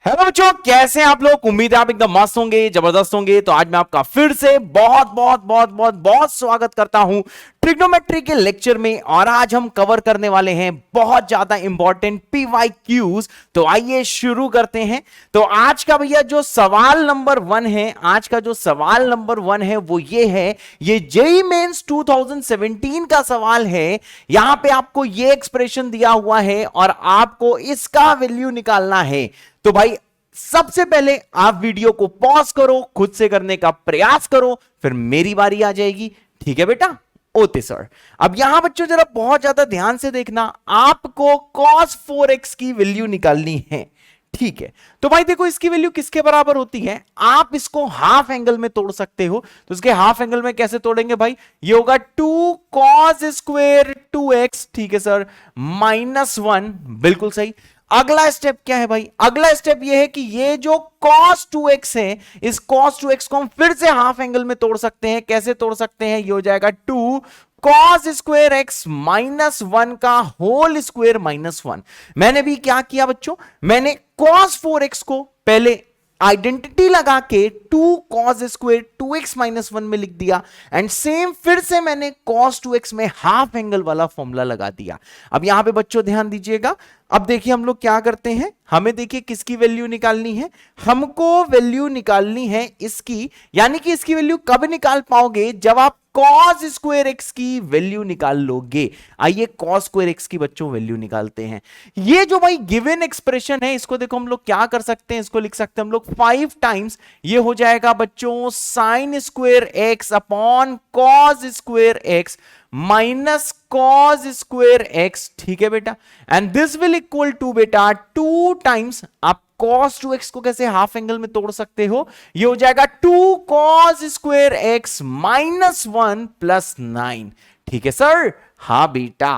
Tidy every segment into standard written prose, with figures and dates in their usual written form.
Hello बच्चों, कैसे हैं आप लोग। उम्मीद है आप एकदम मस्त होंगे, जबरदस्त होंगे। तो आज मैं आपका फिर से बहुत बहुत बहुत बहुत बहुत स्वागत करता हूं ट्रिग्नोमेट्री के लेक्चर में। और आज हम कवर करने वाले हैं बहुत ज्यादा इंपॉर्टेंट PYQs। तो आइए शुरू करते हैं। तो आज का भैया जो सवाल नंबर 1 है, आज का जो सवाल नंबर 1 है वो ये है, ये जेईई मेंस 2017 का सवाल है। यहां पे आपको ये एक्सप्रेशन दिया हुआ है और आपको इसका वैल्यू निकालना है। तो भाई सबसे पहले आप वीडियो को पॉज करो, खुद से करने का प्रयास करो, फिर मेरी बारी आ जाएगी। ठीक है बेटा, ओके सर। अब यहां बच्चों जरा बहुत ज्यादा ध्यान से देखना, आपको cos 4x की वैल्यू निकालनी है। ठीक है, तो भाई देखो इसकी वैल्यू किसके बराबर होती है। आप इसको हाफ एंगल में तोड़ सकते हो। तो इसके हाफ एंगल में कैसे तोड़ेंगे भाई, ये होगा 2 cos स्क्वेयर 2x। ठीक है सर, -1, बिल्कुल सही। अगला स्टेप क्या है भाई, अगला स्टेप ये है कि ये जो cos 2x है, इस cos 2x को हम फिर से हाफ एंगल में तोड़ सकते हैं। कैसे तोड़ सकते हैं, ये हो जाएगा 2 cos स्क्वेयर x -1 का होल स्क्वेयर -1। मैंने भी क्या किया बच्चों, मैंने cos 4x को पहले आइडेंटिटी लगा के 2 cos स्क्वेयर 2x -1 में लिख दिया, एंड सेम फिर से मैंने cos 2x में हाफ एंगल वाला फॉर्मूला लगा दिया। अब यहां पे बच्चों ध्यान दीजिएगा। अब देखिए हम लोग क्या करते हैं, हमें देखिए किसकी वैल्यू निकालनी है, हमको वैल्यू निकालनी है इसकी। यानी कि इसकी वैल्यू कब निकाल पाओगे, जब आप cos स्क्वेयर x की वैल्यू निकाल लोगे। आइए cos स्क्वेयर x की बच्चों वैल्यू निकालते हैं। ये जो भाई गिवन एक्सप्रेशन है, इसको देखो हम लोग क्या कर सकते हैं, इसको लिख सकते हैं हम लोग 5 टाइम्स, ये हो जाएगा बच्चों sin square x upon cos square x minus cos square x। ठीक है बेटा, and this will equal to बेटा 2 टाइम्स, आप cos 2x को कैसे हाफ एंगल में तोड़ सकते हो, ये हो जाएगा 2 cos स्क्वेयर x -1 प्लस 9। ठीक है सर, हाँ बेटा।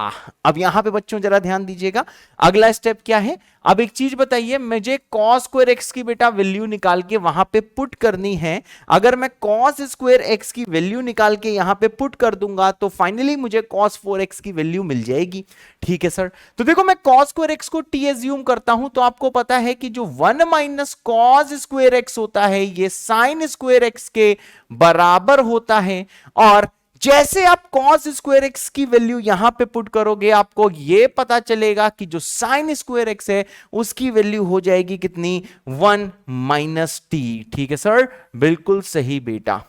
अब यहां पे बच्चों जरा ध्यान दीजिएगा, अगला स्टेप क्या है। अब एक चीज बताइए, मुझे cos स्क्वायर x की बेटा वैल्यू निकाल के वहां पे पुट करनी है। अगर मैं cos स्क्वायर x की वैल्यू निकाल के यहां पे पुट कर दूंगा तो फाइनली मुझे cos 4x की वैल्यू मिल जाएगी। ठीक है सर, तो देखो मैं cos स्क्वायर x को t एज्यूम करता हूं, तो आपको पता है कि जो 1 माइनस cos स्क्वायर x होता है ये sin स्क्वायर x के बराबर होता है। और जैसे आप cos स्क्वायर x की वैल्यू यहां पे पुट करोगे, आपको यह पता चलेगा कि जो sin स्क्वायर x है उसकी वैल्यू हो जाएगी कितनी, 1 माइनस टी। ठीक है सर, बिल्कुल सही बेटा।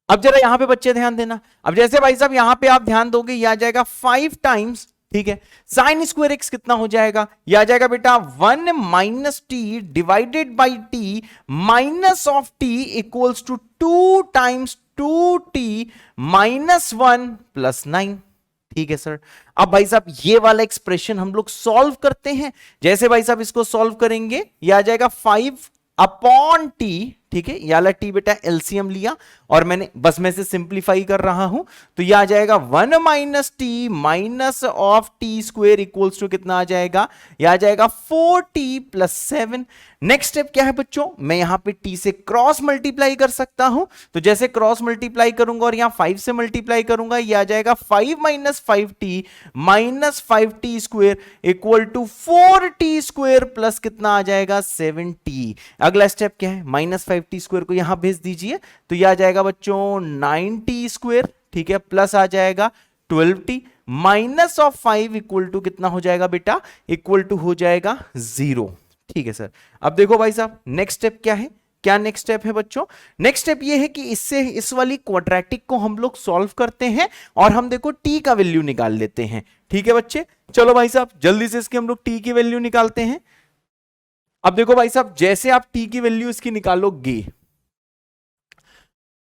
अब जरा यहां पे बच्चे ध्यान देना। अब जैसे भाई साहब यहां पे आप ध्यान दोगे, यह आ जाएगा 5 टाइम्स। ठीक है, sin स्क्वायर x कितना हो जाएगा, यह आ जाएगा बेटा 1 minus t divided by t minus of t equals to 2 times 2t -1 plus 9। ठीक है सर, अब भाई साहब ये वाला एक्सप्रेशन हम लोग सॉल्व करते हैं। जैसे भाई साहब इसको सॉल्व करेंगे, ये आ जाएगा 5 अपॉन टी। ठीक है, ये वाला टी बेटा एलसीएम लिया और मैंने बस में से सिंप्लीफाई कर रहा हूं, तो ये आ जाएगा 1 minus t minus of t square equals to कितना आ जाएगा, ये आ जाएगा 4t प्लस 7। नेक्स्ट स्टेप क्या है बच्चों, मैं यहां पे t से क्रॉस मल्टीप्लाई कर सकता हूं। तो जैसे क्रॉस मल्टीप्लाई करूंगा और यहां 5 से मल्टीप्लाई करूंगा, ये आ जाएगा 5 minus 5t minus 5t square equal to 4t square plus कितना आ जाएगा 7t। अगला स्टेप क्या है, माइनस 5t स्क्वेयर को यहां भेज दीजिए, तो यह आ जाएगा बच्चों 9t स्क्वेयर। ठीक है, प्लस आ जाएगा 12t minus of 5 equal to कितना हो जाएगा बेटा, इक्वल टू हो जाएगा 0। ठीक है सर, अब देखो भाई साहब नेक्स्ट स्टेप क्या है, क्या नेक्स्ट स्टेप है बच्चों, नेक्स्ट स्टेप ये है कि इससे इस वाली क्वाड्रेटिक को हम लोग सॉल्व करते हैं और हम देखो t का वैल्यू निकाल लेते हैं। ठीक है बच्चे, चलो भाई साहब जल्दी से इसकी हम लोग t की वैल्यू निकालते हैं। अब देखो भाई साहब जैसे आप t की वैल्यू इसकी निकालोगे,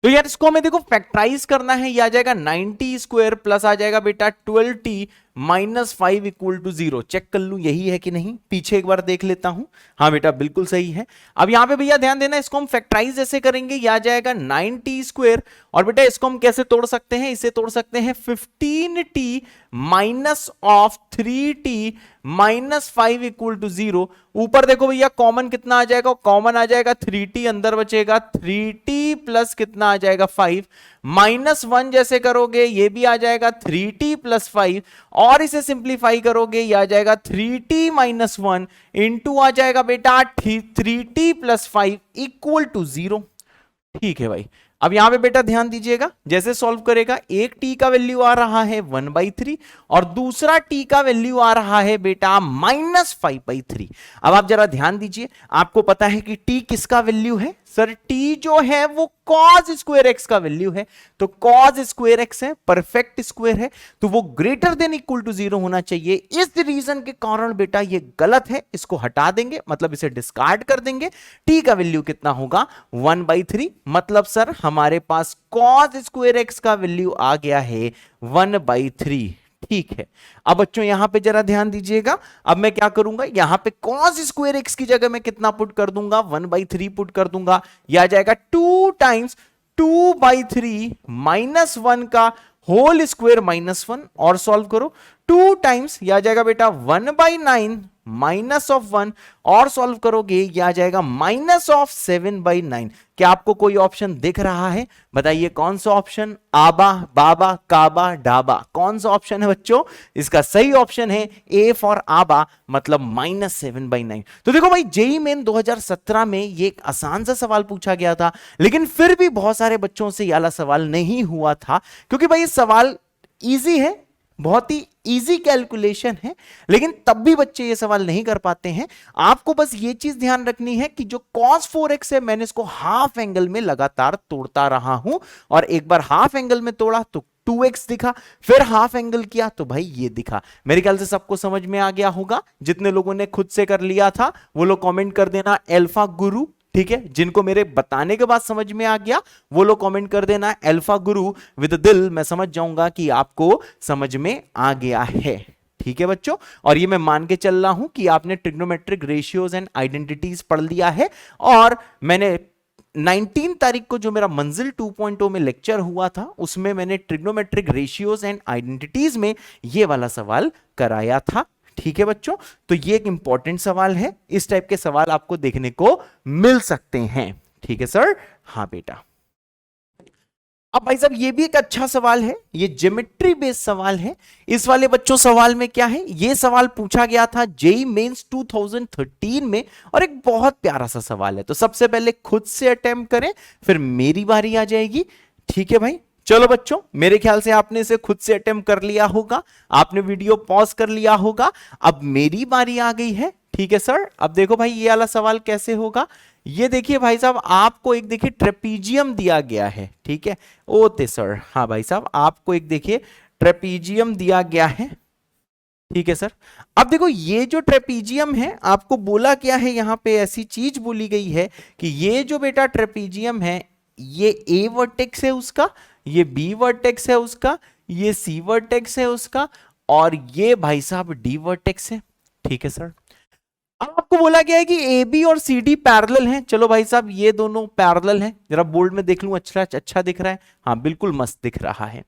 तो यार इसको हमें देखो फैक्टराइज करना है। ये आ जाएगा 90 स्क्वायर प्लस आ जाएगा बेटा 12t minus 5 equal to 0। Check कर लूं यही है कि नहीं, पीछे एक बार देख लेता हूं। हाँ बेटा बिल्कुल सही है। अब यहां पे भैया ध्यान देना, इसको हम फैक्टराइज ऐसे करेंगे, ये आ जाएगा 9t स्क्वायर। और बेटा इसको हम कैसे तोड़ सकते हैं, इसे तोड़ सकते हैं 15t minus of 3t minus 5 equal to 0। ऊपर देखो भैया कॉमन कितना आ जाएगा, कॉमन आ जाएगा 3t, अंदर बचेगा 3t प्लस कितना आ जाएगा 5 -1 जैसे करोगे ये भी आ जाएगा 3t प्लस 5। और इसे सिंप्लीफाई करोगे ये आ जाएगा 3t माइनस 1 इंटू आ जाएगा बेटा 3t प्लस 5 इक्वल टू 0। ठीक है भाई, अब यहां पे बेटा ध्यान दीजिएगा, जैसे सॉल्व करेगा एक t का वैल्यू आ रहा है 1/3 और दूसरा t का वैल्यू आ रहा है बेटा -5/3। अब आप जरा ध्यान दीजिए, आपको पता है कि t किसका वैल्यू है सर? t जो है वो cos स्क्वायर x का वैल्यू है, तो cos स्क्वायर x है, परफेक्ट स्क्वायर है, तो वो ग्रेटर देन इक्वल टू 0 होना चाहिए। इस रीजन के कारण बेटा ये गलत है, इसको हटा देंगे, मतलब इसे डिस्कार्ड कर देंगे। t का वैल्यू कितना होगा 1/3, मतलब सर हमारे पास cos स्क्वायर x का वैल्यू आ गया है 1/3। ठीक है, अब बच्चों यहां पे जरा ध्यान दीजिएगा, अब मैं क्या करूंगा, यहां पे cos स्क्वायर x की जगह मैं कितना पुट कर दूंगा 1/3 पुट कर दूंगा, यह आ जाएगा 2 टाइम्स 2/3 माइनस 1 का होल स्क्वायर माइनस 1 और सॉल्व करो 2 टाइम्स यह आ जाएगा बेटा 1/9 माइनस ऑफ 1 और सॉल्व करोगे यह आ जाएगा माइनस ऑफ 7/9। क्या आपको कोई ऑप्शन दिख रहा है? बताइए कौन सा ऑप्शन? आबा, बाबा, काबा, डाबा, कौन सा ऑप्शन है बच्चों? इसका सही ऑप्शन है ए फॉर आबा, मतलब -7/9। तो देखो भाई, जेईई मेन 2017 में ये एक आसान सा सवाल पूछा गया था, लेकिन फिर भी बहुत सारे बच्चों से ये वाला सवाल नहीं हुआ था, क्योंकि भाई ये सवाल इजी है, बहुत ही इजी कैलकुलेशन है, लेकिन तब भी बच्चे ये सवाल नहीं कर पाते हैं। आपको बस ये चीज ध्यान रखनी है कि जो cos 4x है, मैंने इसको हाफ एंगल में लगातार तोड़ता रहा हूं, और एक बार हाफ एंगल में तोड़ा तो 2x दिखा, फिर हाफ एंगल किया तो भाई ये दिखा। मेरे ख्याल से सबको समझ में आ गया होगा। जितने लोगों ने खुद से कर लिया था वो लोग कमेंट कर देना अल्फा गुरु, ठीक है? जिनको मेरे बताने के बाद समझ में आ गया वो लोग कमेंट कर देना अल्फा गुरु विद दिल, मैं समझ जाऊंगा कि आपको समझ में आ गया है। ठीक है बच्चों, और ये मैं मान के चल रहा हूं कि आपने ट्रिग्नोमेट्रिक रेशियोज एंड आइडेंटिटीज पढ़ लिया है, और मैंने 19 तारीख को जो मेरा मंजिल 2.0 में लेक्चर हुआ था उसमें मैंने ट्रिग्नोमेट्रिक रेशियोज एंड आइडेंटिटीज में ये वाला सवाल कराया था। ठीक है बच्चों, तो ये एक इंपॉर्टेंट सवाल है, इस टाइप के सवाल आपको देखने को मिल सकते हैं। ठीक है सर? हाँ बेटा। अब भाई साहब ये भी एक अच्छा सवाल है, ये ज्योमेट्री बेस्ड सवाल है। इस वाले बच्चों सवाल में क्या है, ये सवाल पूछा गया था जेईई मेंस 2013 में, और एक बहुत प्यारा सा सवाल है। तो सबसे पहले खुद से अटेम्प्ट करें, फिर मेरी बारी आ जाएगी। ठीक है भाई, चलो बच्चों, मेरे ख्याल से आपने इसे खुद से अटेम्प्ट कर लिया होगा, आपने वीडियो पॉज कर लिया होगा। अब मेरी बारी आ गई है। ठीक है सर, अब देखो भाई ये वाला सवाल कैसे होगा। ये देखिए भाई साहब, आपको एक देखिए ट्रेपीजियम दिया गया है। ठीक है, ओते सर, हाँ भाई साहब, आपको एक देखिए ट्रेपीजियम दिया गया है। ठीक है सर, अब देखो ये जो ट्रेपीजियम है, आपको बोला क्या है, यहां पे ऐसी चीज बोली गई है कि ये जो बेटा ट्रेपीजियम है, ये ए वर्टेक्स है उसका, ये बी वर्टेक्स है उसका, ये सी वर्टेक्स है उसका, और ये भाई साहब डी वर्टेक्स है। ठीक है सर, अब आपको बोला गया है कि ए बी और सी डी पैरेलल हैं। चलो भाई साहब ये दोनों पैरेलल हैं, जरा बोल्ड में देख लूं, अच्छा दिख रहा है? हाँ बिल्कुल मस्त दिख रहा है।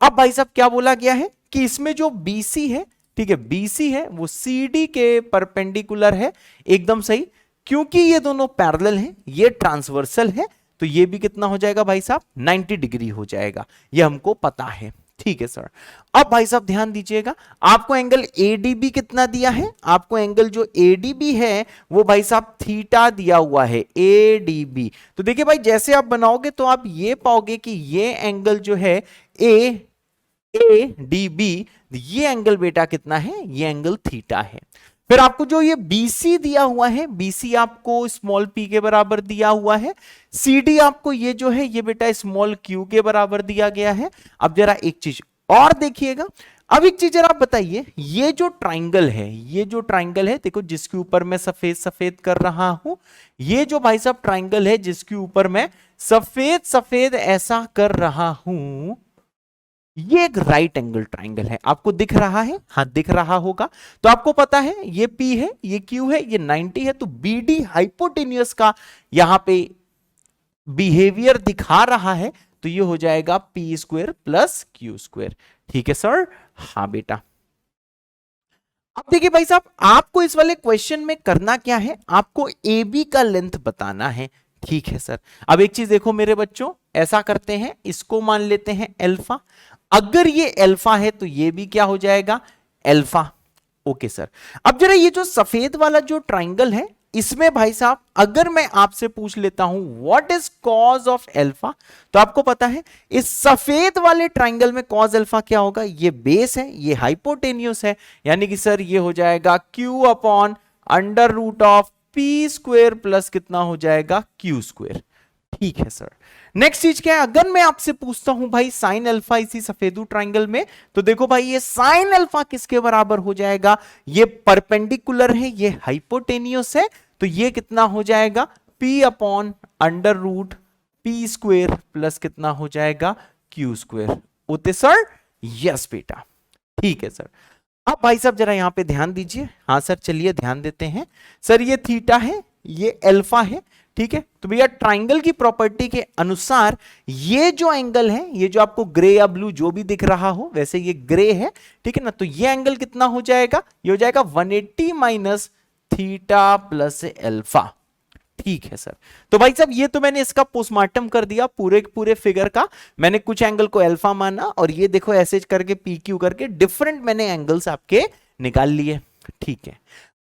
अब भाई साहब क्या बोला गया है कि इसमें जो BC है, ठीक है, BC है वो CD के परपेंडिकुलर है, एकदम सही, क्योंकि ये दोनों पैरेलल हैं, ये ट्रांसवर्सल है, तो ये भी कितना हो जाएगा भाई साहब 90 डिग्री हो जाएगा, ये हमको पता है। ठीक है सर, अब भाई साहब ध्यान दीजिएगा, आपको एंगल ADB कितना दिया है, आपको एंगल जो ADB है वो भाई साहब थीटा दिया हुआ है, ADB। तो देखिए भाई, जैसे आप बनाओगे तो आप ये पाओगे कि ये एंगल जो है ADB, ये एंगल बेटा कितना है, ये एंगल थीटा है। फिर आपको जो ये BC दिया हुआ है, BC आपको स्मॉल p के बराबर दिया हुआ है, CD आपको ये जो है ये बेटा स्मॉल q के बराबर दिया गया है। अब जरा एक चीज और देखिएगा, अब एक चीज जरा आप बताइए, ये जो ट्राइंगल है, ये जो ट्राइंगल है देखो, जिसके ऊपर मैं सफेद सफेद कर रहा हूं, ये जो भाई साहब ट्राइंगल है जिसके ऊपर मैं सफेद सफेद ऐसा कर रहा हूं, ये एक राइट एंगल ट्राइंगल है। आपको दिख रहा है? हाँ दिख रहा होगा। तो आपको पता है ये P है, ये Q है, ये 90 है, तो BD हाइपोटेन्यूस का यहां पे बिहेवियर दिखा रहा है, तो ये हो जाएगा P² प्लस Q²। ठीक है सर? हाँ बेटा। अब देखिए भाई साहब, आपको इस वाले क्वेश्चन में करना क्या है, आपको AB का लेंथ बताना है। ठीक है सर, अब एक चीज देखो मेरे बच्चों, ऐसा करते हैं, इसको मान लेते हैं अल्फा। अगर ये अल्फा है तो ये भी क्या हो जाएगा, अल्फा। ओके सर, अब जरा ये जो सफेद वाला जो ट्राइंगल है, इसमें भाई साहब अगर मैं आपसे पूछ लेता हूं what is cause of alpha, तो आपको पता है इस सफेद वाले ट्राइंगल में कॉज अल्फा क्या होगा, ये बेस है, ये हाइपोटेन्यूस है, यानी कि सर ये हो जाएगा Q upon under root of P square plus कितना हो जाएगा Q स्क्वेयर। ठीक है सर, नेक्स्ट चीज क्या है, अगर मैं आपसे पूछता हूं भाई साइन अल्फा इसी सफेदू ट्राइंगल में, तो देखो भाई ये साइन अल्फा किसके बराबर हो जाएगा, ये परपेंडिकुलर है, ये हाइपोटेनियस है, तो ये कितना हो जाएगा P upon under root p square plus कितना हो जाएगा Q square. Okay sir, yes बेटा, ठीक है सर। अब भाई साहब जरा यहां पे ध्यान दीजिए, हाँ सर चलिए ध्यान देते हैं। सर ये थीटा है, ये अल्फा है, ठीक है, तो भैया ट्राइंगल की प्रॉपर्टी के अनुसार ये जो एंगल है, ये जो आपको ग्रे या ब्लू जो भी दिख रहा हो, वैसे ये ग्रे है, ठीक है ना, तो ये एंगल कितना हो जाएगा, ये हो जाएगा 180 माइनस थीटा प्लस अल्फा। ठीक है सर, तो भाई साहब ये तो मैंने इसका पोस्टमार्टम कर दिया पूरे पूरे फिगर का, मैंने कुछ एंगल को अल्फा माना और ये देखो ऐसे करके पी क्यू करके डिफरेंट मैंने एंगल्स आपके निकाल लिए। ठीक है,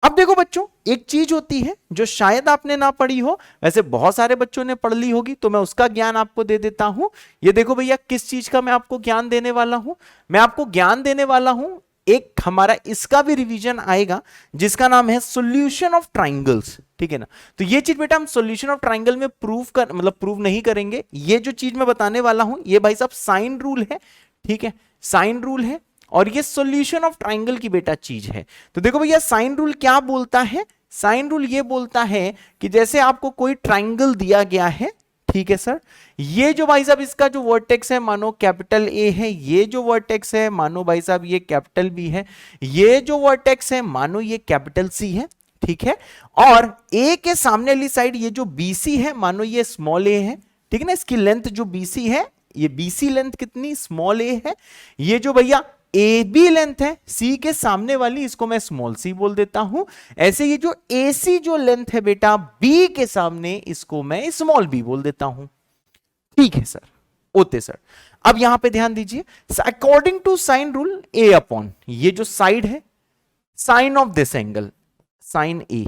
अब देखो बच्चों एक चीज होती है जो शायद आपने ना पढ़ी हो, वैसे बहुत सारे बच्चों ने पढ़ ली होगी, तो मैं उसका ज्ञान आपको दे देता हूं। ये देखो भैया किस चीज का मैं आपको ज्ञान देने वाला हूं, मैं आपको ज्ञान देने वाला हूं, एक हमारा इसका भी रिवीजन आएगा जिसका नाम है सॉल्यूशन ऑफ ट्राइंगल्स। ठीक है ना, तो ये चीज बेटा हम सॉल्यूशन ऑफ ट्राइंगल में प्रूव नहीं करेंगे, ये जो चीज मैं बताने वाला हूं ये भाई साहब साइन रूल है। ठीक है, साइन रूल है और ये सॉल्यूशन ऑफ ट्राइंगल की बेटा चीज है। तो देखो भैया साइन रूल क्या बोलता है, साइन रूल ये बोलता है कि जैसे आपको कोई ट्राइंगल दिया गया है, ठीक है सर, ये जो भाई साहब इसका जो वर्टेक्स है मानो कैपिटल ए है, ये जो वर्टेक्स है मानो भाई साहब ये कैपिटल बी है, ये जो वर्टेक्स है मानो ये कैपिटल सी है। ठीक है, और ए के सामने वाली साइड ये जो बीसी है मानो ये स्मॉल ए है। ठीक है ना, इसकी लेंथ जो बीसी है, ये बीसी लेंथ कितनी स्मॉल ए है, ये जो भैया ए बी लेंथ है सी के सामने वाली, इसको मैं स्मॉल सी बोल देता हूं। ऐसे ये जो ए सी जो लेंथ है बेटा बी के सामने, इसको मैं स्मॉल बी बोल देता हूं। ठीक है सर, ओके सर। अब यहां पे ध्यान दीजिए, according to sine rule a upon ये जो साइड है sine of this angle sine a,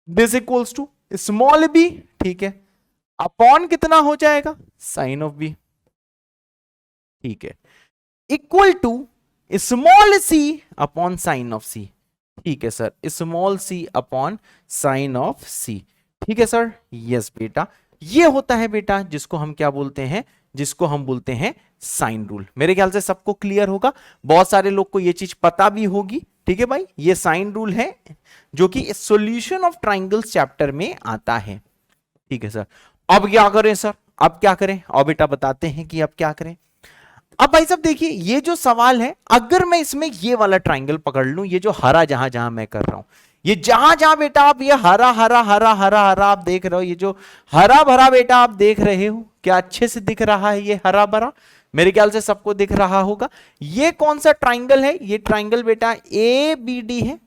this equals to small b, ठीक है, अपॉन कितना हो जाएगा साइन ऑफ बी। ठीक है, equal to small C upon sine of C. ठीक है sir, small C upon sine of C. ठीक है सर, यस बेटा, ये होता है बेटा जिसको हम क्या बोलते हैं, जिसको हम बोलते हैं साइन रूल। मेरे ख्याल से सबको क्लियर होगा, बहुत सारे लोग को ये चीज पता भी होगी। ठीक है भाई, ये साइन रूल है जो कि सॉल्यूशन ऑफ ट्राइंगल्स चैप्टर में आता है। ठीक है सर, अब क्या करें सर, अब क्या करें, और बेटा बताते हैं कि अब क्या करें। अब भाई साहब देखिए ये जो सवाल है, अगर मैं इसमें ये वाला ट्राइंगल पकड़ लूं, ये जो हरा जहां जहां मैं कर रहा हूं, ये जहां जहां बेटा आप ये हरा हरा हरा हरा हरा आप देख रहे हो, ये जो हरा भरा बेटा आप देख रहे हो, क्या अच्छे से दिख रहा है ये हरा भरा, मेरे ख्याल से सबको दिख रहा होगा। ये कौन सा ट्राइंगल है, ये ट्राइंगल बेटा ए बी डी है।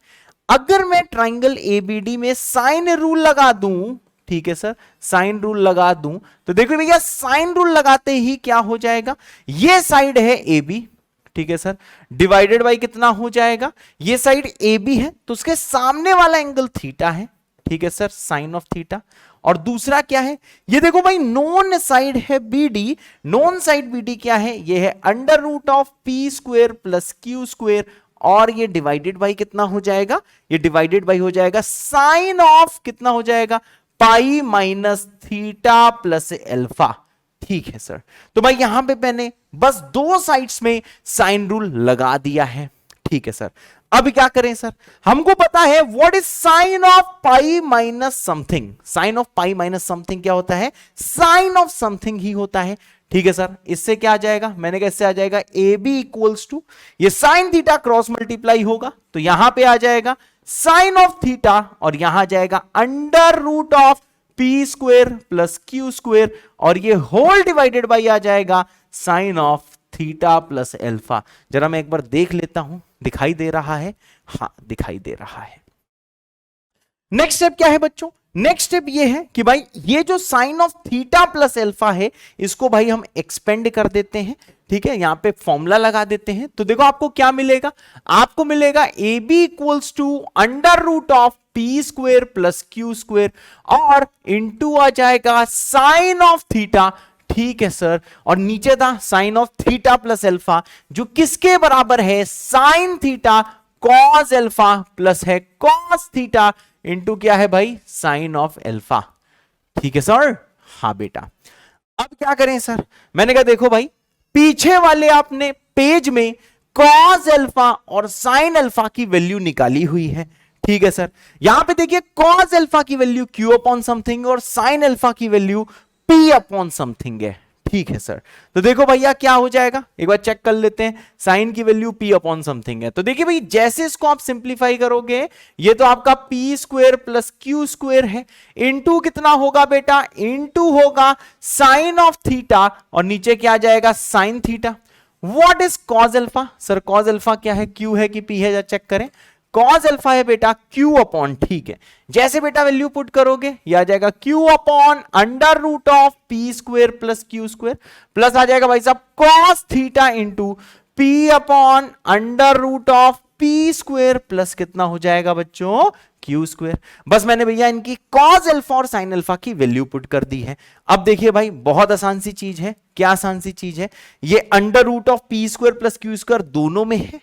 अगर मैं ट्राइंगल ए बी डी में साइन रूल लगा दूं, ठीक है सर, साइन रूल लगा दूं, तो देखो भैया साइन रूल लगाते ही क्या हो जाएगा, ये साइड है ए बी, ठीक है सर, डिवाइडेड बाय कितना हो जाएगा, ये साइड ए बी है तो उसके सामने वाला एंगल थीटा है। ठीक है सर, साइन ऑफ थीटा। और दूसरा क्या है, ये देखो भाई नॉन साइड है b d, known side b d क्या है, ये है under root of P square plus Q square, और ये डिवाइडेड बाय कितना हो जाएगा, ये डिवाइडेड बाय हो जाएगा साइन ऑफ कितना हो जाएगा, pi minus theta plus alpha. ठीक है सर, तो भाई यहां पे मैंने बस दो साइड्स में साइन रूल लगा दिया है। ठीक है सर, अब क्या करें सर, हमको पता है what is sine of pi minus something, sine of pi minus something क्या होता है, साइन ऑफ समथिंग ही होता है। ठीक है सर, इससे क्या आ जाएगा, मैंने कहा इससे आ जाएगा ए बी इक्वल्स टू ये साइन थीटा क्रॉस मल्टीप्लाई होगा, तो यहां पे आ जाएगा साइन ऑफ थीटा और यहां जाएगा under root of P square plus Q square, और ये होल डिवाइडेड बाई आ जाएगा sine of theta plus alpha. जरा मैं एक बार देख लेता हूं, दिखाई दे रहा है, हाँ दिखाई दे रहा है। नेक्स्ट स्टेप क्या है बच्चों, नेक्स्ट स्टेप ये है कि भाई ये जो sine of theta plus alpha है इसको भाई हम एक्सपेंड कर देते हैं, ठीक है, यहां पे फॉर्मूला लगा देते हैं। तो देखो आपको क्या मिलेगा, आपको मिलेगा a b equals to under root of P square plus Q square और इंटू आ जाएगा साइन ऑफ थीटा, ठीक है सर, और नीचे था sine of theta plus alpha जो किसके बराबर है, sine theta cos alpha plus है कॉस थीटा इंटू क्या है भाई, साइन ऑफ अल्फा, ठीक है सर। हाँ बेटा, अब क्या करें सर, मैंने कहा देखो भाई पीछे वाले आपने पेज में कॉस अल्फा और साइन अल्फा की वैल्यू निकाली हुई है, ठीक है सर। यहां पे देखिए कॉस अल्फा की वैल्यू क्यू अपॉन समथिंग और साइन अल्फा की वैल्यू पी अपॉन समथिंग है, ठीक है सर। तो देखो भैया क्या हो जाएगा, एक बार चेक कर लेते हैं, साइन की वैल्यू पी अपॉन समथिंग है, तो देखिए भाई जैसे इसको आप सिंप्लीफाई करोगे ये तो आपका P square plus Q square है, इनटू कितना होगा बेटा, इनटू होगा साइन ऑफ थीटा और नीचे क्या आ जाएगा, sine theta. What is cos alpha, sir cos alpha क्या है, क्यू है कि पी है, चेक करें, कॉस अल्फा है बेटा क्यू अपॉन, ठीक है, जैसे बेटा वैल्यू पुट करोगे ये आ जाएगा Q upon under root of P square plus Q square plus आ जाएगा भाई साहब cos theta into P upon under root of P square plus कितना हो जाएगा बच्चों, क्यू स्क्वेयर। बस मैंने भैया इनकी कॉस अल्फा और साइन अल्फा की वैल्यू पुट कर दी है। अब देखिए भाई बहुत आसान सी चीज है, क्या आसान सी चीज है, ये under root of P square plus Q square दोनों में है,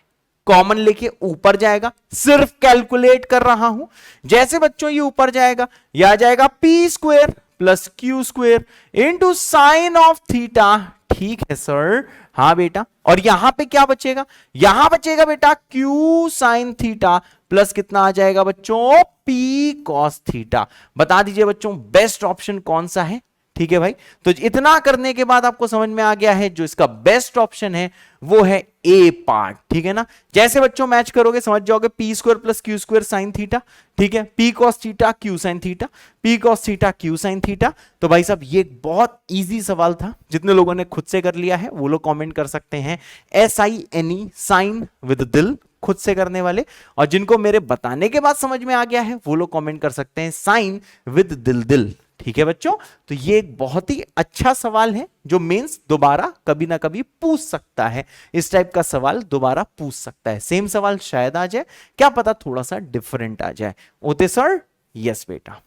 कॉमन लेके ऊपर जाएगा, सिर्फ कैलकुलेट कर रहा हूं, जैसे बच्चों ये ऊपर जाएगा ये आ जाएगा P square plus Q square into sine of theta, ठीक है सर। हाँ बेटा, और यहां पे क्या बचेगा, यहां बचेगा बेटा क्यू साइन थीटा प्लस कितना आ जाएगा बच्चों, पी कॉस थीटा। बता दीजिए बच्चों बेस्ट ऑप्शन कौन सा है, ठीक है भाई। तो इतना करने के बाद आपको समझ में आ गया है जो इसका बेस्ट ऑप्शन है वो है ए पार्ट, ठीक है ना। जैसे बच्चों मैच करोगे समझ जाओगे, P square plus Q square sine theta, ठीक है, P cos theta Q sine theta, P cos theta Q sine theta. तो भाई साहब ये बहुत इजी सवाल था, जितने लोगों ने खुद से कर लिया है वो लोग कॉमेंट कर सकते हैं SINE साइन विद दिल, खुद से करने वाले, और जिनको मेरे बताने के बाद समझ में आ गया है वो लोग कमेंट कर सकते हैं साइन विद दिल दिल, ठीक है बच्चों। तो ये एक बहुत ही अच्छा सवाल है जो मेंस दोबारा कभी ना कभी पूछ सकता है, इस टाइप का सवाल दोबारा पूछ सकता है, सेम सवाल शायद आ जाए, क्या पता थोड़ा सा डिफरेंट आ जाए। ओते सर, यस बेटा।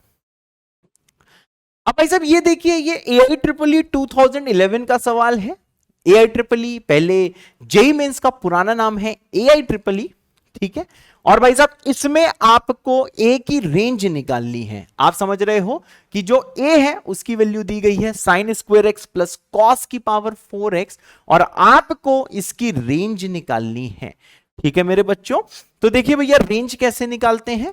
अब भाई साहब ये देखिए, ये AIEEE 2011 का सवाल है। AIEEE पहले जेई मेंस का पुराना नाम है AIEEE, ठीक है। और भाई साहब इसमें आपको ए की रेंज निकालनी है। आप समझ रहे हो कि जो ए है उसकी वैल्यू दी गई है sine square x plus cos की पावर 4x और आपको इसकी रेंज निकालनी है, ठीक है मेरे बच्चों। तो देखिए भैया रेंज कैसे निकालते हैं,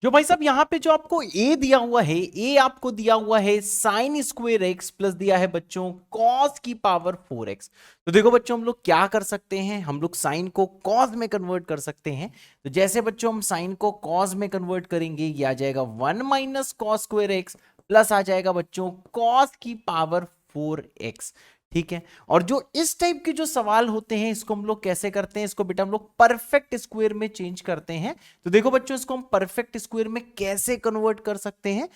जो भाई साहब यहां पे जो आपको ए दिया हुआ है, ए आपको दिया हुआ है साइन स्क्वायर एक्स प्लस दिया है बच्चों कॉस की पावर 4x। तो देखो बच्चों हम लोग क्या कर सकते हैं, हम लोग साइन को कॉस में कन्वर्ट कर सकते हैं। तो जैसे बच्चों हम साइन को कॉस में कन्वर्ट करेंगे ये आ जाएगा 1 minus cos square x plus आ जाएगा बच्चों कॉस की पावर 4x, ठीक है। और जो इस टाइप के जो सवाल होते हैं इसको हम लोग कैसे करते हैं, इसको बेटा हम लोग परफेक्ट स्क्वायर में चेंज करते हैं। तो देखो बच्चों इसको हम परफेक्ट स्क्वायर में कैसे कन्वर्ट कर सकते हैं,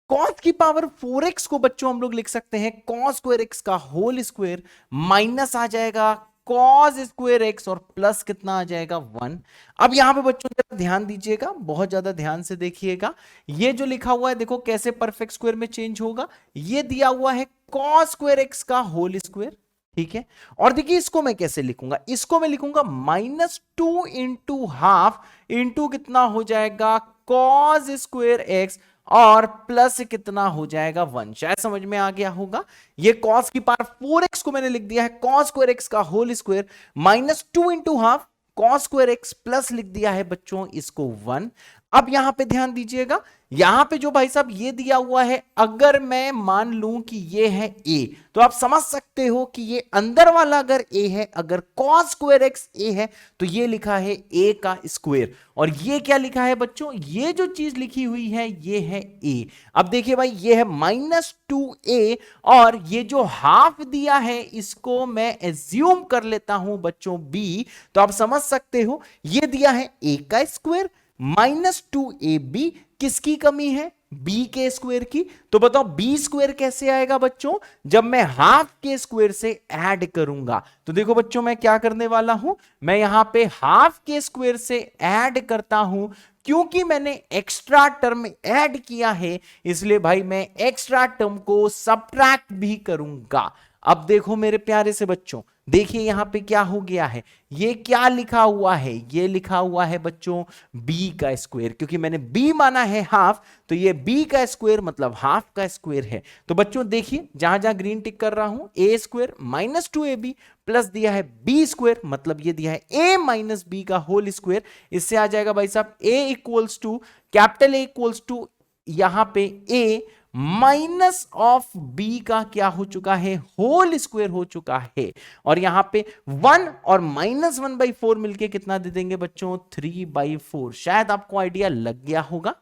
cos की पावर 4x को बच्चों हम लोग लिख सकते हैं cos स्क्वायर एक्स का होल स्क्वायर माइनस आ जाएगा cos स्क्वायर एक्स और प्लस कितना आ जाएगा 1। अब यहां पे बच्चों जरा ध्यान दीजिएगा, बहुत ज्यादा ध्यान से देखिएगा, ये जो लिखा हुआ है देखो कैसे परफेक्ट स्क्वायर में चेंज होगा। ये दिया हुआ है cos स्क्वायर एक्स का होल स्क्वायर, ठीक है। और देखिए इसको मैं कैसे लिखूंगा, इसको मैं लिखूंगा -2 इंटू हाफ इंटू कितना हो जाएगा cos स्क्वायर एक्स और प्लस कितना हो जाएगा 1। शायद समझ में आ गया होगा। ये cos की पावर 4x को मैंने लिख दिया है cos स्क्वायर एक्स का whole square -2 into half cos square x plus लिख दिया है बच्चों इसको 1। अब यहां पे ध्यान दीजिएगा, यहां पे जो भाई साहब ये दिया हुआ है, अगर मैं मान लूं कि ये है a, तो आप समझ सकते हो कि ये अंदर वाला अगर a है, अगर cos स्क्वायर एक्स a है तो ये लिखा है a का स्क्वायर, और ये क्या लिखा है बच्चों, ये जो चीज लिखी हुई है ये है a। अब देखिए भाई ये है -2a और ये जो हाफ दिया है इसको मैं एज्यूम कर लेता हूं बच्चों b, तो आप समझ सकते हो ये दिया है a का स्क्वायर -2ab किसकी कमी है? बी के स्क्वायर की। तो बताओ बी स्क्वायर कैसे आएगा बच्चों? जब मैं हाफ के स्क्वायर से ऐड करूंगा। तो देखो बच्चों मैं क्या करने वाला हूं, मैं यहां पे हाफ के स्क्वायर से ऐड करता हूं, क्योंकि मैंने एक्स्ट्रा टर्म ऐड किया है, इसलिए भाई मैं एक्स्ट्रा टर्म को सबट्रैक्ट भी करूंगा। अब देखो मेरे प्यारे से बच्चों, देखिए यहां पे क्या हो गया है, ये क्या लिखा हुआ है, ये लिखा हुआ है बच्चों b का स्क्वायर, क्योंकि मैंने b माना है हाफ, तो ये b का स्क्वायर मतलब हाफ का स्क्वायर है। तो बच्चों देखिए जहां जहां ग्रीन टिक कर रहा हूं, a स्क्वायर -2ab प्लस दिया है b स्क्वायर, मतलब ये दिया है a माइनस बी का होल स्क्वायर। इससे आ जाएगा भाई साहब a equals to capital A equals to यहां पे a माइनस ऑफ बी का क्या हो चुका है, होल स्क्वायर हो चुका है। और यहां पे 1 और -1/4 मिलके कितना दे देंगे बच्चों, 3/4। शायद आपको आइडिया लग गया होगा।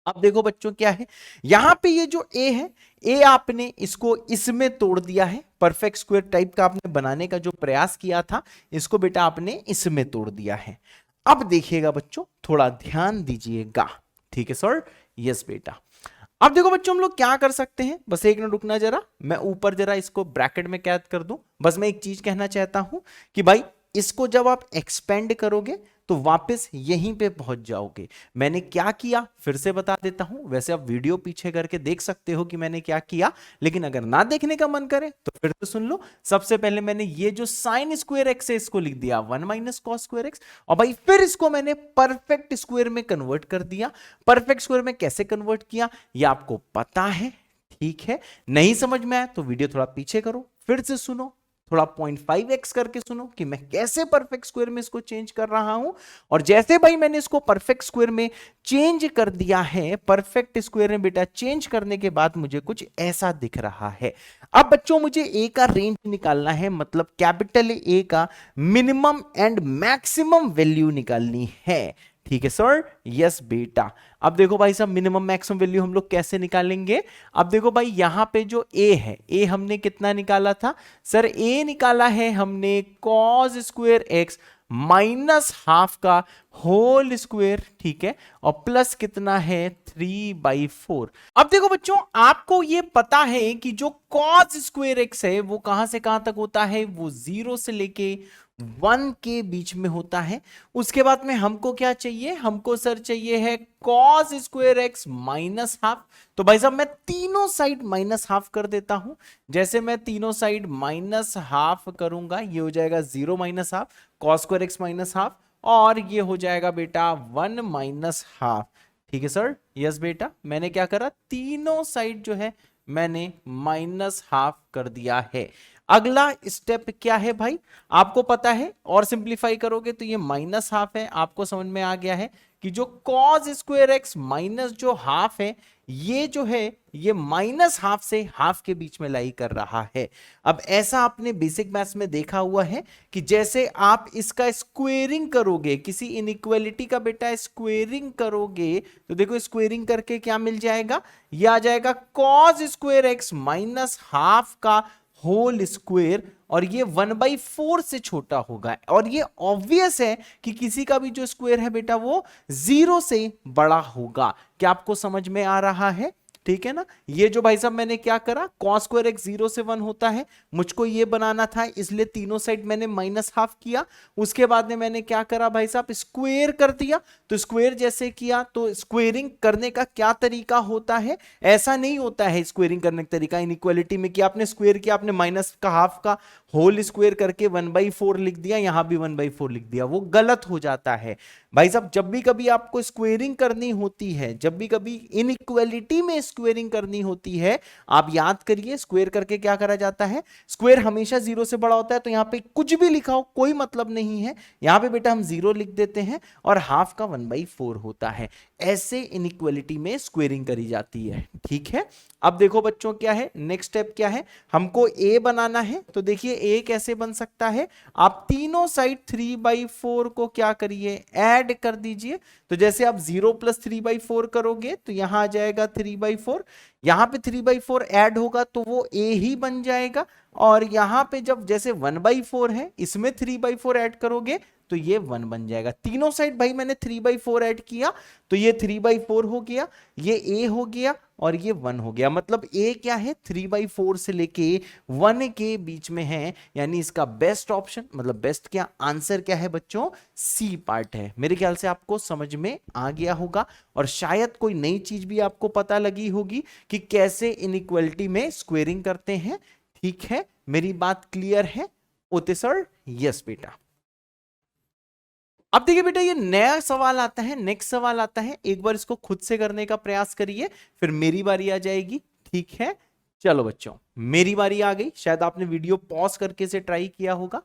अब देखो बच्चों क्या है, यहां पे ये जो a है, a आपने इसको इसमें तोड़ दिया है, परफेक्ट स्क्वायर टाइप का आपने बनाने का जो प्रयास किया था, इसको बेटा आपने इसमें तोड़ दिया है। अब देखिएगा बच्चों, थोड़ा ध्यान दीजिएगा, ठीक है सर? यस बेटा। अब देखो बच्चों हम लोग क्या कर सकते हैं, बस एक मिनट रुकना जरा, मैं ऊपर जरा इसको ब्रैकेट में कैद कर दूं। बस मैं एक चीज कहना चाहता हूं कि भाई इसको जब आप एक्सपेंड करोगे तो वापस यहीं पे पहुंच जाओगे। मैंने क्या किया फिर से बता देता हूं, वैसे आप वीडियो पीछे करके देख सकते हो कि मैंने क्या किया, लेकिन अगर ना देखने का मन करे तो फिर तो सुन लो। सबसे पहले मैंने ये जो साइन स्क्वायर एक्स है इसको लिख दिया 1 माइनस कॉस स्क्वायर एक्स, और भाई फिर इसको मैंने परफेक्ट स्क्वायर में कन्वर्ट कर दिया। परफेक्ट स्क्वायर में कैसे कन्वर्ट किया ये आपको पता है, ठीक है? नहीं समझ में आया तो वीडियो थोड़ा पीछे करो, फिर से सुनो, थोड़ा 0.5x करके सुनो कि मैं कैसे परफेक्ट स्क्वायर में इसको चेंज कर रहा हूं। और जैसे भाई मैंने इसको परफेक्ट स्क्वायर में चेंज कर दिया है, परफेक्ट स्क्वायर में बेटा चेंज करने के बाद मुझे कुछ ऐसा दिख रहा है। अब बच्चों मुझे a का रेंज निकालना है, मतलब कैपिटल A का मिनिमम एंड मैक्सिमम वैल्यू निकालनी है, ठीक है सर? यस बेटा। अब देखो भाई साहब मिनिमम मैक्सिमम वैल्यू हम लोग कैसे निकालेंगे? अब देखो भाई यहां पे जो a है, a हमने कितना निकाला था सर? a निकाला है हमने cos square x minus half का होल स्क्वायर, ठीक है? और प्लस कितना है 3/4। अब देखो बच्चों आपको ये पता है कि जो cos स्क्वायर x है वो कहां से कहां तक होता है, वो 0 से लेके 1 के बीच में होता है। उसके बाद में हमको क्या चाहिए, हमको सर चाहिए है cos square x minus half. तो भाई साहब मैं तीनों साइड माइनस हाफ कर देता हूं। जैसे मैं तीनों साइड माइनस हाफ करूंगा, ये हो जाएगा 0 minus half, cos square x minus half, और ये हो जाएगा बेटा 1 माइनस हाफ, ठीक है सर? यस बेटा, मैंने क्या करा, तीनों साइड जो है मैंने माइनस हाफ कर दिया है। अगला स्टेप क्या है भाई, आपको पता है, और सिंप्लीफाई करोगे तो ये माइनस हाफ है। आपको समझ में आ गया है कि जो cos स्क्वायर एक्स माइनस जो हाफ है, ये जो है ये माइनस हाफ से हाफ के बीच में लाई कर रहा है। अब ऐसा आपने बेसिक मैथ्स में देखा हुआ है कि जैसे आप इसका स्क्वेयरिंग करोगे, किसी इनइक्वालिटी का बेटा स्क्वेयरिंग करोगे, तो देखो स्क्वेयरिंग करके क्या मिल जाएगा, ये आ जाएगा cos square x minus half का होल स्क्वायर, और ये 1/4 से छोटा होगा। और ये ऑब्वियस है कि किसी का भी जो स्क्वायर है बेटा वो 0 से बड़ा होगा। क्या आपको समझ में आ रहा है? ठीक है ना? ये जो भाई साहब मैंने क्या करा, cos स्क्वायर एक्स 0 से 1 होता है, मुझको ये बनाना था, इसलिए तीनों साइड मैंने माइनस हाफ किया। उसके बाद में मैंने क्या करा भाई साहब, स्क्वायर कर दिया। तो स्क्वायर जैसे किया तो स्क्वेयरिंग करने का क्या तरीका होता है, ऐसा नहीं होता है स्क्वेयरिंग करने का तरीका इनइक्वालिटी में कि आपने स्क्वायर किया, आपने माइनस का हाफ का होल स्क्वायर करके 1/4 लिख दिया, यहां भी 1/4 लिख दिया, वो गलत हो जाता है भाई साहब। जब भी कभी आपको स्क्वेयरिंग करनी होती है, जब भी कभी इनइक्वालिटी में स्क्वेयरिंग करनी होती है, आप याद करिए स्क्वायर करके क्या करा जाता है, स्क्वायर हमेशा 0 से बड़ा होता है। तो यहां पे कुछ भी लिखा हो कोई मतलब नहीं है, यहां पे बेटा हम 0 लिख देते हैं और हाफ का 1/4 होता है। ऐसे इनइक्वालिटी में स्क्वेयरिंग करी जाती है, ठीक है? अब देखो बच्चों क्या है, नेक्स्ट स्टेप क्या है, हमको a बनाना है। तो देखिए a कैसे बन सकता है, आप तीनों साइड 3/4 को क्या करिए, ऐड कर दीजिए। तो जैसे आप 0 + 3/4 करोगे तो यहां आ जाएगा 3/4, यहां पे 3/4 ऐड होगा तो वो a ही बन जाएगा। और यहां पे जब जैसे 1/4 है, इसमें 3/4 ऐड करोगे तो ये 1 बन जाएगा। तीनों साइड भाई मैंने 3/4 ऐड किया तो ये 3/4 हो गया, ये a हो गया और ये 1 हो गया। मतलब a क्या है 3/4 से लेके 1 के बीच में है, यानी इसका बेस्ट ऑप्शन मतलब बेस्ट क्या आंसर क्या है बच्चों, सी पार्ट है। मेरे ख्याल से आपको समझ में आ गया होगा और शायद कोई नई चीज भी आपको पता लगी होगी कि कैसे इनइक्वालिटी में स्क्वेयरिंग करते हैं। ठीक है, मेरी बात क्लियर है ओते सर? यस बेटा। अब देखिए बेटा ये नया सवाल आता है, नेक्स्ट सवाल आता है, एक बार इसको खुद से करने का प्रयास करिए, फिर मेरी बारी आ जाएगी। ठीक है, चलो बच्चों मेरी बारी आ गई। शायद आपने वीडियो पॉज करके से ट्राई किया होगा।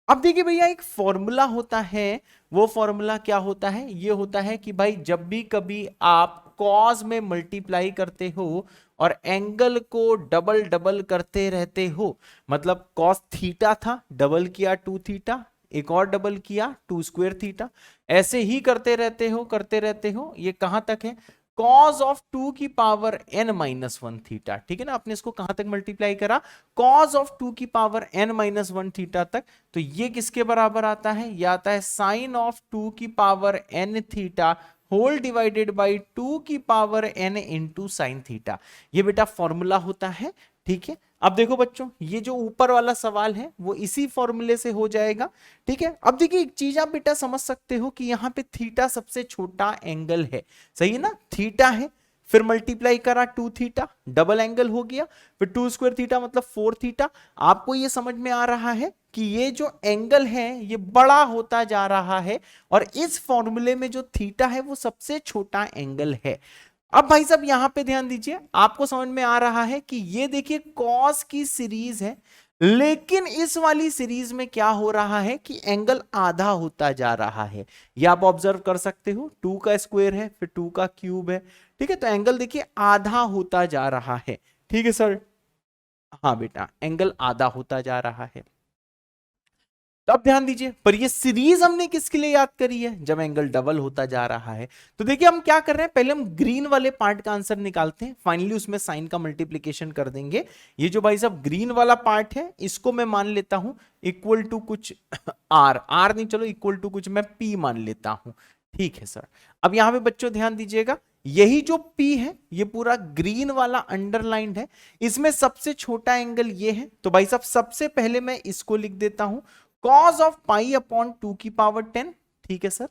अब देखिए भैया एक फॉर्मूला होता है, वो फॉर्मूला क्या होता है, ये होता है कि भाई जब भी कभी आप कॉस में मल्टीप्लाई करते हो और एंगल को डबल डबल करते रहते हो, मतलब कॉस थीटा था डबल किया 2 थीटा, एक और डबल किया 2 स्क्वायर थीटा, ऐसे ही करते रहते हो, ये कहां तक है cos ऑफ 2 की पावर n माइनस 1 थीटा। ठीक है ना, आपने इसको कहां तक मल्टीप्लाई करा cos ऑफ 2 की पावर n माइनस 1 थीटा तक, तो ये किसके बराबर आता है, ये आता है साइन ऑफ 2 की power n theta whole divided by 2 की power n into sine theta. ये बेटा फॉर्मूला होता है। ठीक है, अब देखो बच्चों ये जो ऊपर वाला सवाल है वो इसी फॉर्मूले से हो जाएगा। ठीक है, अब देखिए एक चीज आप बेटा समझ सकते हो कि यहाँ पे थीटा सबसे छोटा एंगल है, सही है ना, थीटा है, फिर मल्टीप्लाई करा 2 थीटा डबल एंगल हो गया, फिर 2 स्क्वायर थीटा मतलब 4 थीटा। आपको ये समझ में आ रहा है कि ये जो एंगल है ये बड़ा होता जा रहा है और इस फॉर्मूले में जो थीटा है वो सबसे छोटा एंगल है। अब भाई साहब यहां पे ध्यान दीजिए, आपको समझ में आ रहा है कि ये देखिए कॉस की सीरीज है, लेकिन इस वाली सीरीज में क्या हो रहा है कि एंगल आधा होता जा रहा है। ये आप ऑब्जर्व कर सकते हो, 2 का स्क्वायर है फिर 2 का क्यूब है। ठीक है, तो एंगल देखिए आधा होता जा रहा है। ठीक है सर, हाँ बेटा एंगल आधा होता जा रहा है। तो अब ध्यान दीजिए, पर ये सीरीज हमने किसके लिए याद करी है, जब एंगल डबल होता जा रहा है। तो देखिए हम क्या कर रहे हैं, पहले हम ग्रीन वाले पार्ट का आंसर निकालते हैं, फाइनली उसमें साइन का मल्टीप्लीकेशन कर देंगे। ये जो भाई साहब ग्रीन वाला पार्ट है इसको मैं मान लेता हूं इक्वल टू कुछ आर नहीं, चलो इक्वल टू कुछ मैं पी मान लेता हूं। ठीक है सर, अब यहां पे बच्चों ध्यान दीजिएगा, यही जो P है ये पूरा ग्रीन वाला अंडरलाइंड है, इसमें सबसे छोटा एंगल ये है। तो भाई साहब सबसे पहले मैं इसको लिख देता हूं cos ऑफ पाई अपॉन 2 की पावर 10। ठीक है सर,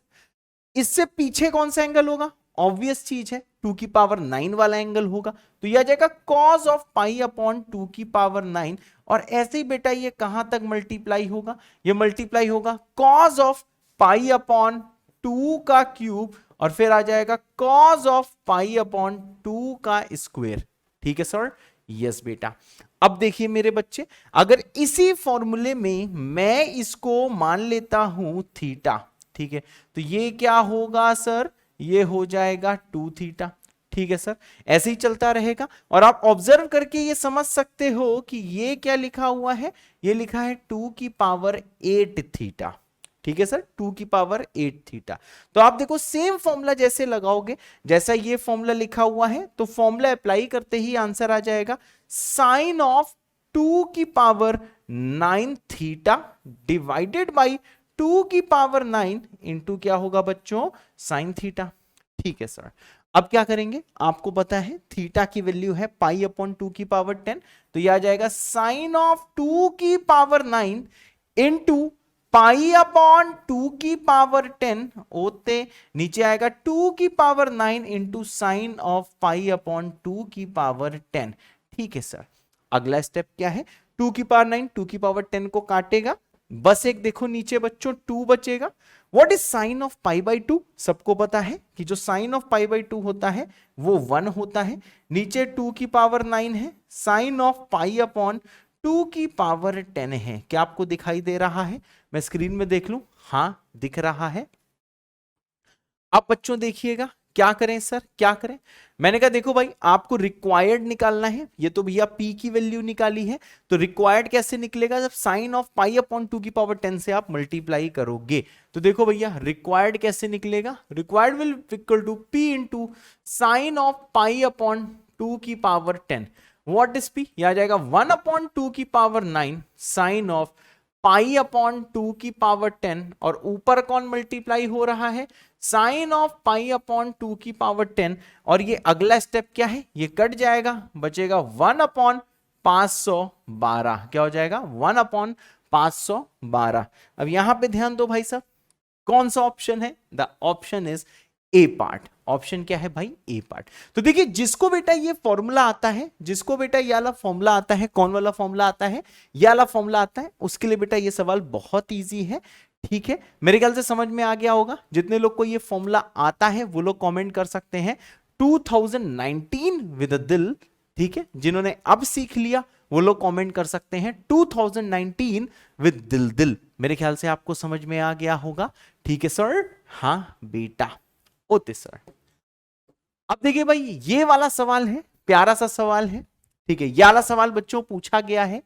इससे पीछे कौन सा एंगल होगा, ऑब्वियस चीज है 2 की पावर 9 वाला एंगल होगा, तो यह आ जाएगा cos ऑफ पाई अपॉन 2 की पावर 9। और ऐसे ही बेटा ये कहां तक मल्टीप्लाई होगा, ये मल्टीप्लाई होगा cos ऑफ पाई अपॉन 2 का क्यूब और फिर आ जाएगा cos ऑफ पाई अपॉन 2 का स्क्वायर। ठीक है सर, यस बेटा। अब देखिए मेरे बच्चे, अगर इसी फॉर्मूले में मैं इसको मान लेता हूं थीटा, ठीक है, तो ये क्या होगा सर, ये हो जाएगा 2 थीटा। ठीक है सर, ऐसे ही चलता रहेगा और आप ऑब्जर्व करके ये समझ सकते हो कि ये क्या लिखा हुआ है, ये लिखा है 2 की पावर 8 थीटा। ठीक है सर, 2 की पावर 8 थीटा। तो आप देखो सेम फॉर्मूला जैसे लगाओगे, जैसा ये फॉर्मूला लिखा हुआ है, तो फॉर्मूला अप्लाई करते ही आंसर आ जाएगा साइन ऑफ 2 की पावर 9 थीटा डिवाइडेड बाई 2 की पावर 9 इंटू क्या होगा बच्चों, साइन थीटा। ठीक है सर, अब क्या करेंगे, आपको पता है थीटा की वैल्यू है पाई अपॉन 2 की पावर 10, तो यह आ जाएगा साइन ऑफ 2 की पावर 9 इंटू पाई अपॉन 2 की पावर 10 होते नीचे आएगा 2 की power 9 into sine of pi upon 2 की पावर 10। ठीक है सर, अगला स्टेप क्या है, 2 की पावर 9 2 की पावर 10 को काटेगा, बस एक देखो नीचे बच्चों 2 बचेगा। What is sine of pi by 2, सबको पता है कि जो साइन ऑफ पाई बाई 2 होता है वो 1 होता है, नीचे 2 की पावर 9 है, साइन ऑफ पाई अपॉन 2 की पावर 10 है। क्या आपको दिखाई दे रहा है, मैं स्क्रीन में देख लूं, हाँ दिख रहा है। अब बच्चों देखिएगा क्या करें सर, क्या करें, मैंने कहा देखो भाई आपको रिक्वायर्ड निकालना है, ये तो भैया P की वैल्यू निकाली है, तो रिक्वायर्ड कैसे निकलेगा, जब साइन ऑफ पाई अपॉन 2 की पावर 10 से आप मल्टीप्लाई करोगे। तो देखो भैया रिक्वायर्ड कैसे निकलेगा, required will equal to P into sine of pi upon 2 की पावर 10। व्हाट इज P, यह आ जाएगा 1 अपॉन 2 की power 9 sine of pi upon 2 की पावर 10 और ऊपर कौन मल्टीप्लाई हो रहा है, साइन ऑफ पाई अपॉन 2 की पावर 10, और ये अगला स्टेप क्या है, ये कट जाएगा, बचेगा 1 अपॉन 512। क्या हो जाएगा, 1 अपॉन 512। अब यहां पे ध्यान दो भाई साहब, कौन सा ऑप्शन है, the option is a part. Option क्या है भाई, ए पार्ट। तो देखिए जिसको बेटा ये फॉर्मूला आता है, जिसको बेटा ये वाला फॉर्मूला आता है, कौन वाला फॉर्मूला आता है, ये वाला फॉर्मूला आता है, उसके लिए बेटा ये सवाल बहुत इजी है। ठीक है, मेरे ख्याल से समझ में आ गया होगा। जितने लोग को ये फॉर्मूला आता है वो लोग कमेंट कर सकते हैं 2019 विद दिल। ठीक है, जिन्होंने अब सीख लिया वो लोग कमेंट कर सकते हैं 2019 विद दिल दिल। मेरे ख्याल से आपको समझ में आ गया होगा। ठीक है सर, हाँ बेटा, ओके सर। अब देखिए भाई ये वाला सवाल है, प्यारा सा सवाल है। ठीक है, ये वाला सवाल बच्चों पूछा गया है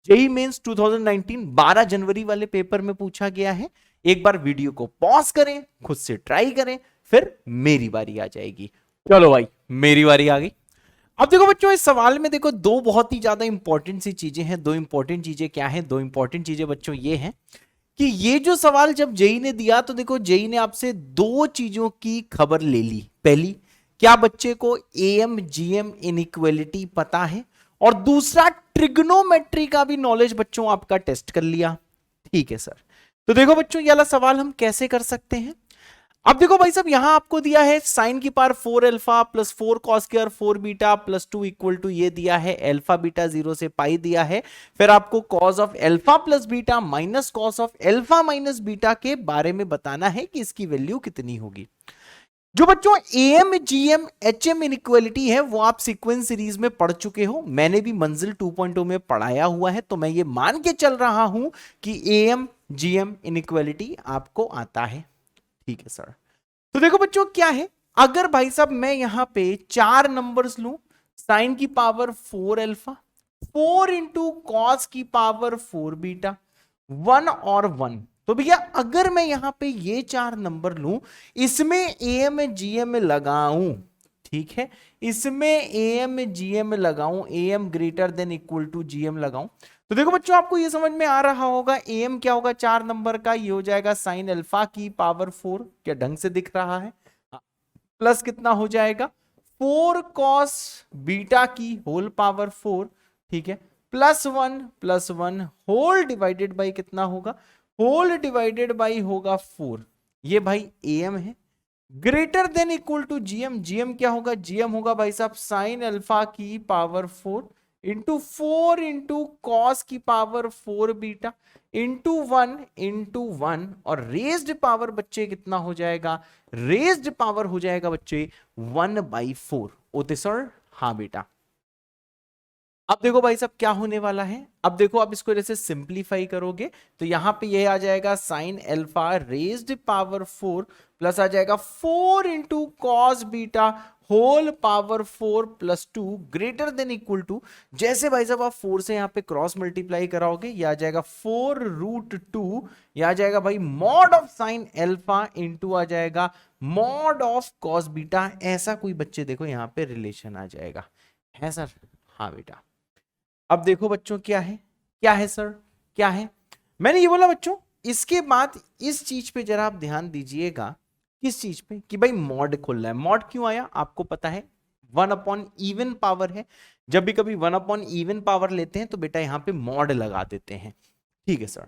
जेईई मेंस 2019 12 जनवरी वाले पेपर में पूछा गया है। एक बार वीडियो को पॉज करें, खुद से ट्राई करें, फिर मेरी बारी आ जाएगी। चलो भाई मेरी बारी आ गई। अब देखो बच्चों इस सवाल में देखो दो बहुत ही ज्यादा इंपॉर्टेंट सी चीजें हैं। दो इंपॉर्टेंट चीजें क्या है, दो इंपॉर्टेंट चीजें बच्चों ये हैं कि ये जो सवाल जब जेईई ने दिया तो देखो जेईई ने आपसे दो चीजों की खबर ले ली। पहली, क्या बच्चे को एएम जीएम इनइक्वालिटी पता है, और दूसरा ट्रिग्नोमेट्री का भी नॉलेज बच्चों आपका टेस्ट कर लिया। ठीक है सर, तो देखो बच्चों ये वाला सवाल हम कैसे कर सकते हैं। अब देखो भाई साहब यहां आपको दिया है साइन की power 4 alpha plus 4 cos square 4 beta plus 2 equal to ये दिया है अल्फा बीटा 0 से पाई दिया है। फिर आपको cos of alpha plus beta minus cos of alpha minus beta के बारे में बताना है कि इसकी वैल्यू कितनी होगी। जो बच्चों एएम जीएम एचएम इनइक्वालिटी है वो आप सीक्वेंस सीरीज में पढ़ चुके हो, मैंने भी मंजिल 2.0 में पढ़ाया हुआ है, तो मैं ये मान के चल रहा हूं कि एएम जीएम इनइक्वालिटी आपको आता है। ठीक है सर, तो देखो बच्चों क्या है, अगर भाई साहब मैं यहां पे चार नंबर्स लूं, साइन की पावर 4 अल्फा 4 इंटू कॉस की पावर 4 बीटा 1 और 1, तो भैया अगर मैं यहां पे ये चार नंबर लूं, इसमें एएम जीएम लगाऊं, ठीक है, इसमें एएम जीएम लगाऊं, AM greater than equal to GM लगाऊं, तो देखो बच्चों आपको ये समझ में आ रहा होगा एएम क्या होगा चार नंबर का, ये हो जाएगा साइन अल्फा की पावर 4, क्या ढंग से दिख रहा है, प्लस कितना हो जाएगा 4 कॉस बीटा की होल पावर 4, ठीक है, प्लस 1 होल डिवाइडेड बाई कितना होगा, होल डिवाइडेड बाई होगा 4। ये भाई एएम है। Greater than equal to GM, GM क्या होगा, जीएम होगा भाई साहब साइन अल्फा की पावर 4 इंटू 4 इंटू कॉस की पावर 4 बीटा इंटू 1 और रेज्ड पावर बच्चे कितना हो जाएगा, रेज्ड पावर हो जाएगा बच्चे 1/4। ओते सर, हाँ बेटा। अब देखो भाई साहब क्या होने वाला है, अब देखो आप इसको जैसे सिंप्लीफाई करोगे तो यहां पे ये आ जाएगा sine alpha raised power 4 plus आ जाएगा 4 into cos beta whole power 4 plus 2 greater than equal to, जैसे भाई साहब आप 4 से यहां पे क्रॉस मल्टीप्लाई कराओगे ये आ जाएगा 4√2, ये आ जाएगा भाई mod of sine alpha into आ जाएगा मॉड ऑफ कॉस बीटा। ऐसा कोई बच्चे देखो यहां पे रिलेशन आ जाएगा, है सर, हाँ बेटा। अब देखो बच्चों क्या है, क्या है सर, क्या है, मैंने ये बोला बच्चों इसके बाद इस चीज पे जरा आप ध्यान दीजिएगा, किस चीज पे, कि भाई मॉड खुल रहा है। मॉड क्यों आया आपको पता है, 1 अपॉन इवन पावर है, जब भी कभी 1 अपॉन इवन पावर लेते हैं तो बेटा यहां पे मॉड लगा देते हैं। ठीक है सर,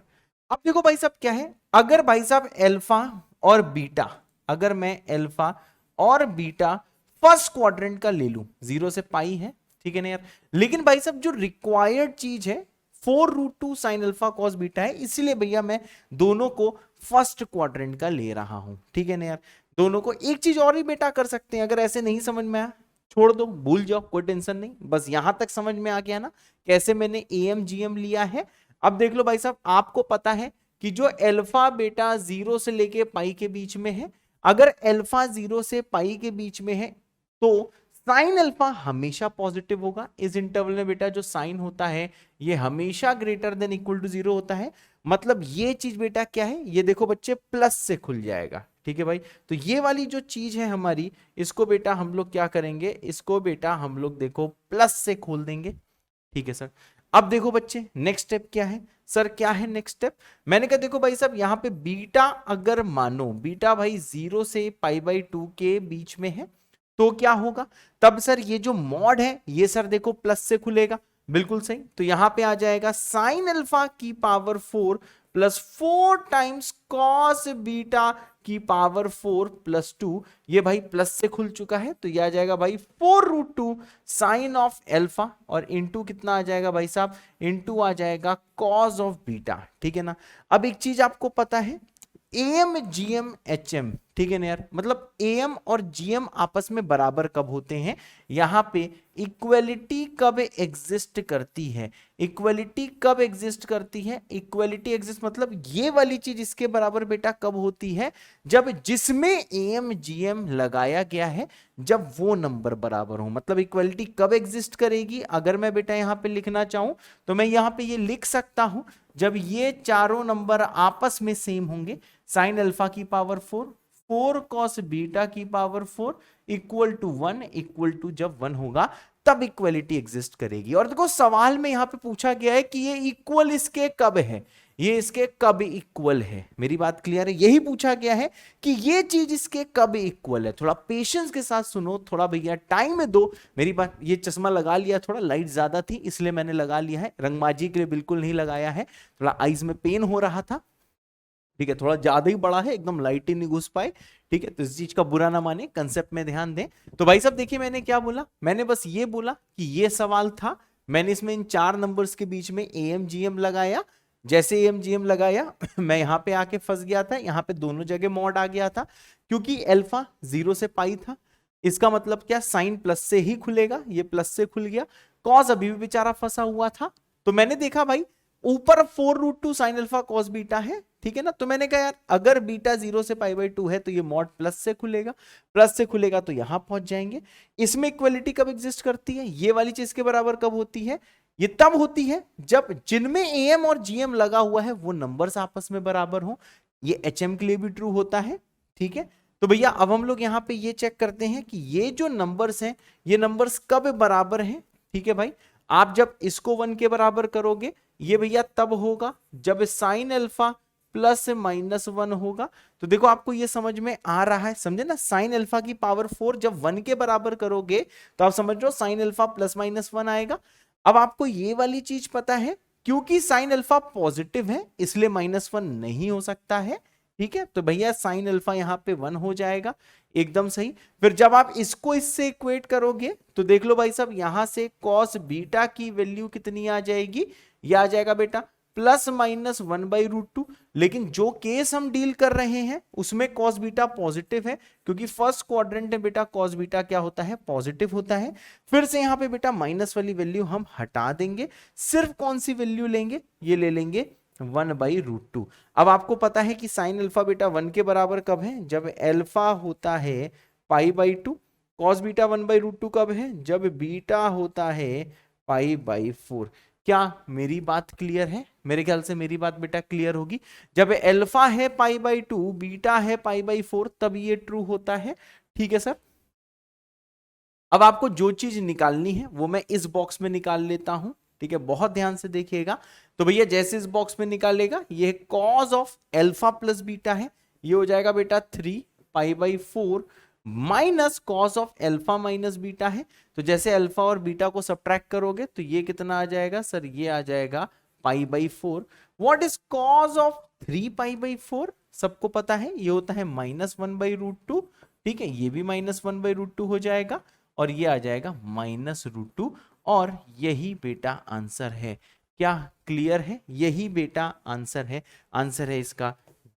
अब देखो भाई साहब क्या है, अगर भाई साहब अल्फा और बीटा, अगर मैं अल्फा और बीटा फर्स्ट क्वाड्रेंट का ले लूं, 0 से पाई है, ठीक है ना यार, लेकिन भाई साहब जो रिक्वायर्ड चीज है 4√2 साइन अल्फा कॉस बीटा है, इसीलिए भैया मैं दोनों को फर्स्ट क्वाड्रेंट का ले रहा हूं, ठीक है ना यार। दोनों को एक चीज और ही बेटा कर सकते हैं, अगर ऐसे नहीं समझ में आया छोड़ दो, भूल जाओ, कोई टेंशन नहीं, बस यहां तक समझ में आ गया ना कैसे मैंने एएम जीएम लिया है। अब देख लो भाई साहब, आपको पता है कि जो अल्फा बेटा 0 से लेके पाई के बीच में है, अगर अल्फा 0 से पाई के बीच में है तो साइन अल्फा हमेशा पॉजिटिव होगा। इस इंटरवल में बेटा जो साइन होता है ये हमेशा ग्रेटर देन इक्वल टू 0 होता है, मतलब ये चीज बेटा क्या है, ये देखो बच्चे प्लस से खुल जाएगा, ठीक है भाई। तो ये वाली जो चीज है हमारी, इसको बेटा हम लोग क्या करेंगे, इसको बेटा हम लोग देखो प्लस से खोल देंगे, ठीक है सर। अब देखो बच्चे नेक्स्ट स्टेप क्या है सर, क्या है नेक्स्ट स्टेप? मैंने कहा देखो भाई साहब यहां पे बीटा अगर मानो बीटा भाई 0 से π/2 के बीच में है तो क्या होगा? तब सर ये जो मॉड है ये सर देखो प्लस से खुलेगा, बिल्कुल सही। तो यहां पे आ जाएगा साइन अल्फा की power 4 plus 4 times cos beta की पावर 4 प्लस 2, ये भाई प्लस से खुल चुका है तो ये आ जाएगा भाई 4√2 साइन ऑफ एल्फा और इनटू कितना आ जाएगा भाई साहब, इनटू आ जाएगा कॉस ऑफ बीटा, ठीक है ना। अब एक चीज आपको पता है एम जीएम एचएम, ठीक है ना यार, मतलब एम और जीएम आपस में बराबर कब होते हैं? यहां पे इक्वलिटी कब एग्जिस्ट करती है? इक्वलिटी कब एग्जिस्ट करती है? इक्वलिटी एग्जिस्ट मतलब ये वाली चीज इसके बराबर बेटा कब होती है? जब जिसमें एम जीएम लगाया गया है जब वो नंबर बराबर हो। मतलब इक्वलिटी कब एग्जिस्ट करेगी? अगर मैं बेटा यहां पे लिखना चाहूं तो मैं यहां पे ये लिख सकता हूं जब ये चारों नंबर आपस में सेम होंगे, साइन अल्फा की पावर 4 4 कॉस बीटा की power 4 equal to 1, equal to जब 1 होगा तब इक्वलिटी एग्जिस्ट करेगी। और देखो सवाल में यहां पे पूछा गया है कि ये इक्वल इसके कब है, ये इसके कब इक्वल है। मेरी बात क्लियर है? यही पूछा गया है कि ये चीज इसके कब इक्वल है। थोड़ा पेशेंस के साथ सुनो, थोड़ा भैया टाइम में दो मेरी बात। ये चश्मा लगा लिया, थोड़ा लाइट ज्यादा थी इसलिए मैंने लगा लिया है, रंगबाजी के लिए बिल्कुल नहीं लगाया है, थोड़ा आईज में पेन हो रहा था, ठीक है, थोड़ा ज्यादा ही बड़ा है, एकदम लाइट ही नहीं घुस पाए, ठीक है। तो इस चीज का बुरा ना माने, कंसेप्ट में ध्यान दें। तो भाई साहब देखिए मैंने क्या बोला, मैंने बस ये बोला कि ये सवाल था, मैंने इसमें इन 4 नंबर्स के बीच में एम जीएम लगाया, जैसे एम जीएम लगाया मैं यहां पे आके फंस गया था, यहां पे दोनों जगह मॉड आ गया था क्योंकि अल्फा 0 से पाई था। इसका मतलब क्या, साइन प्लस से ही खुलेगा, ये प्लस से खुल गया, कॉस अभी भी बेचारा फंसा हुआ था। तो मैंने देखा भाई ऊपर 4√2 साइन अल्फा कॉस बीटा है, ठीक है ना। तो मैंने कहा यार अगर बीटा 0 से π/2 है तो ये मॉड प्लस से खुलेगा, प्लस से खुलेगा तो यहां पहुंच जाएंगे। इसमें इक्वलिटी कब एग्जिस्ट करती है? ये वाली चीज के बराबर कब होती है? ये तब होती है जब जिनमें एम और जीएम लगा हुआ है वो नंबर्स आपस में बराबर हो। ये एचएम के लिए भी ट्रू होता है, ठीक है। तो भैया अब हम लोग यहां पे ये चेक करते हैं कि ये जो नंबर्स हैं ये नंबर्स कब बराबर हैं, ठीक है भाई। आप जब इसको 1 के बराबर करोगे ये भैया तब होगा जब साइन अल्फा प्लस माइनस 1 होगा। तो देखो आपको ये समझ में आ रहा है, समझे ना, साइन अल्फा की पावर 4 जब 1 के बराबर करोगे तो आप समझ लो साइन अल्फा प्लस माइनस 1 आएगा। अब आपको ये वाली चीज पता है क्योंकि साइन अल्फा पॉजिटिव है इसलिए -1 नहीं हो सकता है, ठीक है। तो भैया साइन अल्फा यहां पे 1 हो जाएगा, एकदम सही। फिर जब आप इसको इससे इक्वेट करोगे तो देख लो भाई साहब यहां से कॉस बीटा की वैल्यू कितनी आ जाएगी, ये आ जाएगा बेटा ±1/√2। लेकिन जो केस हम डील कर रहे हैं उसमें कॉस बीटा पॉजिटिव है क्योंकि फर्स्ट क्वाड्रेंट में बेटा कॉस बीटा क्या होता है, पॉजिटिव होता है। फिर से यहां पे बेटा माइनस वाली वैल्यू हम हटा देंगे, सिर्फ कौन सी वैल्यू लेंगे, ये ले लेंगे 1/√2। अब आपको पता है कि साइन अल्फा बेटा 1 के बराबर कब है, जब अल्फा होता है π/2। कॉस बीटा 1/√2 कब है, जब बीटा होता है π/4। क्या मेरी बात क्लियर है? मेरे ख्याल से मेरी बात बेटा क्लियर होगी। जब अल्फा है π/2 बीटा है π/4 तब ये ट्रू होता है, ठीक है सर। अब आपको जो चीज निकालनी है वो मैं इस बॉक्स में निकाल लेता हूं, ठीक है, बहुत ध्यान से देखिएगा। तो भैया जैसे इस बॉक्स में निकालेगा ये cos of alpha plus beta है, ये हो जाएगा बेटा 3 π/4 minus cos of alpha minus beta है। तो जैसे अल्फा और बीटा को सब्ट्रैक्ट करोगे तो ये कितना आ जाएगा सर, ये आ जाएगा π/4। What is cos of 3 π/4? सबको पता है ये होता है -1/√2, ठीक है, ये भी -1/√2 हो जाएगा और ये आ जाएगा -√2 और यही बेटा आंसर है। क्या क्लियर है? यही बेटा आंसर है, आंसर है इसका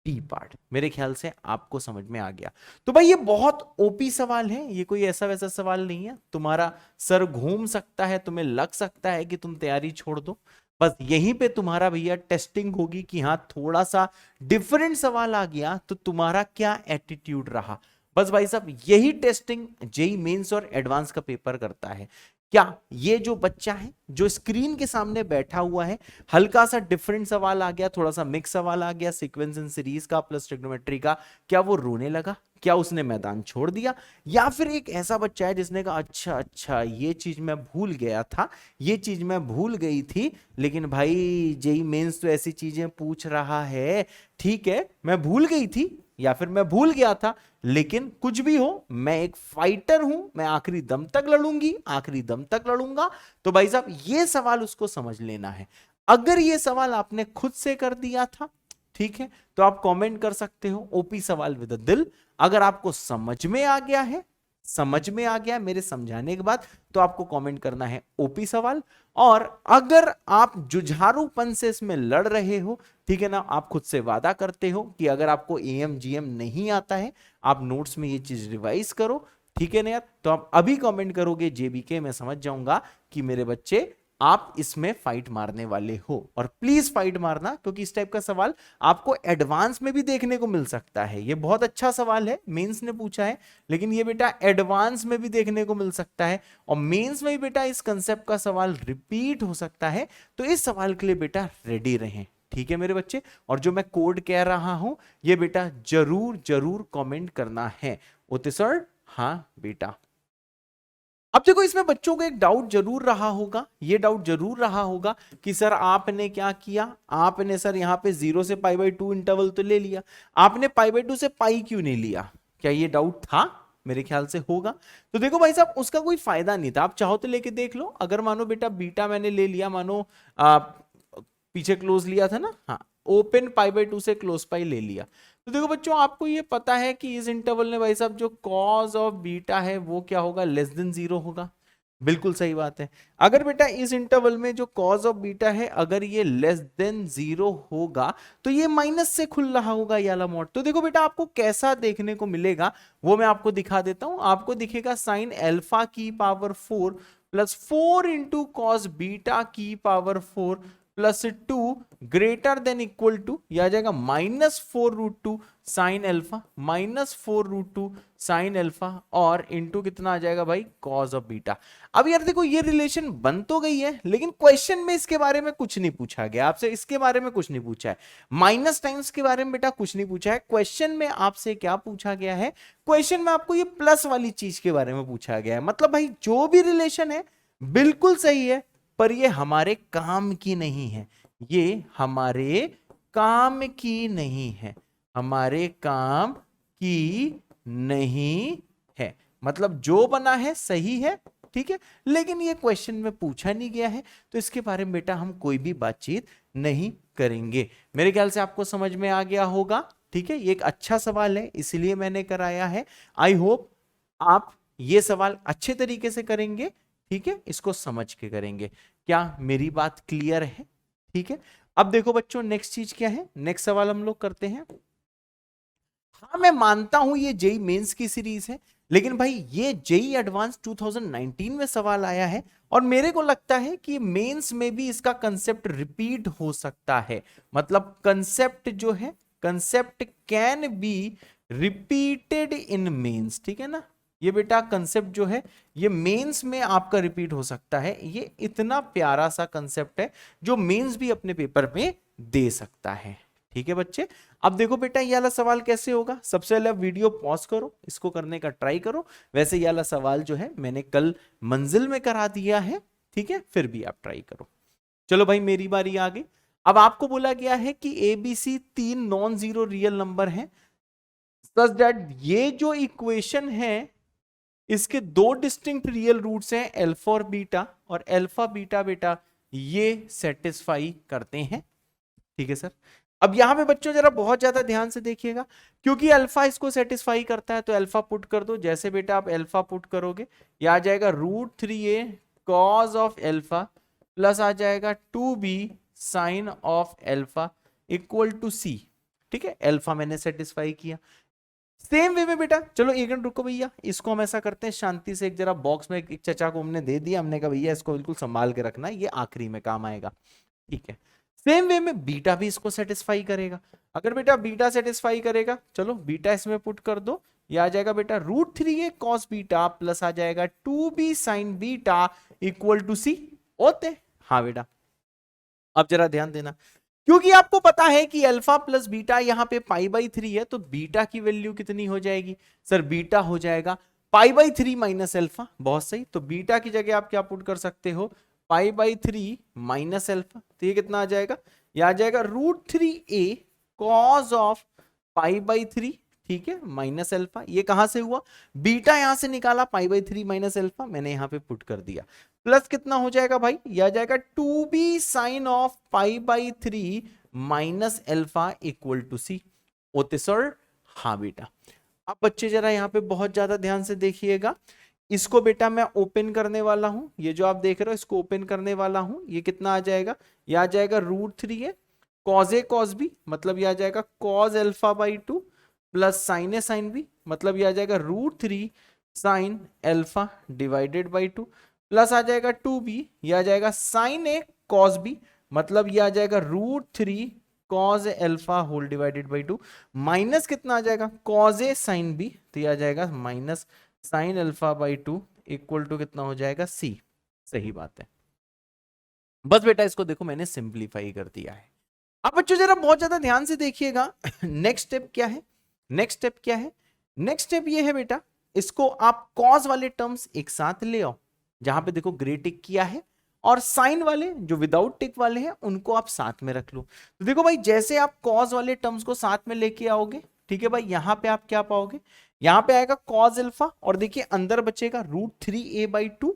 डी पार्ट। मेरे ख्याल से आपको समझ में आ गया। तो भाई ये बहुत ओपी सवाल है, ये कोई ऐसा वैसा सवाल नहीं है, तुम्हारा सर घूम सकता है, तुम्हें लग सकता है कि तुम तैयारी छोड़ दो, बस यहीं पे तुम्हारा भैया टेस्टिंग होगी कि हाँ थोड़ा सा डिफरेंट सवाल आ गया तो तुम्हारा क्या एटीट्यूड रहा। बस भाई साहब यही टेस्टिंग जेईई मेंस और एडवांस का पेपर करता है। क्या ये जो बच्चा है जो स्क्रीन के सामने बैठा हुआ है, हल्का सा डिफरेंट सवाल आ गया, थोड़ा सा मिक्स सवाल आ गया, सीक्वेंस एंड सीरीज का प्लस ट्रिग्नोमेट्री का, क्या वो रोने लगा? क्या उसने मैदान छोड़ दिया, या फिर एक ऐसा बच्चा है जिसने कहा अच्छा अच्छा ये चीज मैं भूल गया था, ये चीज मैं भूल गई थी, लेकिन भाई जेई मेंस तो ऐसी चीजें पूछ रहा है, ठीक है मैं भूल गई थी या फिर मैं भूल गया था, लेकिन कुछ भी हो मैं एक फाइटर हूं, मैं आखिरी दम तक लड़ूंगी, आखिरी दम तक लड़ूंगा। तो भाई साहब ये सवाल उसको समझ लेना है। अगर ये सवाल आपने खुद से कर दिया था, ठीक है, तो आप कमेंट कर सकते हो ओपी सवाल विद दिल। अगर आपको समझ में आ गया है, समझ में आ गया मेरे समझाने के बाद, तो आपको कमेंट करना है ओपी सवाल। और अगर आप जुझारूपन से इसमें लड़ रहे हो, ठीक है ना, आप खुद से वादा करते हो कि अगर आपको एएम जीएम नहीं आता है, आप नोट्स में ये चीज रिवाइज करो, ठीक है ना यार, तो आप अभी कमेंट करोगे जेबीके, मैं समझ जाऊंगा कि मेरे बच्चे आप इसमें फाइट मारने वाले हो। और प्लीज फाइट मारना, क्योंकि इस टाइप का सवाल आपको एडवांस में भी देखने को मिल सकता है। ये बहुत अच्छा सवाल है, मेंस ने पूछा है, लेकिन ये बेटा एडवांस में भी देखने को मिल सकता है, और मेंस में भी बेटा इस कंसेप्ट का सवाल रिपीट हो सकता है। तो इस सवाल के लिए बेटा रेडी रहें, ठीक है मेरे बच्चे। और जो मैं कोड कह रहा हूं ये बेटा जरूर जरूर कमेंट करना है। ओते सर, हाँ बेटा। अब देखो इसमें बच्चों को एक डाउट जरूर रहा होगा, ये डाउट जरूर रहा होगा कि सर आपने क्या किया, आपने सर यहाँ पे 0 से π/2 इंटरवल तो ले लिया, आपने π/2 से पाई क्यों नहीं लिया? क्या ये डाउट था? मेरे ख्याल से होगा। तो देखो भाई साहब उसका कोई फायदा नहीं था, आप चाहो तो लेके देख लो। अगर मानो बेटा बीटा मैंने ले लिया, मानो पीछे क्लोज लिया था ना, हाँ, ओपन π/2 से क्लोज पाई ले लिया, तो देखो बच्चों आपको ये पता है कि इस इंटरवल में भाई साहब जो कॉज ऑफ बीटा है वो क्या होगा, लेस देन 0 होगा। बिल्कुल सही बात है। अगर बेटा इस इंटरवल में जो कॉज ऑफ बीटा है अगर ये लेस देन 0 होगा, तो ये माइनस से खुल रहा होगा ये वाला मोड। तो देखो बेटा आपको कैसा देखने को मिलेगा वो मैं आपको दिखा देता हूं। आपको दिखेगा साइन अल्फा की power 4 plus 4 into cos beta की power 4 plus 2 greater than equal to, यह आ जाएगा -4√2 साइन अल्फा, -4√2 साइन अल्फा, और इंटू कितना आ जाएगा भाई, कॉस ऑफ बीटा। अब यार देखो ये रिलेशन बन तो गई है, लेकिन क्वेश्चन में इसके बारे में कुछ नहीं पूछा गया आपसे, इसके बारे में कुछ नहीं पूछा है, माइनस टाइम्स के बारे में बेटा कुछ नहीं पूछा है। क्वेश्चन में आपसे क्या पूछा गया है, क्वेश्चन में आपको ये प्लस वाली चीज के बारे में पूछा गया है। मतलब भाई जो भी रिलेशन है बिल्कुल सही है, पर ये हमारे काम की नहीं है, ये हमारे काम की नहीं है, हमारे काम की नहीं है। मतलब जो बना है सही है, ठीक है, लेकिन ये क्वेश्चन में पूछा नहीं गया है, तो इसके बारे में बेटा हम कोई भी बातचीत नहीं करेंगे। मेरे ख्याल से आपको समझ में आ गया होगा, ठीक है। ये एक अच्छा सवाल है इसलिए मैंने कराया है। आई होप आप ये सवाल अच्छे तरीके से करेंगे, ठीक है, इसको समझ के करेंगे। क्या मेरी बात क्लियर है? ठीक है। अब देखो बच्चों नेक्स्ट चीज क्या है, नेक्स्ट सवाल हम लोग करते हैं। हाँ मैं मानता हूं ये जेई मेंस की सीरीज है, लेकिन भाई ये जेई एडवांस 2019 में सवाल आया है, और मेरे को लगता है कि मेंस में भी इसका कंसेप्ट रिपीट हो सकता है। मतलब कंसेप्ट जो है, concept can be repeated in mains, ठीक है ना। ये बेटा कंसेप्ट जो है ये मेंस में आपका रिपीट हो सकता है। ये इतना प्यारा सा कंसेप्ट है जो मेंस भी अपने पेपर में दे सकता है, ठीक है बच्चे। अब देखो बेटा ये वाला सवाल कैसे होगा, सबसे पहले वीडियो पॉज करो, इसको करने का ट्राई करो। वैसे ये वाला सवाल जो है मैंने कल मंजिल में करा दिया है, ठीक है, फिर भी आप ट्राई करो। चलो भाई मेरी बारी आ गई। अब आपको बोला गया है कि ABC 3 non zero real number है, सच दैट ये जो इक्वेशन है इसके 2 डिस्टिंक्ट रियल रूट्स हैं अल्फा और बीटा, और अल्फा बीटा बेटा ये सेटिस्फाई करते हैं, ठीक है सर। अब यहां पे बच्चों जरा बहुत ज्यादा ध्यान से देखिएगा, क्योंकि अल्फा इसको सेटिस्फाई करता है तो अल्फा पुट कर दो। जैसे बेटा आप अल्फा पुट करोगे ये आ जाएगा √3a cos of alpha plus आ जाएगा 2b sine of alpha equal to c, ठीक है। अल्फा मैंने सेटिस्फाई किया। सेम वे में बेटा चलो एक मिनट रुको भैया, इसको हम ऐसा करते हैं शांति से, एक जरा बॉक्स में एक चचा को हमने दे दिया, हमने कहा भैया इसको बिल्कुल संभाल के रखना, ये आखिरी में काम आएगा, ठीक है। सेम वे में बीटा भी इसको सेटिस्फाई करेगा। अगर बेटा बीटा सेटिस्फाई करेगा, चलो बीटा इसमें पुट कर दो, ये आ जाएगा बेटा √3a कॉस बीटा प्लस आ जाएगा 2b sine beta equal to c होते। हाँ बेटा अब जरा ध्यान देना, क्योंकि आपको पता है कि अल्फा प्लस बीटा यहाँ पे π/3 है, तो बीटा की वैल्यू कितनी हो जाएगी सर? बीटा हो जाएगा π/3 माइनस अल्फा। बहुत सही, तो बीटा की जगह आप क्या पुट कर सकते हो? π/3 माइनस अल्फा। तो ये कितना आ जाएगा? ये आ जाएगा √3a कॉज ऑफ π/3, ठीक है, माइनस अल्फा। ये कहां से हुआ? बीटा यहां से निकाला, π/3 माइनस अल्फा मैंने यहां पे पुट कर दिया। प्लस कितना हो जाएगा भाई? यह आ जाएगा 2b sine of π/3 minus alpha equal to C. ओते सर? हाँ बेटा। अब बच्चे जरा यहाँ पे बहुत ज्यादा ध्यान से देखिएगा। इसको बेटा मैं ओपन करने वाला हूं, ये जो आप देख रहे हो इसको ओपन करने वाला हूं। ये कितना आ जाएगा? ये आ जाएगा √3 है कॉज ए कॉज बी, मतलब ये आ जाएगा कॉज अल्फा/2 plus sine A sine B, मतलब ये आ जाएगा √3 sine alpha divided by 2 plus आ जाएगा 2b, ये आ जाएगा साइन ए कॉस बी, मतलब ये आ जाएगा √3 cos alpha whole divided by 2 minus कितना आ जाएगा? कॉज ए साइन बी, तो ये आ जाएगा माइनस साइन अल्फा/2 इक्वल टू कितना हो जाएगा? सी। सही बात है। बस बेटा इसको देखो मैंने सिंप्लीफाई कर दिया है। अब बच्चों जरा बहुत ज्यादा ध्यान से देखिएगा। नेक्स्ट स्टेप क्या है? नेक्स्ट स्टेप क्या है? नेक्स्ट स्टेप ये है बेटा, इसको आप कॉस वाले टर्म्स एक साथ ले आओ, जहां पे देखो ग्रे टिक किया है, और साइन वाले जो विदाउट टिक वाले हैं उनको आप साथ में रख लो। तो देखो भाई जैसे आप कॉस वाले टर्म्स को साथ में लेके आओगे, ठीक है भाई, यहां पे आप क्या पाओगे? यहां पे आएगा कॉस अल्फा, और देखिए अंदर बचेगा √3a/2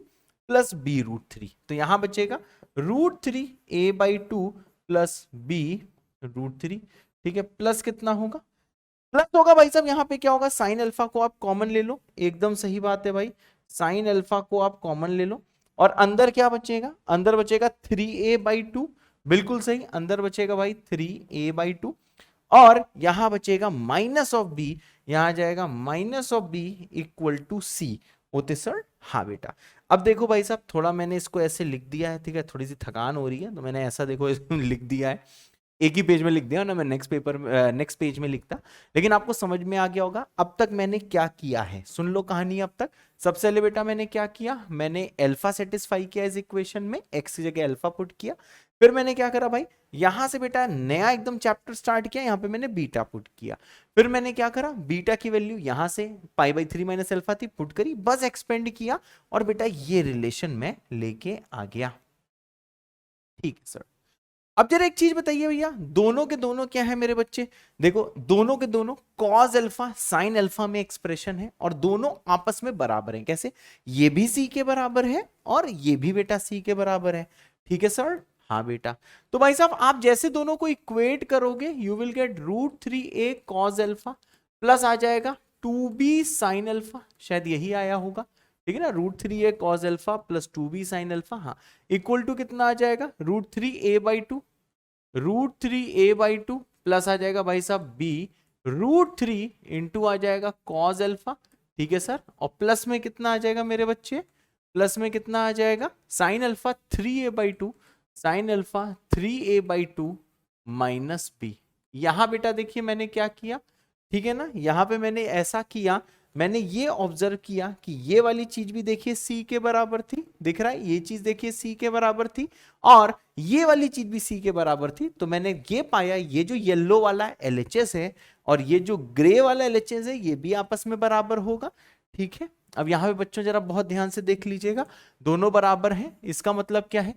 प्लस b√3, तो यहां बचेगा √3a/2 प्लस b√3, ठीक है। प्लस कितना होगा? प्लस होगा भाई साहब, यहां पे क्या होगा? साइन अल्फा को आप कॉमन ले लो, एकदम सही बात है भाई, साइन अल्फा को आप कॉमन ले लो, और अंदर क्या बचेगा? अंदर बचेगा 3a/2, बिल्कुल सही, अंदर बचेगा भाई 3a/2, और यहां बचेगा माइनस ऑफ बी, यहां आ जाएगा minus of B equal to C. होते सर? हाँ बेटा। अब देखो भाई साहब, थोड़ा मैंने इसको ऐसे लिख दिया है, ठीक है, थोड़ी सी थकान हो रही है तो मैंने ऐसा देखो लिख दिया है, एक ही पेज में लिख दिया ना, मैं नेक्स्ट पेज में लिखता, लेकिन आपको समझ में आ गया होगा अब तक मैंने क्या किया है। सुन लो कहानी अब तक। सबसे पहले बेटा मैंने क्या किया? मैंने अल्फा सेटिस्फाई किया इस इक्वेशन में, एक्स की जगह अल्फा पुट किया। फिर मैंने क्या करा भाई? यहां से बेटा नया एकदम चैप्टर स्टार्ट किया, यहां पे मैंने बीटा पुट किया। फिर मैंने क्या करा? बीटा की वैल्यू यहां से π/3 माइनस अल्फा थी, पुट करी, बस एक्सपेंड किया, और बेटा ये रिलेशन में लेके आ गया। ठीक है सर। अब जरा एक चीज बताइए भैया, दोनों के दोनों क्या है मेरे बच्चे? देखो दोनों के दोनों कॉस अल्फा साइन अल्फा में एक्सप्रेशन है, और दोनों आपस में बराबर हैं। कैसे? ये भी सी के बराबर है और ये भी बेटा सी के बराबर है। ठीक है सर? हाँ बेटा। तो भाई साहब आप जैसे दोनों को इक्वेट करोगे, you will get √3a cos alpha plus आ जाएगा 2b साइन अल्फा, शायद यही आया होगा, ठीक है ना, √3a cos alpha plus 2b sine alpha, हाँ, इक्वल टू कितना आ जाएगा? √3a/2, √3a/2 प्लस आ जाएगा भाई साहब b √3 इंटू आ जाएगा कॉस अल्फा, ठीक है सर, और प्लस में कितना आ जाएगा मेरे बच्चे? प्लस में कितना आ जाएगा? Sine alpha 3a/2, sine alpha 3a/2 minus b. यहां बेटा देखिए मैंने क्या किया, ठीक है ना, यहां पे मैंने ऐसा किया, मैंने ये ऑब्जर्व किया कि ये वाली चीज भी देखिए सी के बराबर थी, दिख रहा है, ये चीज देखिए सी के बराबर थी, और ये वाली चीज भी सी के बराबर थी। तो मैंने ये पाया, ये जो येलो वाला LHS है और ये जो ग्रे वाला LHS है, ये भी आपस में बराबर होगा। ठीक है, अब यहां पे बच्चों जरा बहुत ध्यान से देख लीजिएगा, दोनों बराबर हैं, इसका मतलब क्या है?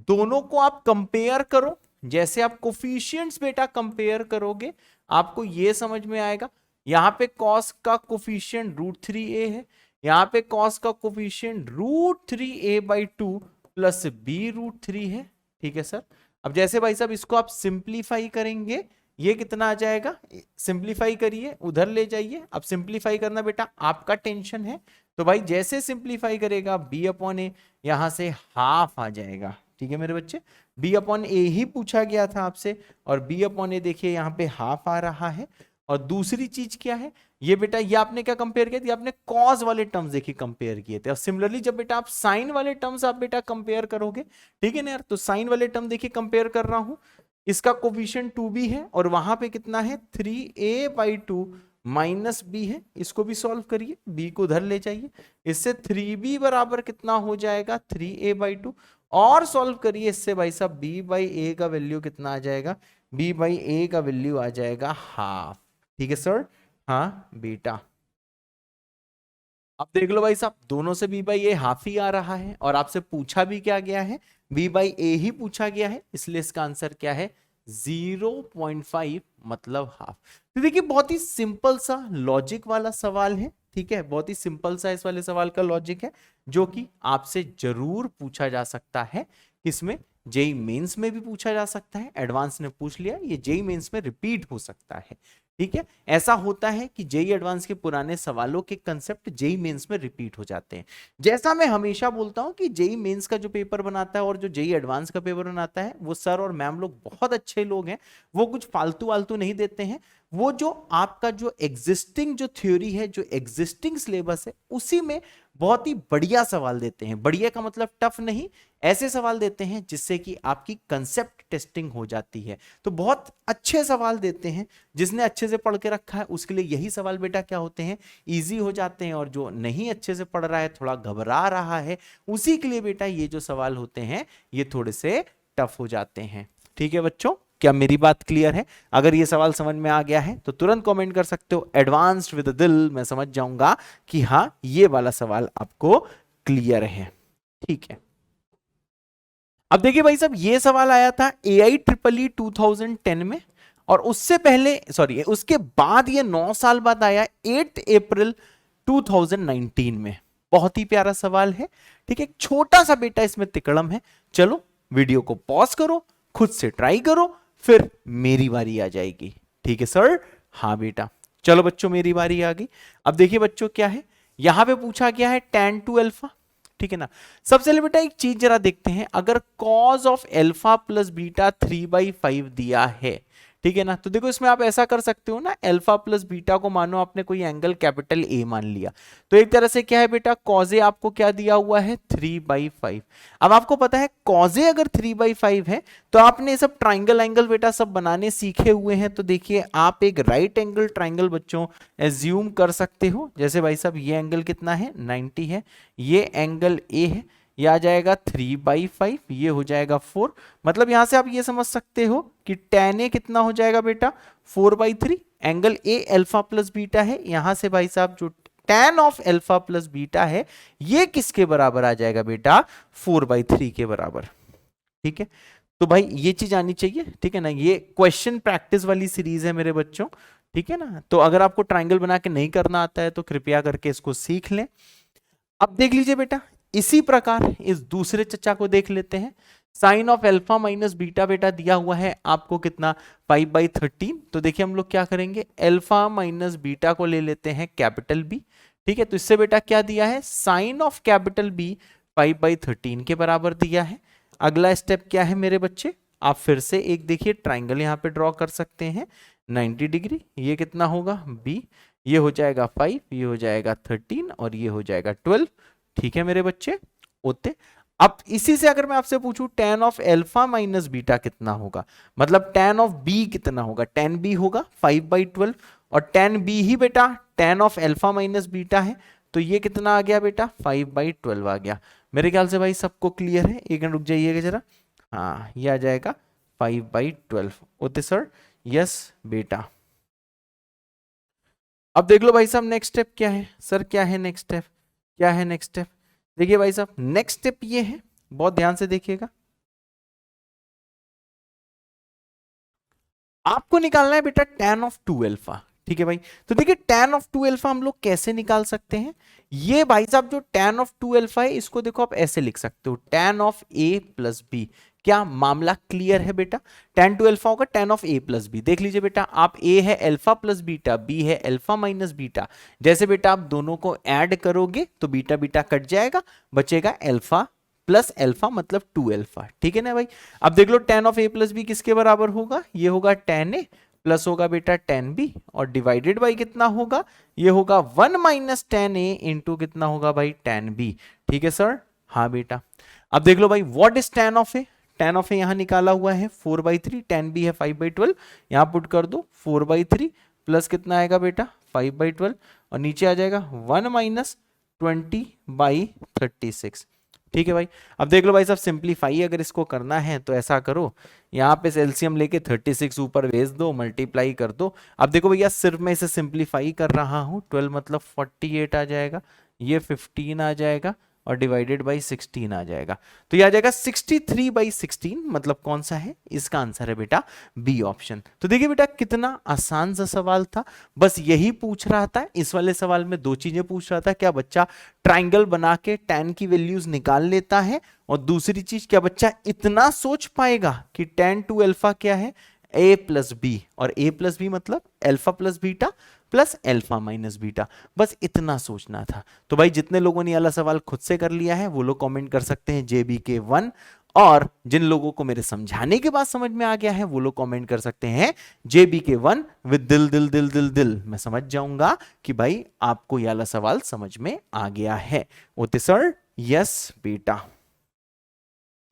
दोनों को आप कंपेयर करो, जैसे आप कोफिशिएंट्स बेटा कंपेयर करोगे आपको ये समझ में आएगा। यहां पे कॉस का कोफिशिएंट √3a है, यहां पे कॉस का कोफिशिएंट √3a/2 प्लस b√3 है। ठीक है सर। अब जैसे भाई साहब इसको आप सिंप्लीफाई करेंगे, ये कितना आ जाएगा? सिंप्लीफाई करिए, उधर ले जाइए। अब सिंप्लीफाई करना बेटा आपका टेंशन है, तो भाई जैसे सिंप्लीफाई करेगा b/a यहां से हाफ आ जाएगा। ठीक है मेरे बच्चे, b/a ही पूछा गया था आपसे, और b/a देखिए यहाँ पे हाफ आ रहा है। और दूसरी चीज क्या है? ये बेटा ये आपने क्या कंपेयर किया था? आपने कॉस वाले टर्म्स देखिए कंपेयर किए थे। और सिमिलरली जब बेटा आप साइन वाले टर्म्स आप बेटा कंपेयर करोगे, ठीक है ना यार, तो साइन वाले टर्म देखिए कंपेयर कर रहा हूं, इसका कोफिशिएंट 2b है और वहां पे कितना है? 3a/2 माइनस b है। इसको भी सॉल्व करिए, b को उधर ले जाइए, इससे 3b बराबर कितना हो जाएगा? 3a/2, और सॉल्व करिए इससे भाई साहब, b बाई ए का वैल्यू कितना आ जाएगा, b बाई ए का वैल्यू आ जाएगा हाफ। ठीक है सर, हाँ बेटा। अब देख लो भाई साहब, दोनों से b बाई ए हाफ ही आ रहा है, और आपसे पूछा भी क्या गया है, b बाई ए ही पूछा गया है, इसलिए इसका आंसर क्या है 0.5 मतलब हाफ। तो देखिए बहुत ही सिंपल सा लॉजिक वाला सवाल है, ठीक है, बहुत ही सिंपल सा इस वाले सवाल का लॉजिक है, जो कि आपसे जरूर पूछा जा सकता है। किसमें, जेई मेंस में भी पूछा जा सकता है, एडवांस ने पूछ लिया, ये जेई मेंस में रिपीट हो सकता है। ठीक है, ऐसा होता है कि जेई एडवांस के पुराने सवालों के कंसेप्ट जेई मेंस में रिपीट हो जाते हैं। जैसा मैं हमेशा बोलता हूं कि जेई मेंस का जो पेपर बनाता है और जो जेई एडवांस का पेपर बनाता है, वो सर और मैम लोग बहुत अच्छे लोग हैं, वो कुछ फालतू वालतू नहीं देते हैं। वो जो आपका जो एग्जिस्टिंग जो थ्योरी है, जो एग्जिस्टिंग सिलेबस है, उसी में बहुत ही बढ़िया सवाल देते हैं। बढ़िया का मतलब टफ नहीं, ऐसे सवाल देते हैं जिससे कि आपकी कंसेप्ट टेस्टिंग हो जाती है। तो बहुत अच्छे सवाल देते हैं, जिसने अच्छे से पढ़ के रखा है उसके लिए यही सवाल बेटा क्या होते हैं, इजी हो जाते हैं, और जो नहीं अच्छे से पढ़ रहा है, थोड़ा घबरा रहा है, उसी के लिए बेटा ये जो सवाल होते हैं ये थोड़े से टफ हो जाते हैं। ठीक है बच्चों, क्या मेरी बात क्लियर है? अगर ये सवाल समझ में आ गया है तो तुरंत कमेंट कर सकते हो एडवांस्ड विद दिल, मैं समझ जाऊंगा कि हाँ ये वाला सवाल आपको क्लियर है। ठीक है, अब देखिए भाई साहब, ये सवाल आया था AIEEE 2010 में, और उससे पहले सॉरी उसके बाद ये 9 साल बाद आया 8 अप्रैल 2019 में। बहुत ही प्यारा सवाल है। ठीक है, छोटा सा बेटा इसमें तिकड़म है। चलो वीडियो को पॉज करो, खुद से ट्राई करो, फिर मेरी बारी आ जाएगी। ठीक है सर, हाँ बेटा। चलो बच्चों मेरी बारी आ गई। अब देखिए बच्चों क्या है, यहां पे पूछा गया है tan 2 अल्फा। ठीक है ना, सबसे पहले बेटा एक चीज जरा देखते हैं, अगर cause of alpha plus beta 3/5 दिया है, ठीक है ना, तो देखो इसमें आप ऐसा कर सकते हो ना, अल्फा प्लस बीटा को मानो आपने कोई एंगल कैपिटल ए मान लिया, तो एक तरह से क्या है बेटा, कॉजे आपको क्या दिया हुआ है 3/5। अब आपको पता है कॉजे अगर 3/5 है, तो आपने सब ट्राइंगल एंगल बेटा सब बनाने सीखे हुए हैं, तो देखिए आप एक राइट एंगल ट्राइंगल बच्चों एज्यूम कर सकते हो। जैसे भाई साहब ये एंगल कितना है 90 है, ये एंगल ए है, ये आ जाएगा 3/5, ये हो जाएगा 4। मतलब यहां से आप ये समझ सकते हो कि tan ए कितना हो जाएगा बेटा 4/3। Angle A alpha plus beta है, यहां से भाई साहब जो tan of alpha plus beta है ये किसके बराबर आ जाएगा बेटा 4/3 के बराबर। ठीक है, तो भाई ये चीज आनी चाहिए। ठीक है ना, ये क्वेश्चन प्रैक्टिस वाली सीरीज है मेरे बच्चों। ठीक है ना, तो अगर आपको ट्राइंगल बना के नहीं करना आता है तो कृपया करके इसको सीख लें। अब देख लीजिए बेटा, इसी प्रकार इस दूसरे चचा को देख लेते हैं। Sine of alpha minus beta बेटा दिया हुआ है आपको कितना 5/13। तो देखिए हम लोग क्या करेंगे, अल्फा माइनस बीटा को ले लेते हैं कैपिटल बी। ठीक है, तो इससे बेटा क्या दिया है, साइन ऑफ कैपिटल बी 5/13 के बराबर दिया है। अगला स्टेप क्या है मेरे बच्चे, आप फिर से एक देखिए ट्राइंगल यहां पे ड्रॉ कर सकते हैं 90 डिग्री। ये कितना होगा बी, ये हो जाएगा 5, ये हो जाएगा 13 और ये हो जाएगा 12। ठीक है मेरे बच्चे होते। अब इसी से अगर मैं आपसे पूछूं tan of alpha minus beta कितना होगा, मतलब tan ऑफ b कितना होगा, tan b होगा 5/12, और tan b ही बेटा tan of alpha minus beta है, तो ये कितना आ गया बेटा 5/12 आ गया। मेरे ख्याल से भाई सबको क्लियर है, एक मिनट रुक जाइएगा जरा। हाँ ये आ जाएगा 5/12 होते सर, यस बेटा। अब देख लो भाई साहब नेक्स्ट स्टेप क्या है सर, क्या है नेक्स्ट स्टेप, क्या है नेक्स्ट स्टेप। देखिए भाई साहब नेक्स्ट स्टेप ये है, बहुत ध्यान से देखिएगा, आपको निकालना है बेटा tan ऑफ 2 अल्फा। ठीक है भाई, तो देखिए tan ऑफ 2 अल्फा हम लोग कैसे निकाल सकते हैं। ये भाई साहब जो tan ऑफ 2 अल्फा है इसको देखो आप ऐसे लिख सकते हो tan of a plus b. क्या मामला क्लियर है बेटा, tan 2 अल्फा होगा tan of a plus b. देख लीजिए बेटा, आप a है अल्फा प्लस बीटा, b है अल्फा माइनस बीटा, जैसे बेटा आप दोनों को ऐड करोगे तो बीटा बीटा कट जाएगा, बचेगा अल्फा प्लस अल्फा मतलब 2 अल्फा। ठीक है ना भाई, अब देख लो tan of a plus b किसके बराबर होगा, ये होगा tan a प्लस होगा बेटा tan b, और डिवाइडेड बाई कितना होगा, ये होगा 1 माइनस tan a इंटू कितना होगा भाई tan b। ठीक है सर, हाँ बेटा। अब देख लो भाई what is tan of a, tan of a यहां निकाला हुआ है 4/3, tan b है 5/12, यहां पुट कर दो 4/3 प्लस कितना आएगा बेटा 5/12, और नीचे आ जाएगा 1 माइनस 20/36। ठीक है भाई। अब देख लो भाई साहब, सिंप्लीफाई अगर इसको करना है तो ऐसा करो, यहाँ पे एलसीएम लेके 36 ऊपर भेज दो, मल्टीप्लाई कर दो। अब देखो भैया, सिर्फ मैं इसे सिंप्लीफाई कर रहा हूँ, 12 मतलब 48 आ जाएगा, ये 15 आ जाएगा और डिवाइडेड बाई 16 आ जाएगा। तो ये आ जाएगा 63/16, मतलब कौन सा है, इसका आंसर है बेटा बी ऑप्शन। तो देखिए बेटा कितना आसान सा सवाल था, बस यही पूछ रहा था। इस वाले सवाल में दो चीजें पूछ रहा था, क्या बच्चा ट्राइंगल बना के tan की वैल्यूज निकाल लेता है, और दूसरी चीज क्या बच्चा इतना सोच पाएगा कि tan टू अल्फा क्या है, a प्लस बी, और a प्लस बी मतलब alpha plus beta plus alpha minus beta, बस इतना सोचना था। तो भाई जितने लोगों ने वाला सवाल खुद से कर लिया है वो लोग कमेंट कर सकते हैं JBK1, और जिन लोगों को मेरे समझाने के बाद समझ में आ गया है वो लोग कमेंट कर सकते हैं JBK1 विद दिल दिल दिल दिल दिल। मैं समझ जाऊंगा कि भाई आपको ये वाला सवाल समझ में आ गया है। ओके सर, यस बेटा,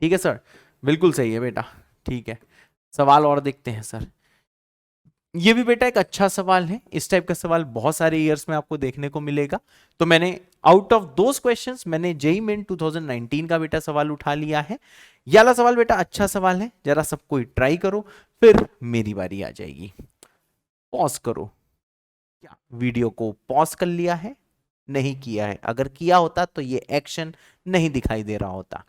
ठीक है सर, बिल्कुल सही है बेटा, ठीक है। सवाल और देखते हैं सर। ये भी बेटा एक अच्छा सवाल है, इस टाइप का सवाल बहुत सारे ईयर्स में आपको देखने को मिलेगा। तो मैंने आउट ऑफ दोस क्वेश्चंस मैंने जेईई मेन 2019 का बेटा सवाल उठा लिया है। ये वाला सवाल बेटा अच्छा सवाल है, जरा सब कोई ट्राई करो, फिर मेरी बारी आ जाएगी। पॉज करो, क्या वीडियो को पॉज कर लिया है? नहीं किया है, अगर किया होता तो ये एक्शन नहीं दिखाई दे रहा होता।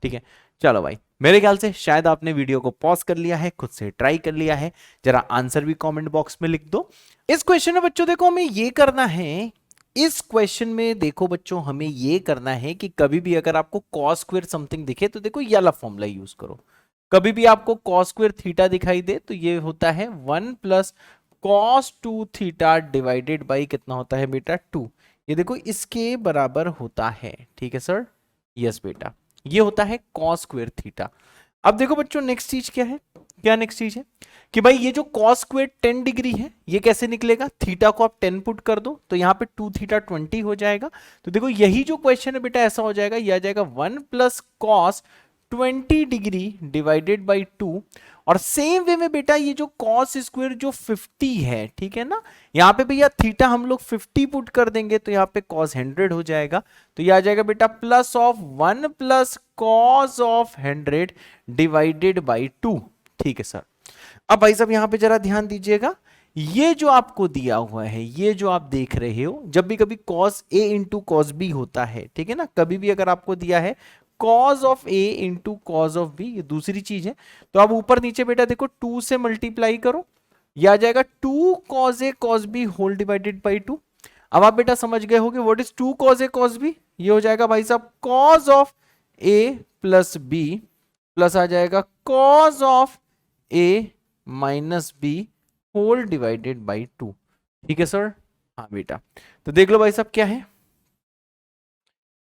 ठीक है, चलो भाई, मेरे ख्याल से शायद आपने वीडियो को पॉज कर लिया है, खुद से ट्राई कर लिया है। जरा आंसर भी कमेंट बॉक्स में लिख दो। इस क्वेश्चन में बच्चों देखो हमें ये करना है, इस क्वेश्चन में देखो बच्चों हमें ये करना है कि कभी भी अगर आपको कॉस स्क्वायर समथिंग दिखे तो देखो ये वाला फॉर्मूला यूज करो। कभी भी आपको कॉस स्क्वायर थीटा दिखाई दे तो ये होता है 1 plus cos 2 theta divided by कितना होता है बेटा 2। ये देखो इसके बराबर होता है, ठीक है सर, यस बेटा, ये होता है कॉस स्क्वायर थीटा। अब देखो बच्चों नेक्स्ट चीज क्या है, क्या नेक्स्ट चीज है कि भाई ये जो कॉस स्क्वायर 10 डिग्री है ये कैसे निकलेगा, थीटा को आप 10 पुट कर दो तो यहाँ पे 2 थीटा 20 हो जाएगा। तो देखो यही जो क्वेश्चन है बेटा ऐसा हो जाएगा, ये आ जाएगा 1 plus cos 20 degree divided by 2। और सेम वे में बेटा ये जो कॉस स्क्वायर जो 50 है, ठीक है ना, यहाँ पे भैया थीटा हम लोग 50 पुट कर देंगे तो यहाँ पे कॉस 100 हो जाएगा। तो ये आ जाएगा बेटा plus of 1 plus cos of 100 divided by 2। ठीक है सर, अब भाई साहब यहाँ पे जरा ध्यान दीजिएगा, ये जो आपको दिया हुआ है, ये जो आप देख रहे हो, जब भी कभी cos A into cos b होता है, ठीक है ना, कभी भी अगर आपको दिया है cos of A into cos of b, ये दूसरी चीज है, तो आप ऊपर नीचे बेटा देखो 2 से मल्टीप्लाई करो, ये आ जाएगा 2 cos A cos B whole divided by 2। अब आप बेटा समझ गए होगे what is 2 cos A cos B, ये हो जाएगा भाई साहब cos of A plus B plus आ जाएगा cos of A minus B whole divided by 2। ठीक है सर, हाँ बेटा, तो देख लो भाई साहब क्या है,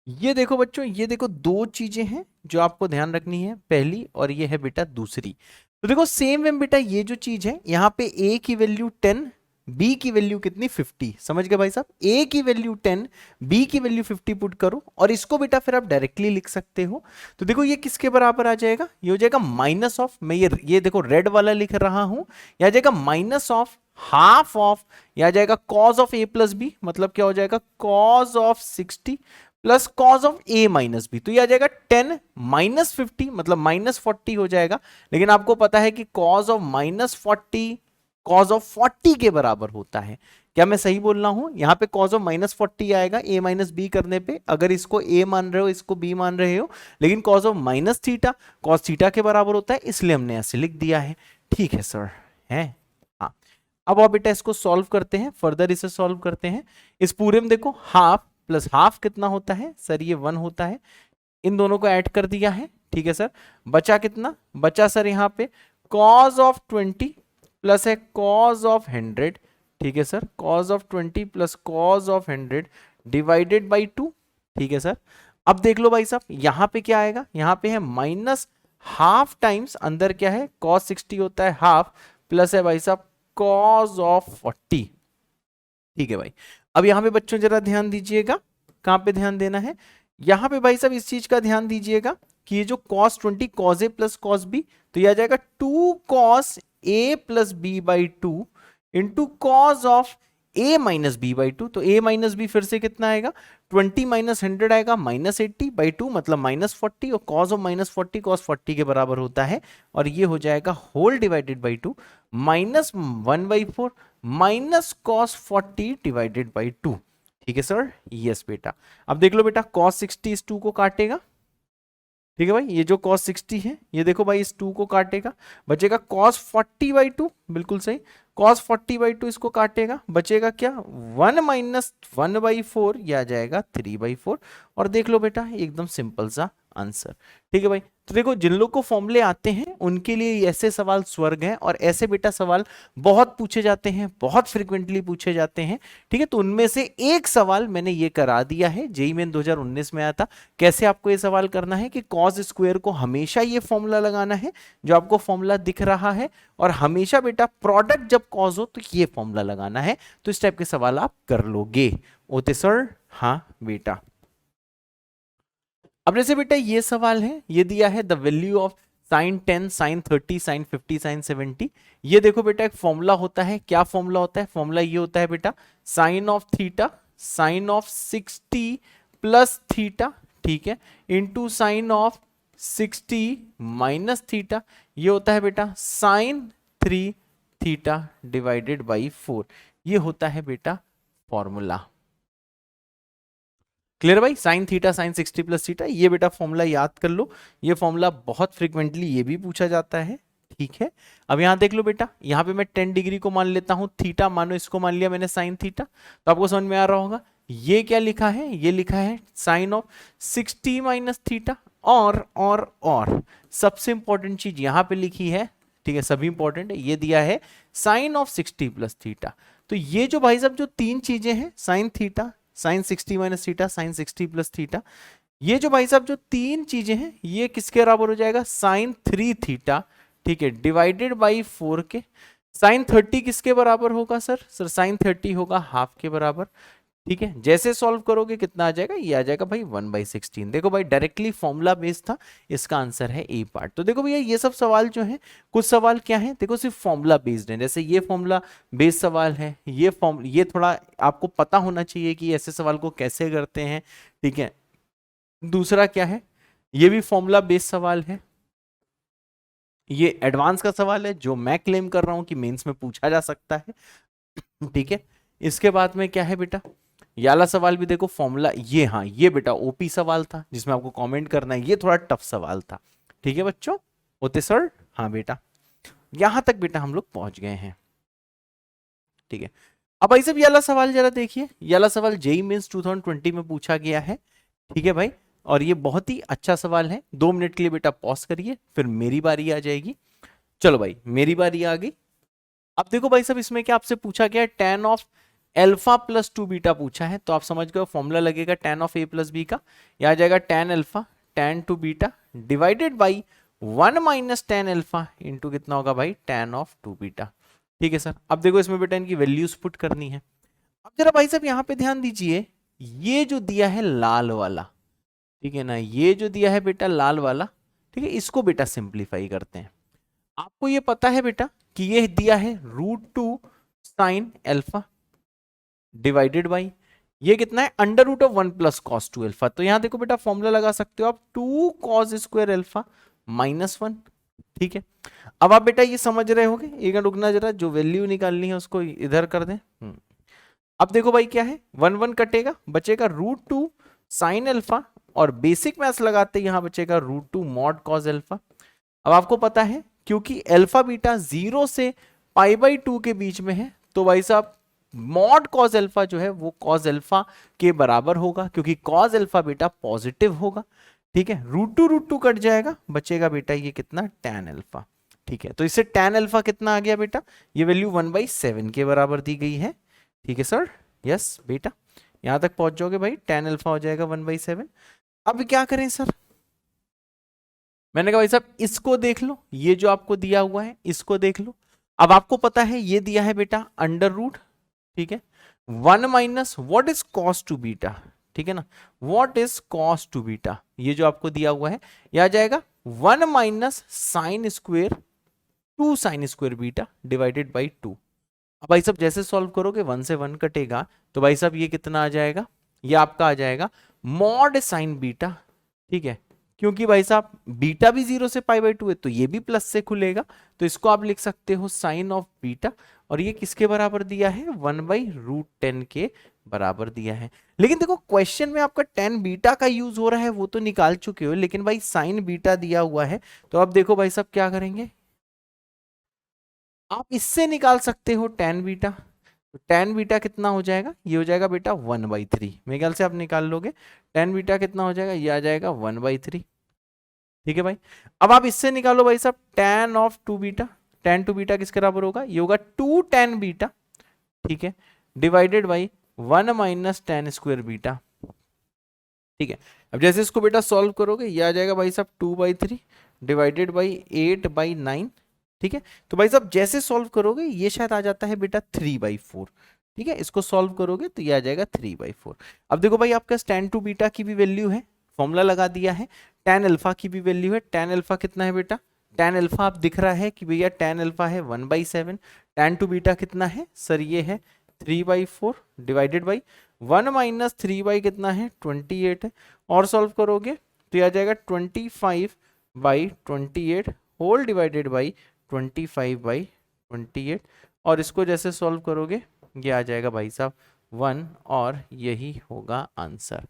ये देखो बच्चों, ये देखो दो चीजें हैं जो आपको ध्यान रखनी है, पहली और ये है बेटा दूसरी। तो देखो सेम वे बेटा ये जो चीज है यहाँ पे a की वैल्यू 10, b की वैल्यू कितनी 50, समझ गए भाई साहब, a की वैल्यू 10 b की वैल्यू 50 पुट करो, और इसको बेटा फिर आप डायरेक्टली लिख सकते हो। तो देखो ये किसके बराबर आ जाएगा, ये हो जाएगा माइनस ऑफ, मैं ये देखो रेड वाला लिख रहा हूं, यह आ जाएगा माइनस ऑफ हाफ ऑफ, यह आ जाएगा cos of a plus b, मतलब क्या हो जाएगा cos of 60 plus cos of a minus b. तो ये आ जाएगा 10 माइनस 50 मतलब माइनस 40 हो जाएगा। लेकिन आपको पता है कि cos of minus 40 cos of 40 के बराबर होता है। क्या मैं सही बोल रहा हूं, यहां पे कॉस ऑफ माइनस 40 आएगा a माइनस बी करने पे, अगर इसको a मान रहे हो इसको b मान रहे हो, लेकिन cos of minus theta cos theta के बराबर होता है, इसलिए हमने ऐसे लिख दिया है। ठीक है सर, है हाँ। अब आप बेटा इसको सॉल्व करते हैं, फर्दर इसे सॉल्व करते हैं। इस पूरे में देखो हाफ प्लस हाफ कितना होता है सर, ये 1 होता है, इन दोनों को ऐड कर दिया है। ठीक है सर, बचा कितना, बचा सर यहाँ पे cos ऑफ 20 प्लस है cos ऑफ 100। ठीक है sir, cos of 20 plus cos of 100 divided by 2। ठीक है सर, अब देख लो भाई साहब यहाँ पे क्या आएगा, यहाँ पे है माइनस हाफ टाइम्स अंदर क्या है cos 60 होता है हाफ, प्लस है भाई साहब cos ऑफ 40। ठीक है भाई, अब यहां पे बच्चों जरा ध्यान दीजिएगा, कहां पे ध्यान देना है, यहां पे भाई साहब इस चीज का ध्यान दीजिएगा कि ये जो cos 20 cos a plus cos b, तो ये आ जाएगा 2 cos a प्लस b बाई 2 into cos of a minus b by two, तो a माइनस बी फिर से कितना आएगा 20 माइनस 100 आएगा माइनस 80 बाई टू मतलब माइनस 40, और कॉस ऑफ माइनस 40 कॉस 40 के बराबर होता है, और ये हो जाएगा whole divided by two minus 1/4 minus cos 40 divided by two. ठीक है सर, यस बेटा। अब देख लो बेटा कॉस 60 इस 2 को काटेगा, ठीक है भाई, ये जो cos 60 है ये देखो भाई इस 2 को काटेगा, बचेगा cos 40/2, बिल्कुल सही, cos 40/2 इसको काटेगा, बचेगा क्या 1 माइनस 1/4, यह आ जाएगा 3/4। और देख लो बेटा एकदम सिंपल सा आंसर। ठीक है भाई, तो देखो जिन लोग को फॉर्मूले आते हैं उनके लिए ऐसे सवाल स्वर्ग हैं, और ऐसे बेटा सवाल बहुत पूछे जाते हैं, बहुत फ्रिक्वेंटली पूछे जाते हैं। ठीक है, तो उनमें से एक सवाल मैंने ये करा दिया है, जेईई मेन 2019 में आया था। कैसे आपको ये सवाल करना है कि कॉस स्क्वायर को हमेशा ये फॉर्मूला लगाना है जो आपको फॉर्मूला दिख रहा है, और हमेशा बेटा प्रोडक्ट जब कॉस हो तो ये फॉर्मूला लगाना है। तो इस टाइप के सवाल आप कर लोगे। ओते सर, हाँ बेटा। अब जैसे बेटा ये सवाल है, ये दिया है the value of sine 10 sine 30 sine 50 sine 70। ये देखो बेटा एक फॉर्मूला होता है, क्या फॉर्मूला होता है, फॉर्मूला ये होता है बेटा sine of theta sine of 60 plus theta, ठीक है, into sine of 60 minus theta, ये होता है बेटा साइन 3 थीटा डिवाइडेड बाई 4। ये होता है बेटा फॉर्मूला। क्लियर भाई, sine theta sine 60 plus theta, ये बेटा फॉर्मूला याद कर लो, ये फॉर्मूला बहुत फ्रीक्वेंटली ये भी पूछा जाता है। ठीक है, अब यहां देख लो बेटा, यहां पे मैं 10 डिग्री को मान लेता हूं, थीटा मानो इसको मान लिया मैंने साइन थीटा, तो आपको समझ में आ रहा होगा ये क्या लिखा है, ये लिखा है साइन ऑफ 60 माइनस थीटा, और सबसे इंपॉर्टेंट चीज यहां पे लिखी है, ठीक है, सभी इंपॉर्टेंट है, ये दिया है साइन ऑफ 60 प्लस थीटा। तो ये जो भाई साहब जो तीन चीजें हैं, sine theta sine 60 minus theta sine 60 plus theta, ये जो भाई साहब जो तीन चीजें हैं ये किसके बराबर हो जाएगा साइन 3 थीटा, ठीक है, डिवाइडेड बाई 4 के। साइन 30 किसके बराबर होगा सर साइन 30 होगा हाफ के बराबर। ठीक है, जैसे सॉल्व करोगे कितना आ जाएगा, ये आ जाएगा भाई 1/16। देखो भाई डायरेक्टली फॉर्मूला बेस्ड था, इसका आंसर है ए पार्ट। तो देखो भैया ये सब सवाल जो है, कुछ सवाल क्या है देखो सिर्फ फॉर्मूला बेस्ड है, जैसे ये फॉर्मूला बेस्ड सवाल है, ये थोड़ा आपको पता होना चाहिए कि ऐसे सवाल को कैसे करते हैं। ठीक है, दूसरा क्या है, ये भी फॉर्मूला बेस्ड सवाल है, ये एडवांस का सवाल है जो मैं क्लेम कर रहा हूं कि मेंस में पूछा जा सकता है। ठीक है, इसके बाद में क्या है बेटा, ये वाला सवाल भी देखो फॉर्मूला, ये हाँ ये बेटा ओपी सवाल था जिसमें आपको कमेंट करना है, ये थोड़ा टफ सवाल था। ठीक है बच्चों, होते सर, हाँ बेटा, यहां तक बेटा हम लोग पहुंच गए हैं। ठीक है, अब भाई साहब ये वाला सवाल जरा देखिए, ये वाला सवाल जेईई मेंस 2020 में पूछा गया है। ठीक है भाई, और ये बहुत ही अच्छा सवाल है। 2 मिनट के लिए बेटा पॉज करिए, फिर मेरी बारी आ जाएगी। चलो भाई मेरी बारी आ गई। अब देखो भाई साहब इसमें क्या आपसे पूछा गया, tan of alpha plus 2 beta पूछा है, तो आप समझ गए फॉर्मूला लगेगा tan of a plus b का, यह आ जाएगा tan alpha tan 2 beta divided by 1 minus tan alpha into कितना होगा भाई tan ऑफ 2 बीटा। ठीक है सर, अब देखो इसमें बेटा इनकी वैल्यूज पुट करनी है। अब जरा भाई साहब यहाँ पे ध्यान दीजिए, ये जो दिया है लाल वाला, ठीक है ना, ये जो दिया है बेटा लाल वाला, ठीक है, इसको बेटा सिंप्लीफाई करते हैं। आपको ये पता है बेटा कि ये दिया है √2 साइन अल्फा डिवाइडेड बाई ये कितना है √1 प्लस कॉस 2 अल्फा। तो यहां देखो बेटा फॉर्मूला लगा सकते हो आप 2 कॉस स्क्वायर अल्फा -1। ठीक है, अब आप बेटा ये समझ रहे होगे, एक रुकना जरा, जो वैल्यू निकालनी है उसको इधर कर दें। अब देखो भाई क्या है, 1 1 कटेगा, बचेगा √2 साइन अल्फा, और बेसिक मैथ्स लगाते यहां बचेगा √2 मॉड कॉस अल्फा। अब आपको पता है क्योंकि अल्फा बीटा 0 से π/2 के बीच में है, तो भाई साहब मॉड कॉस अल्फा जो है वो कॉस अल्फा के बराबर होगा, क्योंकि कॉस अल्फा बेटा पॉजिटिव होगा। ठीक है, √2 कट जाएगा, बचेगा बेटा ये कितना tan अल्फा। ठीक है, तो इससे tan अल्फा कितना आ गया बेटा, ये वैल्यू 1/7 के बराबर दी गई है। ठीक है सर, यस बेटा, यहां तक पहुंच जाओगे भाई, tan अल्फा हो जाएगा 1/7। अब क्या करें सर, मैंने कहा भाई साहब इसको देख लो, ये जो आपको दिया हुआ है इसको देख लो। अब आपको पता है ये दिया है बेटा √, ठीक है, 1 minus what is cos 2 beta, ठीक है ना, व्हाट इज cos 2 बीटा, ये जो आपको दिया हुआ है यह आ जाएगा 1 minus sine square 2 sine square beta divided by 2। अब भाई साहब जैसे सॉल्व करोगे 1 से 1 कटेगा, तो भाई साहब ये कितना आ जाएगा, ये आपका आ जाएगा मॉड साइन बीटा, ठीक है, क्योंकि भाई साहब बीटा भी 0 से पाई बाई 2 है तो ये भी प्लस से खुलेगा, तो इसको आप लिख सकते हो साइन ऑफ बीटा, और ये किसके बराबर दिया है, 1/√10 के बराबर दिया है। लेकिन देखो क्वेश्चन में आपका tan बीटा का यूज हो रहा है वो तो निकाल चुके हो, लेकिन भाई साइन बीटा दिया हुआ है, तो अब देखो भाई साहब क्या करेंगे, आप इससे निकाल सकते हो tan बीटा, तो tan बीटा कितना हो जाएगा, ये हो जाएगा बेटा 1/3, मेरे ख्याल से आप निकाल लोगे, tan बीटा कितना हो जाएगा, ये आ जाएगा 1/3, ठीक है भाई। अब आप इससे निकालो भाई साहब tan of 2 beta, tan 2 beta किसके बराबर होगा, ये होगा 2 tan बीटा, ठीक है, divided by 1 minus tan square beta, ठीक है। अब जैसे इसको बेटा सॉल्व करोगे ये आ जाएगा भाई साहब 2/3 डिवाइडेड बाई 8/9, ठीक है। तो भाई साहब जैसे सॉल्व करोगे ये शायद आ जाता है बेटा 3/4, ठीक है, इसको सॉल्व करोगे तो ये आ जाएगा 3/4। अब देखो भाई आपका tan 2 बीटा की भी वैल्यू है, फॉर्मूला लगा दिया है, tan अल्फा की भी वैल्यू है, tan अल्फा कितना है बेटा, tan अल्फा आप दिख रहा है कि भैया tan अल्फा है 1/7, tan 2 बीटा कितना है सर, ये है 3/4 डिवाइडेड बाई 1 माइनस 3 कितना है 28 है, और सॉल्व करोगे तो ये आ जाएगा 25/28 होल डिवाइडेड बाई 25/28, और इसको जैसे सॉल्व करोगे ये आ जाएगा भाई साहब 1, और यही होगा आंसर,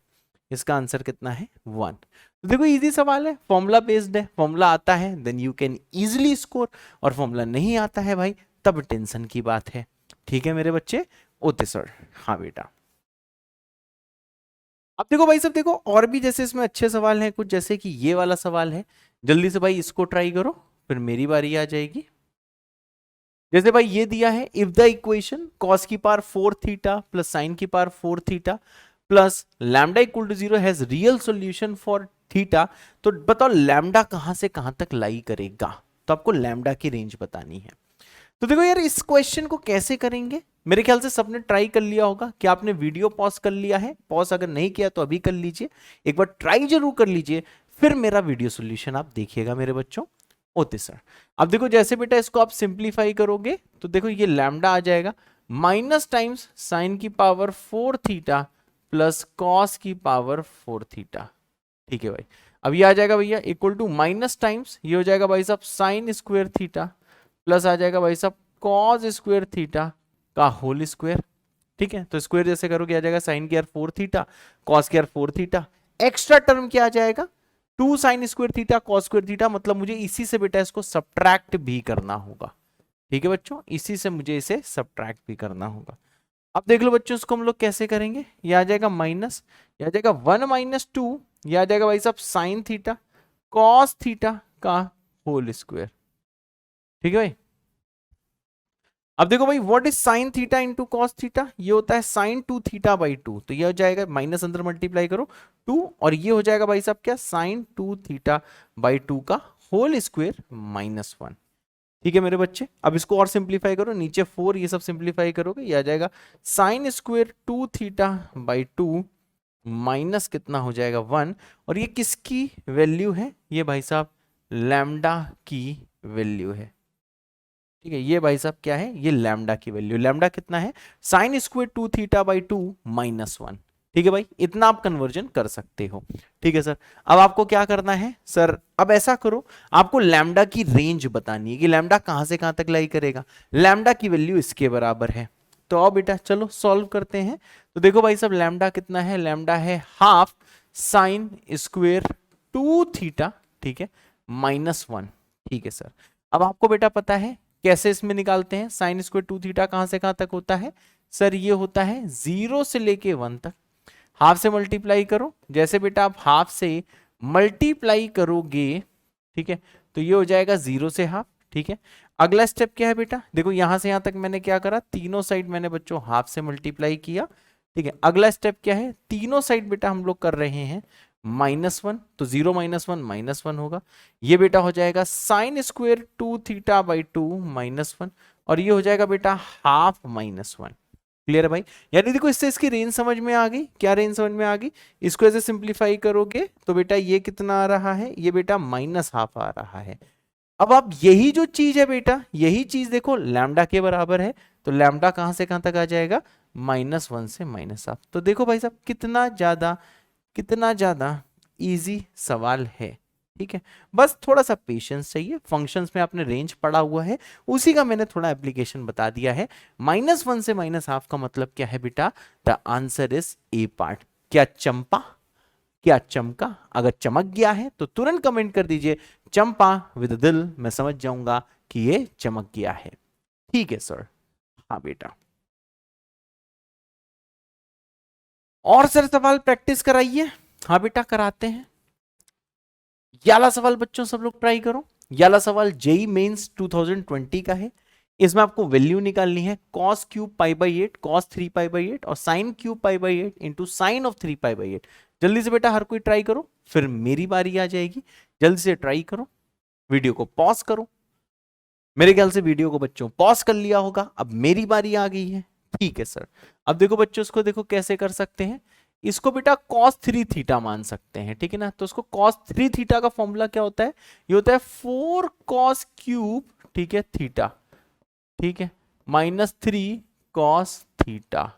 इसका आंसर कितना है 1। तो देखो इजी सवाल है, फॉर्मूला बेस्ड है, फॉर्मूला आता है then you can easily score, और फॉर्मूला नहीं आता है भाई तब टेंशन की बात है, ठीक है मेरे बच्चे। ओके सर, हाँ बेटा। अब देखो भाई सब, देखो और भी जैसे इसमें अच्छे सवाल हैं कुछ, जैसे कि ये वाला सवाल है, जल्दी से भाई इसको ट्राई करो फिर मेरी बारी आ जाएगी। जैसे भाई ये दिया है, इफ द इक्वेशन cos की पावर 4 थीटा प्लस साइन की power 4 theta plus lambda equal to 0 has real solution for theta, तो बताओ लैम्डा कहां से कहां तक लाई करेगा, तो आपको लैम्डा की रेंज बतानी है। तो देखो यार इस क्वेश्चन को कैसे करेंगे, मेरे ख्याल से सबने ट्राई कर लिया होगा, क्या आपने वीडियो पॉज कर लिया है, पॉज अगर नहीं किया तो अभी कर लीजिए, एक बार ट्राई जरूर कर लीजिए, फिर मेरा वीडियो सॉल्यूशन आप देखिएगा मेरे बच्चों। ओके सर, अब देखो जैसे बेटा इसको आप सिंप्लीफाई करोगे तो देखो ये लैम्डा आ जाएगा माइनस टाइम्स साइन की पावर 4 थीटा प्लस कॉस की पावर 4 थीटा, ठीक है भाई। अब ये आ जाएगा भैया इक्वल टू माइनस टाइम्स ये हो जाएगा भाई साहब साइन स्क्वायर थीटा प्लस आ जाएगा भाई साहब कॉस स्क्वायर थीटा का होल स्क्वायर, ठीक है। तो स्क्वायर जैसे करोगे आ जाएगा साइन की यार 4 थीटा कॉस की यार 4 थीटा, एक्स्ट्रा टर्म क्या आ जाएगा 2 sine square theta cos square theta, मतलब मुझे इसी से बेटा इसको सब्ट्रैक्ट भी करना होगा, ठीक है बच्चों, इसी से मुझे इसे सब्ट्रैक्ट भी करना होगा। अब देख लो बच्चों इसको हम लोग कैसे करेंगे, ये आ जाएगा माइनस, ये आ जाएगा 1 माइनस 2, ये आ जाएगा भाई साहब साइन थीटा कॉस थीटा का होल स्क्वायर, ठीक है भाई। अब देखो भाई what is sine theta into cos theta, ये होता है साइन 2 थीटा बाई 2, तो ये हो जाएगा माइनस अंदर मल्टीप्लाई करो 2, और ये हो जाएगा भाई साहब क्या साइन 2 थीटा बाई 2 का होल स्क्वायर -1, ठीक है मेरे बच्चे। अब इसको और सिंप्लीफाई करो, नीचे 4 ये सब सिंप्लीफाई करोगे ये आ जाएगा sine square 2 theta by 2 minus कितना हो जाएगा 1, और ये किसकी वैल्यू है, ये भाई साहब लैम्डा की वैल्यू है, ठीक है। ये भाई साहब क्या है, ये लैम्डा की वैल्यू, लैम्डा कितना है साइन स्क्वायर 2 थीटा बाई 2 -1, ठीक है भाई, इतना आप कन्वर्जन कर सकते हो, ठीक है सर। अब आपको क्या करना है सर, अब ऐसा करो आपको लैम्डा की रेंज बतानी है कि लैम्डा कहां से कहां तक लाई करेगा, लैम्डा की वैल्यू इसके बराबर है, तो अब बेटा चलो सॉल्व करते हैं। तो देखो भाई साहब लैम्डा कितना है, लैम्डा है हाफ साइन स्क्वायर 2 थीटा, ठीक है -1, ठीक है सर। अब आपको बेटा पता है कैसे इसमें निकालते हैं, साइन स्क्वायर 2 थीटा कहां से कहां तक होता है सर, ये होता है 0 से लेके 1 तक, हाफ से मल्टीप्लाई करो, जैसे बेटा आप हाफ से मल्टीप्लाई करोगे, ठीक है, तो ये हो जाएगा 0 से हाफ, ठीक है। अगला स्टेप क्या है बेटा, देखो यहां से यहां तक मैंने क्या करा, तीनों साइड मैंने बच्चों हाफ से मल्टीप्लाई किया, ठीक है। अगला स्टेप क्या है, तीनों साइड बेटा हम लोग कर रहे हैं -1, तो 0 -1 -1 होगा, ये बेटा हो जाएगा साइन स्क्वायर 2 थीटा बाई 2 -1, और ये हो जाएगा बेटा हाफ -1, क्लियर है भाई। यानी देखो इससे इसकी रेंज समझ में आ गई, क्या रेंज समझ में आ गई, इसको ऐसे सिंप्लीफाई करोगे तो बेटा ये कितना आ रहा है, ये बेटा -1/2 आ रहा है, अब आप यही जो चीज है बेटा, यही चीज देखो लैम्डा के बराबर है, तो लैम्डा कहां से कहां तक आ जाएगा, -1 से -हाफ। तो देखो भाई साहब कितना ज्यादा इजी सवाल है। ठीक है, बस थोड़ा सा पेशेंस चाहिए। फंक्शंस में आपने रेंज पढ़ा हुआ है, उसी का मैंने थोड़ा एप्लीकेशन बता दिया है। -1 से -हाफ का मतलब क्या है बेटा, the answer is a part. क्या चंपा, क्या चमका? अगर चमक गया है तो तुरंत कमेंट कर दीजिए चंपा विद दिल, मैं समझ जाऊंगा कि ये चमक गया है। ठीक है सर, हाँ बेटा। और सर सवाल प्रैक्टिस कराइए। हाँ बेटा कराते हैं। ये वाला सवाल बच्चों सब लोग ट्राई करो। ये वाला सवाल जेई मेंस 2020 का है। इसमें आपको वैल्यू निकालनी है cos cube pi by 8, cos 3 pi by 8 और sin cube pi by 8 into sine of 3 pi by 8। जल्दी से बेटा हर कोई ट्राई करो, फिर मेरी बारी आ जाएगी। जल्दी से ट्राई करो, वीडियो को पॉज करो। मेरे ख्याल से वीडियो को बच्चों पॉज कर लिया होगा, अब मेरी बारी आ गई है। ठीक है सर, अब देखो बच्चों इसको देखो कैसे कर सकते हैं। इसको बेटा cos 3 थीटा मान सकते हैं, ठीक है ना। तो उसको cos 3 थीटा का फॉर्मूला क्या होता है, ये होता है 4 cos क्यूब, ठीक है थीटा, ठीक है, -3 cos थीटा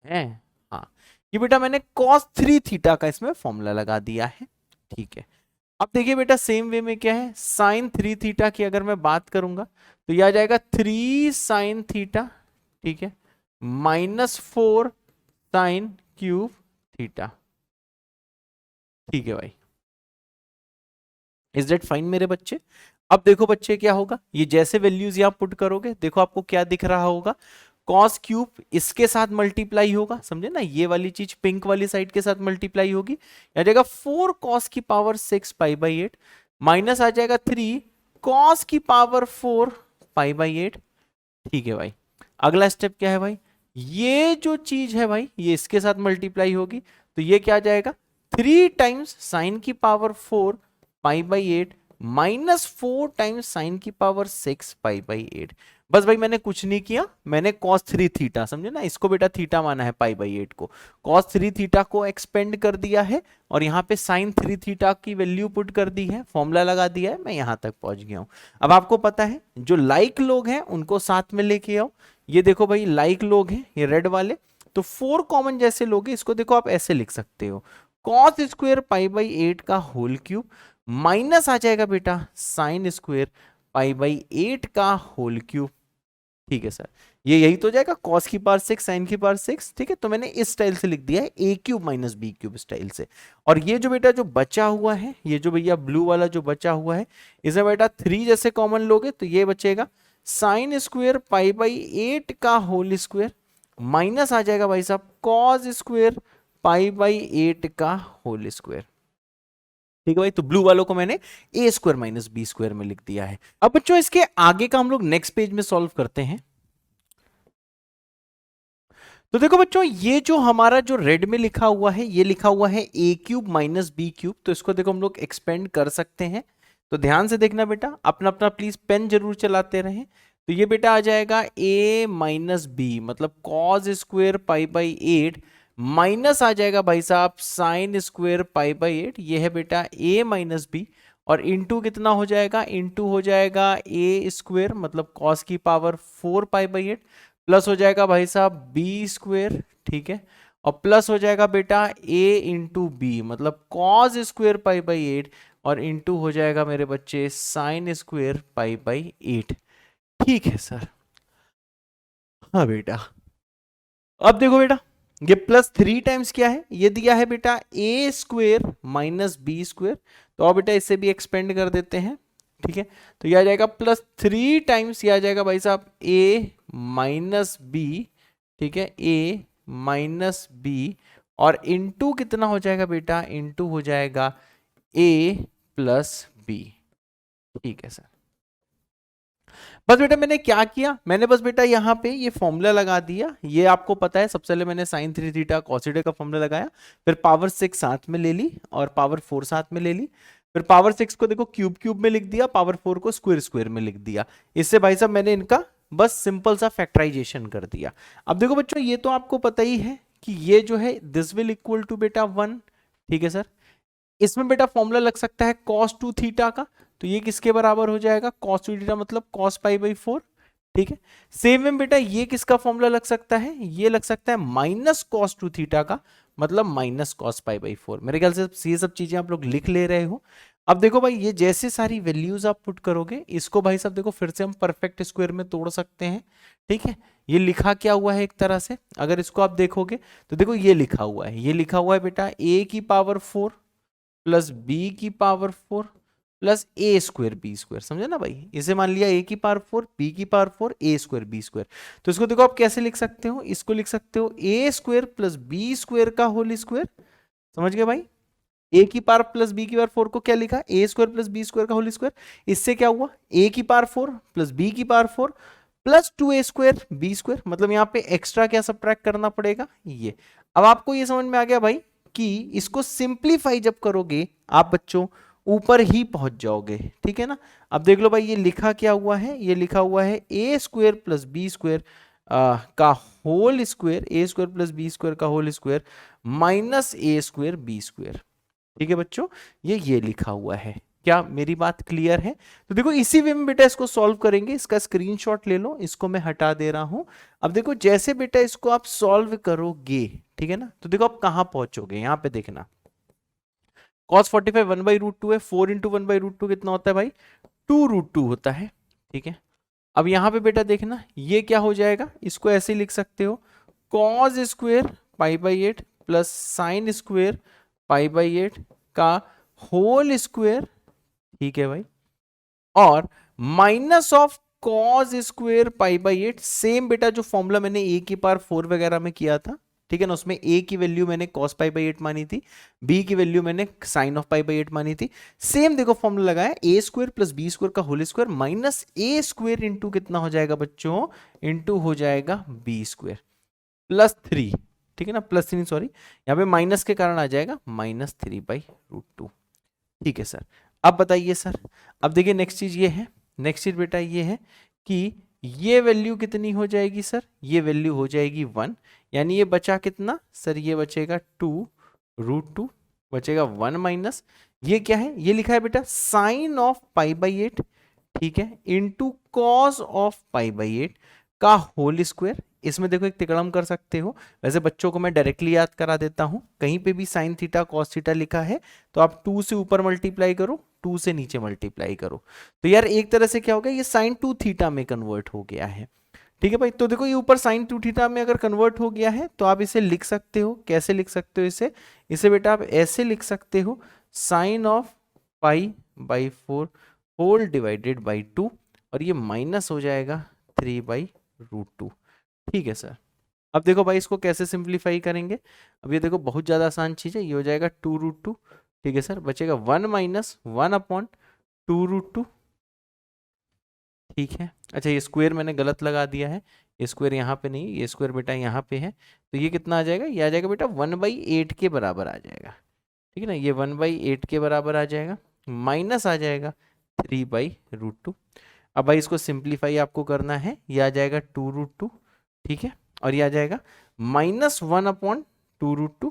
है। हाँ, ये बेटा मैंने cos 3 थीटा का इसमें फॉर्मूला लगा दिया है। ठीक है, अब देखिए बेटा सेम वे में क्या है, साइन 3 थीटा की अगर मैं बात करूंगा तो यह आ जाएगा 3 साइन थीटा, ठीक है, -4 साइन क्यूब थीटा। ठीक है भाई, इज दैट फाइन मेरे बच्चे। अब देखो बच्चे क्या होगा, ये जैसे वैल्यूज यहां पुट करोगे देखो आपको क्या दिख रहा होगा, कॉस क्यूब इसके साथ मल्टीप्लाई होगा, समझे ना, ये वाली चीज पिंक वाली साइड के साथ मल्टीप्लाई होगी, आ जाएगा 4 कॉस की पावर 6 पाई बाई 8, माइनस आ जाएगा 3 कॉस की पावर 4 पाई बाई 8। ठीक है भाई, अगला स्टेप क्या है भाई, ये जो चीज है भाई ये इसके साथ मल्टीप्लाई होगी, तो ये क्या आ जाएगा 3 टाइम्स साइन की power 4 pi by 8 -4 times sign की पावर 6 पाई बाई 8। बस भाई मैंने कुछ नहीं किया, मैंने cos 3 थीटा, समझे ना, इसको बेटा थीटा माना है पाई बाई 8 को, cos 3 थीटा को एक्सपेंड कर दिया है और यहाँ पे sin 3 थीटा की वैल्यू पुट कर दी है, फॉर्मूला लगा दिया है, मैं यहाँ तक पहुंच गया हूँ। अब आपको पता है जो लाइक लोग हैं उनको साथ में लेके आओ। ये देखो भाई लाइक लोग हैं ये रेड वाले, तो 4 कॉमन जैसे लोग हैं, इसको देखो आप ऐसे लिख सकते हो, cos स्क्वायर पाई बाई 8 का होल क्यूब माइनस आ जाएगा बेटा साइन स्क्वायर पाई बाई 8 का होल क्यूब। ठीक है सर, ये यही तो जाएगा cos की पावर 6 साइन की पावर 6, ठीक है, तो मैंने इस स्टाइल से लिख दिया है a cube minus b cube style से। और ये जो बेटा जो बचा हुआ है, ये जो भैया ब्लू वाला जो बचा हुआ है, इसमें बेटा 3 जैसे कॉमन लोगे तो ये बचेगा साइन स्क्वायर पाई बाई 8 का होल स्क्वायर माइनस आ जाएगा भाई साहब cos स्क्वायर पाई बाई 8 का होल स्क्वायर। ठीक है भाई, तो ब्लू वालों को मैंने ए स्क्वायर माइनस बी स्क्वायर में लिख दिया है। अब बच्चों इसके आगे का हम लोग नेक्स्ट पेज में सॉल्व करते हैं। तो देखो बच्चों ये जो हमारा जो रेड में लिखा हुआ है, ये लिखा हुआ है ए क्यूब माइनस बी क्यूब, तो इसको देखो हम लोग एक्सपेंड कर सकते हैं। तो ध्यान से देखना बेटा, अपना अपना प्लीज पेन जरूर चलाते रहें। तो ये बेटा आ जाएगा a माइनस बी, मतलब cos square pi by 8 minus आ जाएगा भाई साहब साइन स्क्वेयर पाई बाई 8, ये है बेटा a माइनस बी, और इंटू कितना हो जाएगा, इंटू हो जाएगा a स्क्वेयर मतलब कॉस की पावर 4 पाई बाई 8, प्लस हो जाएगा भाई साहब बी स्क्वेयर, ठीक है, और प्लस हो जाएगा बेटा a इंटू बी मतलब कॉज स्क्वेयर पाई बाई 8, और इंटू हो जाएगा मेरे बच्चे साइन स्क्वेयर पाई बाई 8। ठीक है सर, हाँ बेटा। अब देखो बेटा ये प्लस 3 टाइम्स क्या है, ये दिया है बेटा ए स्क्वेयर माइनस बी स्क्वेयर, तो अब बेटा इसे भी एक्सपेंड कर देते हैं। ठीक है, तो ये आ जाएगा प्लस 3 टाइम्स, ये आ जाएगा भाई साहब ए माइनस बी, ठीक है, ए माइनस बी, और इंटू कितना हो जाएगा बेटा, इंटू हो जाएगा ए प्लस बी। ठीक है सर, बस बेटा मैंने क्या किया, मैंने बस बेटा यहाँ पे ये फॉर्मूला लगा दिया। ये आपको पता है सबसे पहले मैंने साइन 3 थीटा cos थीटा का फॉर्मूला लगाया, फिर पावर 6 साथ में ले ली और पावर 4 साथ में ले ली, फिर पावर 6 को देखो क्यूब क्यूब में लिख दिया, पावर 4 को स्क्वायर स्क्वायर में लिख दिया। इससे भाई साहब मैंने इनका बस सिंपल सा फैक्टराइजेशन कर दिया। अब देखो बच्चों ये तो आपको पता ही है कि ये जो है दिस विल इक्वल टू बेटा 1, ठीक है सर। इसमें बेटा फॉर्मूला लग सकता है cos 2 थीटा का, तो ये किसके बराबर हो जाएगा, cos 2 थीटा मतलब cos पाई बाई 4। ठीक है, सेम में बेटा ये किसका फॉर्मूला लग सकता है, ये लग सकता है माइनस cos 2 थीटा का, मतलब माइनस cos पाई बाई 4। मेरे ख्याल से ये सब चीजें आप लोग लिख ले रहे हो। अब देखो भाई, ये जैसे सारी वैल्यूज आप पुट करोगे, इसको भाई साहब देखो फिर से हम परफेक्ट स्क्वायर में तोड़ सकते हैं। ठीक है, ये लिखा क्या हुआ है एक तरह से, अगर इसको आप देखोगे तो देखो ये लिखा हुआ है, ये लिखा हुआ है बेटा a की पावर 4 प्लस b की पावर 4 प्लस ए स्क्वायर बी स्क्वायर। समझे ना भाई, इसे मान लिया a की पावर 4 b की पावर 4 ए स्क्वायर बी स्क्वायर। तो इसको देखो आप कैसे लिख सकते हो, इसको लिख सकते हो a square plus B square का होल स्क्वायर। समझ गए भाई, a की पावर प्लस b की पावर 4 को क्या लिखा, a square plus B square का होल स्क्वायर। इससे क्या हुआ, a की पावर 4 प्लस b की power 4 plus 2a square B square, मतलब यहाँ पे एक्स्ट्रा क्या सब्ट्रैक्ट करना पड़ेगा, ये। अब आपको ये समझ में आ गया भाई कि इसको सिंप्लीफाई जब करोगे आप बच्चों ऊपर ही पहुंच जाओगे। ठीक है ना, अब देख लो भाई, ये लिखा क्या हुआ है, ये लिखा हुआ है a square plus B square का whole square, a square plus B square का whole square minus a square B square. ठीक है बच्चों, ये लिखा हुआ है। क्या मेरी बात क्लियर है? तो देखो इसी वे में बेटा इसको सॉल्व करेंगे, इसका स्क्रीनशॉट ले लो, इसको मैं हटा दे रहा हूं। अब देखो जैसे बेटा इसको आप सॉल्व करोगे, ठीक है ना, तो देखो आप कहां पहुंचोगे, यहां पे देखना, cos 45 1 बाई रूट 2 है, 4 इंटू 1 बाई रूट 2 कितना होता है भाई, 2 रूट 2 होता है। ठीक है, अब यहां पे बेटा देखना ये क्या हो जाएगा, इसको ऐसे लिख सकते हो, cos square pi by 8 plus sine square pi by 8 का होल स्क्वायर। ठीक है भाई, और minus of cos square pi by 8। Same बेटा जो फॉर्मूला मैंने a की पावर 4 वगैरह में किया था, ठीक है ना, उसमें a की वैल्यू मैंने cos पाई बाई 8 मानी थी, b की वैल्यू मैंने साइन ऑफ पाई बाई 8 मानी थी। सेम देखो फॉर्मूला लगाया, a square plus B square का whole square minus a square into कितना हो जाएगा बच्चों, इंटू हो जाएगा b स्क्वायर प्लस 3। ठीक है ना, प्लस 3 सॉरी, यहाँ पे माइनस के कारण आ जाएगा माइनस 3 बाई रूट 2। ठीक है सर, अब बताइए सर, अब देखिए नेक्स्ट चीज ये है, नेक्स्ट चीज बेटा ये है कि ये वैल्यू कितनी हो जाएगी सर, ये वैल्यू हो जाएगी 1, यानी ये बचा कितना सर, ये बचेगा 2 रूट 2, बचेगा 1 माइनस, ये क्या है, ये लिखा है बेटा साइन ऑफ पाई बाई 8, ठीक है, into cos of pi by 8 का होल स्क्वायर। इसमें देखो एक तिकड़म कर सकते हो, वैसे बच्चों को मैं डायरेक्टली याद करा देता हूं, कहीं पे भी साइन थीटा कॉस थीटा लिखा है तो आप 2 से ऊपर मल्टीप्लाई करो, 2 से नीचे मल्टीप्लाई करो, तो यार एक तरह से क्या हो गया, ये साइन 2 थीटा में कन्वर्ट हो गया है। ठीक है भाई, तो देखो ये ऊपर साइन 2 थीटा में अगर कन्वर्ट हो गया है तो आप इसे लिख सकते हो, कैसे लिख सकते हो इसे, इसे बेटा आप ऐसे लिख सकते हो, sine of pi by 4 whole divided by 2, और ये माइनस हो जाएगा 3 बाई रूट 2। ठीक है सर, अब देखो भाई इसको कैसे सिंप्लीफाई करेंगे, अब ये देखो बहुत ज़्यादा आसान चीज़ है, ये हो जाएगा 2 रूट 2। ठीक है सर, बचेगा 1 माइनस 1 अपॉन 2 रूट 2। ठीक है, अच्छा ये स्क्वायर मैंने गलत लगा दिया है, ये स्क्वायर यहाँ पे नहीं, ये स्क्वायर बेटा यहाँ पे है, तो ये कितना आ जाएगा, ये आ जाएगा बेटा 1/8 के बराबर आ जाएगा। ठीक है ना, ये 1/8 के बराबर आ जाएगा, माइनस आ जाएगा 3 बाई रूट 2। अब भाई इसको सिंप्लीफाई आपको करना है, ये आ जाएगा 2 रूट 2, ठीक है, और ये आ जाएगा माइनस 1 अपॉन 2 रूट 2,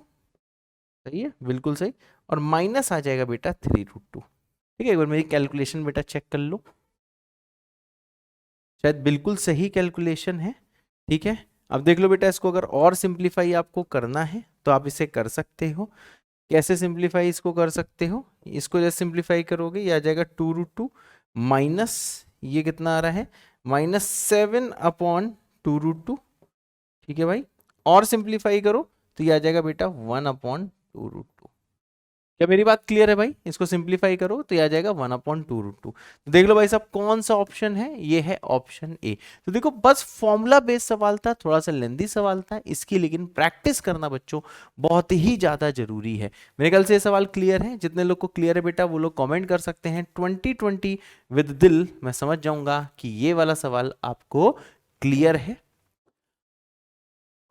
सही है बिल्कुल सही, और माइनस आ जाएगा बेटा 3 रूट 2। ठीक है, एक बार मेरी कैलकुलेशन बेटा चेक कर लो, शायद बिल्कुल सही कैलकुलेशन है। ठीक है, अब देख लो बेटा, इसको अगर और सिंप्लीफाई आपको करना है तो आप इसे कर सकते हो। कैसे सिंप्लीफाई इसको कर सकते हो, इसको जैसे सिंप्लीफाई करोगे ये आ जाएगा 2 रूट 2 माइनस, ये कितना आ रहा है, माइनस 7 अपॉन 2 रूट 2। ठीक है भाई, और सिंप्लीफाई करो तो ये आ जाएगा बेटा 1 अपॉन 2 रूट 2। क्या मेरी बात क्लियर है भाई, इसको सिंप्लीफाई करो तो ये आ जाएगा 1 अपॉन 2 रूट 2। तो देख लो भाई साहब कौन सा ऑप्शन है, ये है ऑप्शन ए। तो देखो बस फॉर्मूला बेस्ड सवाल था, थोड़ा सा लेंदी सवाल था, इसकी लेकिन प्रैक्टिस करना बच्चों बहुत ही ज्यादा जरूरी है। मेरे ख्याल से ये सवाल क्लियर है, जितने लोग को क्लियर है बेटा वो लोग कॉमेंट कर सकते हैं 2020 विद दिल, मैं समझ जाऊंगा कि ये वाला सवाल आपको क्लियर है।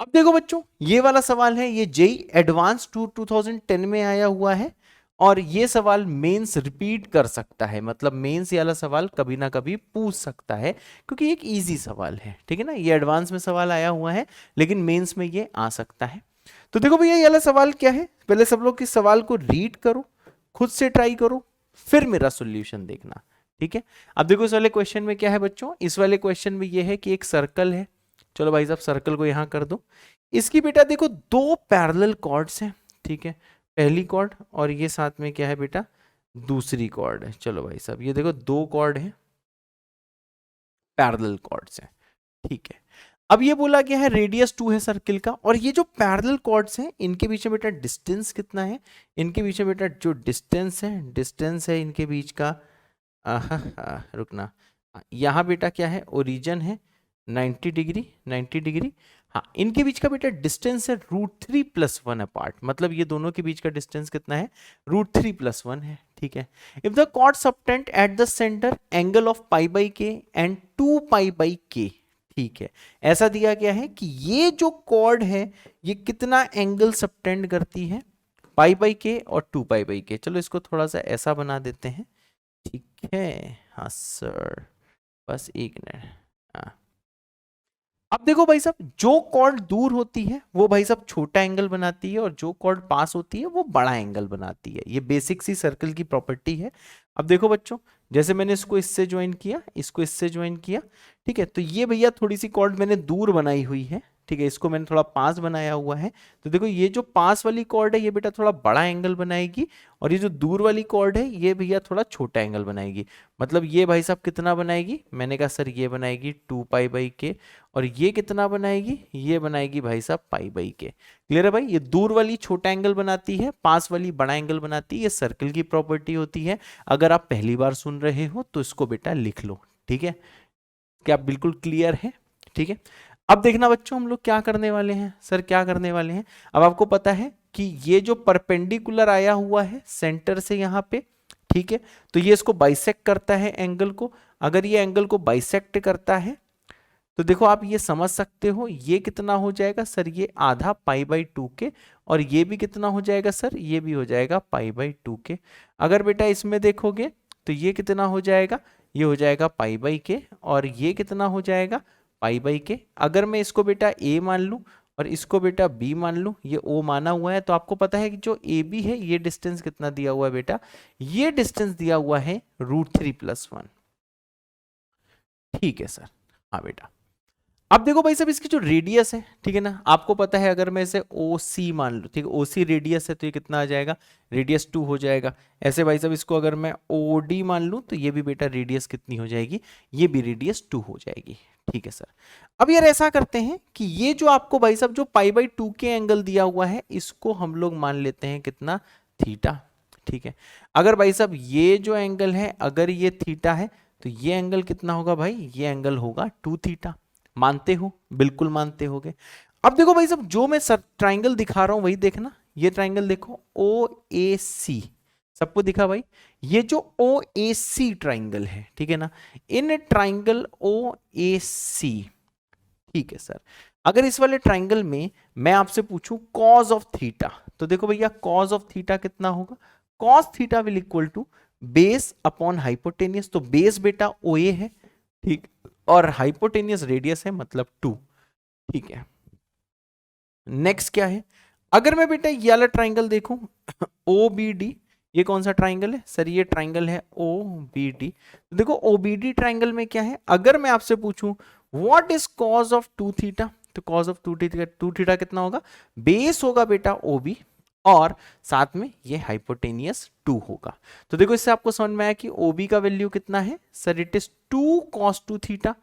अब देखो बच्चों, ये वाला सवाल है, ये जेई एडवांस 2010 में आया हुआ है, और ये सवाल मेंस रिपीट कर सकता है, मतलब मेंस ये वाला सवाल कभी ना कभी पूछ सकता है, क्योंकि एक इजी सवाल है। ठीक है ना, ये एडवांस में सवाल आया हुआ है लेकिन मेंस में ये आ सकता है। तो देखो भैया ये वाला सवाल क्या है, पहले सब लोग इस सवाल को रीड करो, खुद से ट्राई करो, फिर मेरा सॉल्यूशन देखना, ठीक है। अब देखो इस वाले क्वेश्चन में क्या है बच्चों, इस वाले क्वेश्चन में ये है कि एक सर्कल है, चलो भाई साहब सर्कल को यहां कर दो। इसकी बेटा देखो दो पैरेलल कॉर्ड्स हैं, ठीक है, पहली कॉर्ड और ये साथ में क्या है बेटा, दूसरी कॉर्ड है। चलो भाई साहब ये देखो दो कॉर्ड है, पैरेलल कॉर्ड्स हैं, ठीक है। अब ये बोला गया है रेडियस 2 है सर्किल का, और ये जो पैरेलल कॉर्ड्स हैं इनके बीच में बेटा डिस्टेंस कितना है, इनके बीच में बेटा जो डिस्टेंस है इनके बीच का, रुकना, यहाँ बेटा क्या है, ओरिजिन है 90 डिग्री, 90 डिग्री। हाँ, इनके बीच का बेटा डिस्टेंस है √3 + 1 अपार्ट, मतलब ये दोनों के बीच का डिस्टेंस कितना है, √3 + 1 है, ठीक है। If the chord subtend at the centre angle of π/k and 2π/k, ठीक है, ऐसा दिया गया है कि ये जो कॉर्ड है ये कितना एंगल सबटेंड करती है, π/k और 2π/k। चलो इसको थोड़ा सा ऐसा बना देते हैं, ठीक है, हाँ सर, बस एक मिनट। हाँ, अब देखो भाई साहब जो कॉर्ड दूर होती है वो भाई साहब छोटा एंगल बनाती है, और जो कॉर्ड पास होती है वो बड़ा एंगल बनाती है। ये बेसिक सी सर्कल की प्रॉपर्टी है। अब देखो बच्चों, जैसे मैंने इसको इससे ज्वाइन किया, इसको इससे ज्वाइन किया, ठीक है, तो ये भैया थोड़ी सी कॉर्ड मैंने दूर बनाई हुई है, ठीक है, इसको मैंने थोड़ा पास बनाया हुआ है। तो देखो ये जो पास वाली कॉर्ड है ये बेटा थोड़ा बड़ा एंगल बनाएगी, और ये जो दूर वाली कॉर्ड है ये भैया थोड़ा छोटा एंगल बनाएगी। मतलब ये भाई साहब कितना बनाएगी, मैंने कहा सर ये बनाएगी 2π/k, और ये कितना बनाएगी, ये बनाएगी भाई साहब π/k। क्लियर है भाई, ये दूर वाली छोटा एंगल बनाती है, पास वाली बड़ा एंगल बनाती है, ये सर्कल की प्रॉपर्टी होती है। अगर आप पहली बार सुन रहे हो तो इसको बेटा लिख लो, ठीक है, क्या बिल्कुल क्लियर है, ठीक है। अब देखना बच्चों हम लोग क्या करने वाले हैं, सर क्या करने वाले हैं। अब आपको पता है कि ये जो परपेंडिकुलर आया हुआ है सेंटर से यहां पे, ठीक है, तो ये इसको बाइसेक्ट करता है एंगल को। अगर ये एंगल को बाइसेक्ट करता है तो देखो आप ये समझ सकते हो ये कितना हो जाएगा सर, ये आधा π/2 के, और ये भी कितना हो जाएगा सर, ये भी हो जाएगा π/2 के। अगर बेटा इसमें देखोगे तो ये कितना हो जाएगा, ये हो जाएगा π/k, और ये कितना हो जाएगा π/k। अगर मैं इसको बेटा a मान लूं और इसको बेटा b मान लूं, ये o माना हुआ है, तो आपको पता है कि जो ab है ये डिस्टेंस कितना दिया हुआ है बेटा, ये डिस्टेंस दिया हुआ है √3 + 1, ठीक है सर। हाँ बेटा, अब देखो भाई साहब इसकी जो रेडियस है, ठीक है ना, आपको पता है अगर मैं इसे OC मान लूं, ठीक है, OC रेडियस है तो ये कितना आ जाएगा, रेडियस 2 हो जाएगा। ऐसे भाई साहब इसको अगर मैं OD मान लूं तो ये भी बेटा रेडियस कितनी हो जाएगी, ये भी रेडियस 2 हो जाएगी, ठीक है सर। अब यार ऐसा करते हैं कि ये जो आपको भाई साहब जो π/2 के एंगल दिया हुआ है इसको हम लोग मान लेते हैं कितना, थीटा, ठीक है। अगर भाई साहब ये जो एंगल है अगर ये थीटा है तो ये एंगल कितना होगा भाई, ये एंगल होगा 2 थीटा। मानते हो, बिल्कुल मानते होगे। अब देखो भाई साहब जो मैं ट्राइंगल दिखा रहा हूं वही देखना, ये ट्राइंगल देखो OAC, सबको दिखा भाई, ये जो OAC ट्राइंगल है, ठीक है ना, इन ट्राइंगल OAC, ठीक है सर। अगर इस वाले ट्राइंगल में मैं आपसे पूछूं कॉज ऑफ थीटा, तो देखो भैया कॉज ऑफ थीटा कितना होगा, cos theta will equal to base upon hypotenuse, तो बेस बेटा OA है, ठीक, और हाइपोटेनियस रेडियस है मतलब 2, ठीक है। नेक्स्ट क्या है, अगर मैं बेटा ये वाला ट्राइंगल देखूं OBD, ये कौन सा ट्राइंगल है सर, ये ट्राइंगल है OBD। तो देखो OBD ट्राइंगल में क्या है, अगर मैं आपसे पूछूं what is cause of 2 theta, तो कॉज ऑफ 2 थीटा कितना होगा, बेस होगा बेटा OB, और साथ में ये हाइपोटेनियस 2 होगा। तो देखो इससे आपको समझ में आया कि OB का वैल्यू कितना है sir, it is 2 cos 2 theta.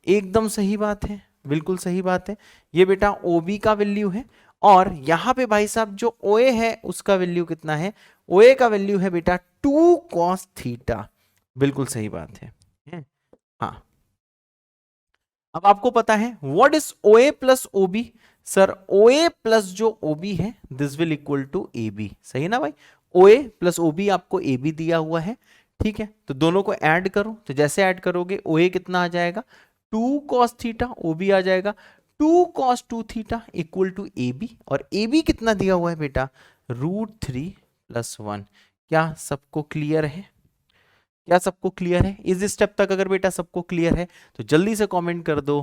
एकदम सही बात है, बिल्कुल सही बात है, ये बेटा OB का वैल्यू है। और यहां पे भाई साहब जो OA है उसका वैल्यू कितना है, OA का वैल्यू है बेटा 2 cos थीटा, बिल्कुल सही बात है। हाँ, अब आपको पता है what is OA plus OB, sir OA plus जो OB है this will equal to AB, सही ना भाई, OA प्लस OB आपको AB दिया हुआ है, ठीक है। तो दोनों को ऐड करो, तो जैसे ऐड करोगे OA कितना आ जाएगा 2 cos थीटा, OB आ जाएगा 2 cos 2 theta equal to AB, और AB कितना दिया हुआ है बेटा √3 + 1। क्या सबको क्लियर है, क्या सबको क्लियर है, इस स्टेप तक अगर बेटा सबको क्लियर है तो जल्दी से कमेंट कर दो।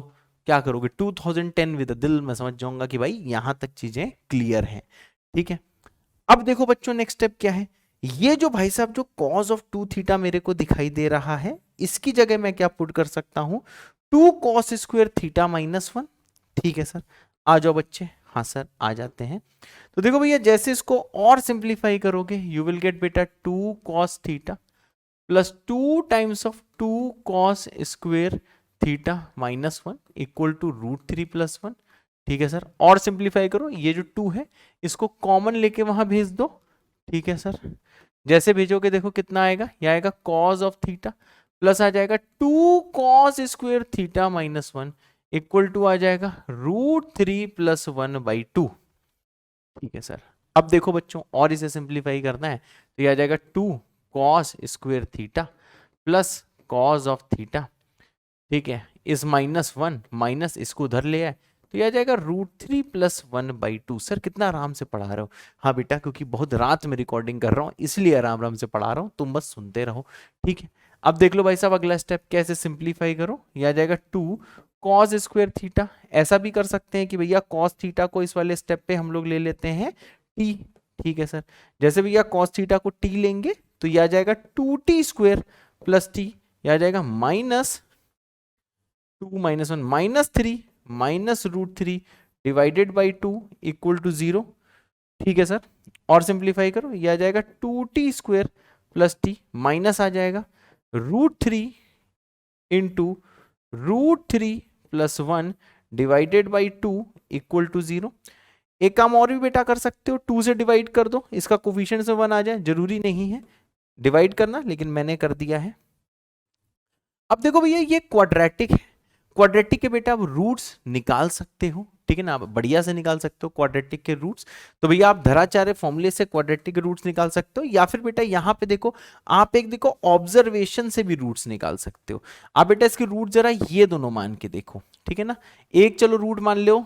क्या करोगे 2010 विद दिल, मैं समझ जाऊंगा कि भाई यहां तक चीजें क्लियर हैं, ठीक है। अब देखो बच्चों नेक्स्ट स्टेप क्या है, ये जो भाई साहब जो कॉस ऑफ 2 थीटा मेरे को दिखाई दे रहा है, इसकी जगह मैं क्या पुट कर सकता हूं, 2 कॉस स्क्वायर थीटा माइनस 1। ठीक है सर, आ जाओ बच्चे। हाँ सर आ जाते हैं। तो देखो भैया जैसे इसको और सिंप्लीफाई करोगे यू विल गेट बेटा 2 cos theta plus 2 times of 2 cos square theta minus 1 equal to √3 plus 1। ठीक है सर, और सिंप्लीफाई करो, ये जो 2 है इसको कॉमन लेके वहां भेज दो। ठीक है सर, जैसे भेजोगे देखो कितना आएगा, ये आएगा कॉस ऑफ थीटा प्लस आ जाएगा 2 cos square theta minus 1 equal to आ जाएगा √3 प्लस 1/2। ठीक है सर, अब देखो बच्चों और इसे सिंप्लीफाई करना है तो ये आ जाएगा 2 cos square theta plus cos of theta. ठीक है, इस -1 माइनस इसको उधर ले आए तो यह आ जाएगा √3 प्लस 1/2। सर कितना आराम से पढ़ा रहे हो। हाँ बेटा, क्योंकि बहुत रात में रिकॉर्डिंग कर रहा हूँ इसलिए आराम आराम से पढ़ा रहा हूँ, तुम बस सुनते रहो। ठीक है, अब देख लो भाई साहब अगला स्टेप कैसे सिंप्लीफाई करो। यह आ जाएगा 2 कॉस स्क्वायर थीटा। ऐसा भी कर सकते हैं कि भैया कॉस थीटा को इस वाले स्टेप पे हम लोग ले लेते हैं टी। ठीक है सर, जैसे भैया कॉस थीटा को टी लेंगे तो यह आ जाएगा 2t स्क्वायर प्लस टी, यह आ जाएगा -2 - 1 -3 minus √3 divided by 2 equal to 0। ठीक है सर, और सिंप्लीफाई करो, यह आ जाएगा 2t square plus T minus आ जाएगा √3 into √3 plus 1 divided by 2 equal to 0। एक काम और भी बेटा कर सकते हो, 2 से डिवाइड कर दो, इसका कोफिशिएंट से 1 आ जाए, जरूरी नहीं है डिवाइड करना लेकिन मैंने कर दिया है। अब देखो भैया ये क्वाड्रेटिक है, क्वाड्रेटिक के बेटा आप रूट्स निकाल सकते हो। ठीक है ना, आप बढ़िया से निकाल सकते हो क्वाड्रेटिक के रूट्स। तो भैया आप धराचार्य फॉर्मूले से क्वाड्रेटिक के रूट्स निकाल सकते हो, या फिर बेटा यहाँ पे देखो आप एक देखो ऑब्जर्वेशन से भी रूट्स निकाल सकते हो। आप बेटा इसके रूट जरा ये दोनों मान के देखो। ठीक है ना, एक चलो रूट मान लो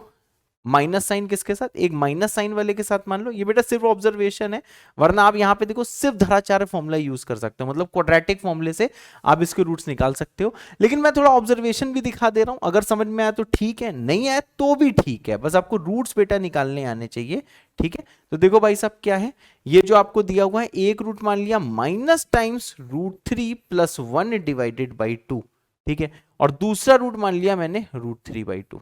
माइनस साइन किसके साथ, एक माइनस साइन वाले के साथ मान लो। ये बेटा सिर्फ ऑब्जर्वेशन है, वरना आप यहाँ पे देखो सिर्फ धराचार्य फॉर्मूला यूज कर सकते हो, मतलब क्वाड्रेटिक फॉर्मूले से आप इसके रूट्स निकाल सकते हो। लेकिन मैं थोड़ा ऑब्जर्वेशन भी दिखा दे रहा हूं, अगर समझ में आया तो ठीक है, नहीं आया तो भी ठीक है, बस आपको रूट्स बेटा निकालने आने चाहिए। ठीक है, तो देखो भाई साहब क्या है, ये जो आपको दिया हुआ है एक रूट मान लिया minus times √3 plus 1 divided by 2। ठीक है, और दूसरा रूट मान लिया मैंने √3/2।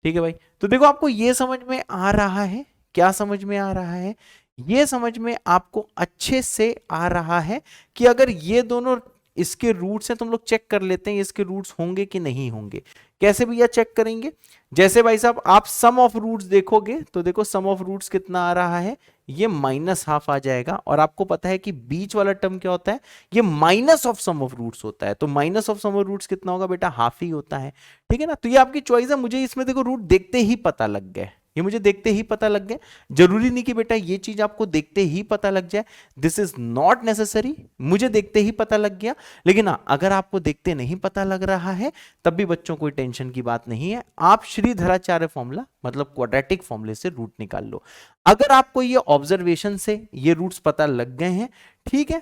ठीक है भाई, तो देखो आपको ये समझ में आ रहा है, क्या समझ में आ रहा है, ये समझ में आपको अच्छे से आ रहा है कि अगर ये दोनों इसके रूट्स हैं, तुम लोग चेक कर लेते हैं इसके रूट्स होंगे कि नहीं होंगे। कैसे भैया चेक करेंगे, जैसे भाई साहब आप सम ऑफ रूट्स देखोगे तो देखो सम ऑफ रूट्स कितना आ रहा है, ये -½ आ जाएगा, और आपको पता है कि बीच वाला टर्म क्या होता है, ये minus of sum of roots होता है, तो minus of sum of roots कितना होगा बेटा, ½ ही होता है। ठीक है ना, तो ये आपकी चॉइस है, मुझे इसमें देखो रूट देखते ही पता लग गए, ये मुझे देखते ही पता लग गए। जरूरी नहीं कि बेटा ये चीज आपको देखते ही पता लग जाए, दिस इज नॉट नेसेसरी, मुझे देखते ही पता लग गया। लेकिन हाँ, अगर आपको देखते नहीं पता लग रहा है तब भी बच्चों कोई टेंशन की बात नहीं है, आप श्रीधराचार्य फॉर्मूला मतलब क्वाड्रेटिक फॉर्मूले से रूट निकाल लो। अगर आपको ये ऑब्जर्वेशन से ये रूट्स पता लग गए हैं, ठीक है,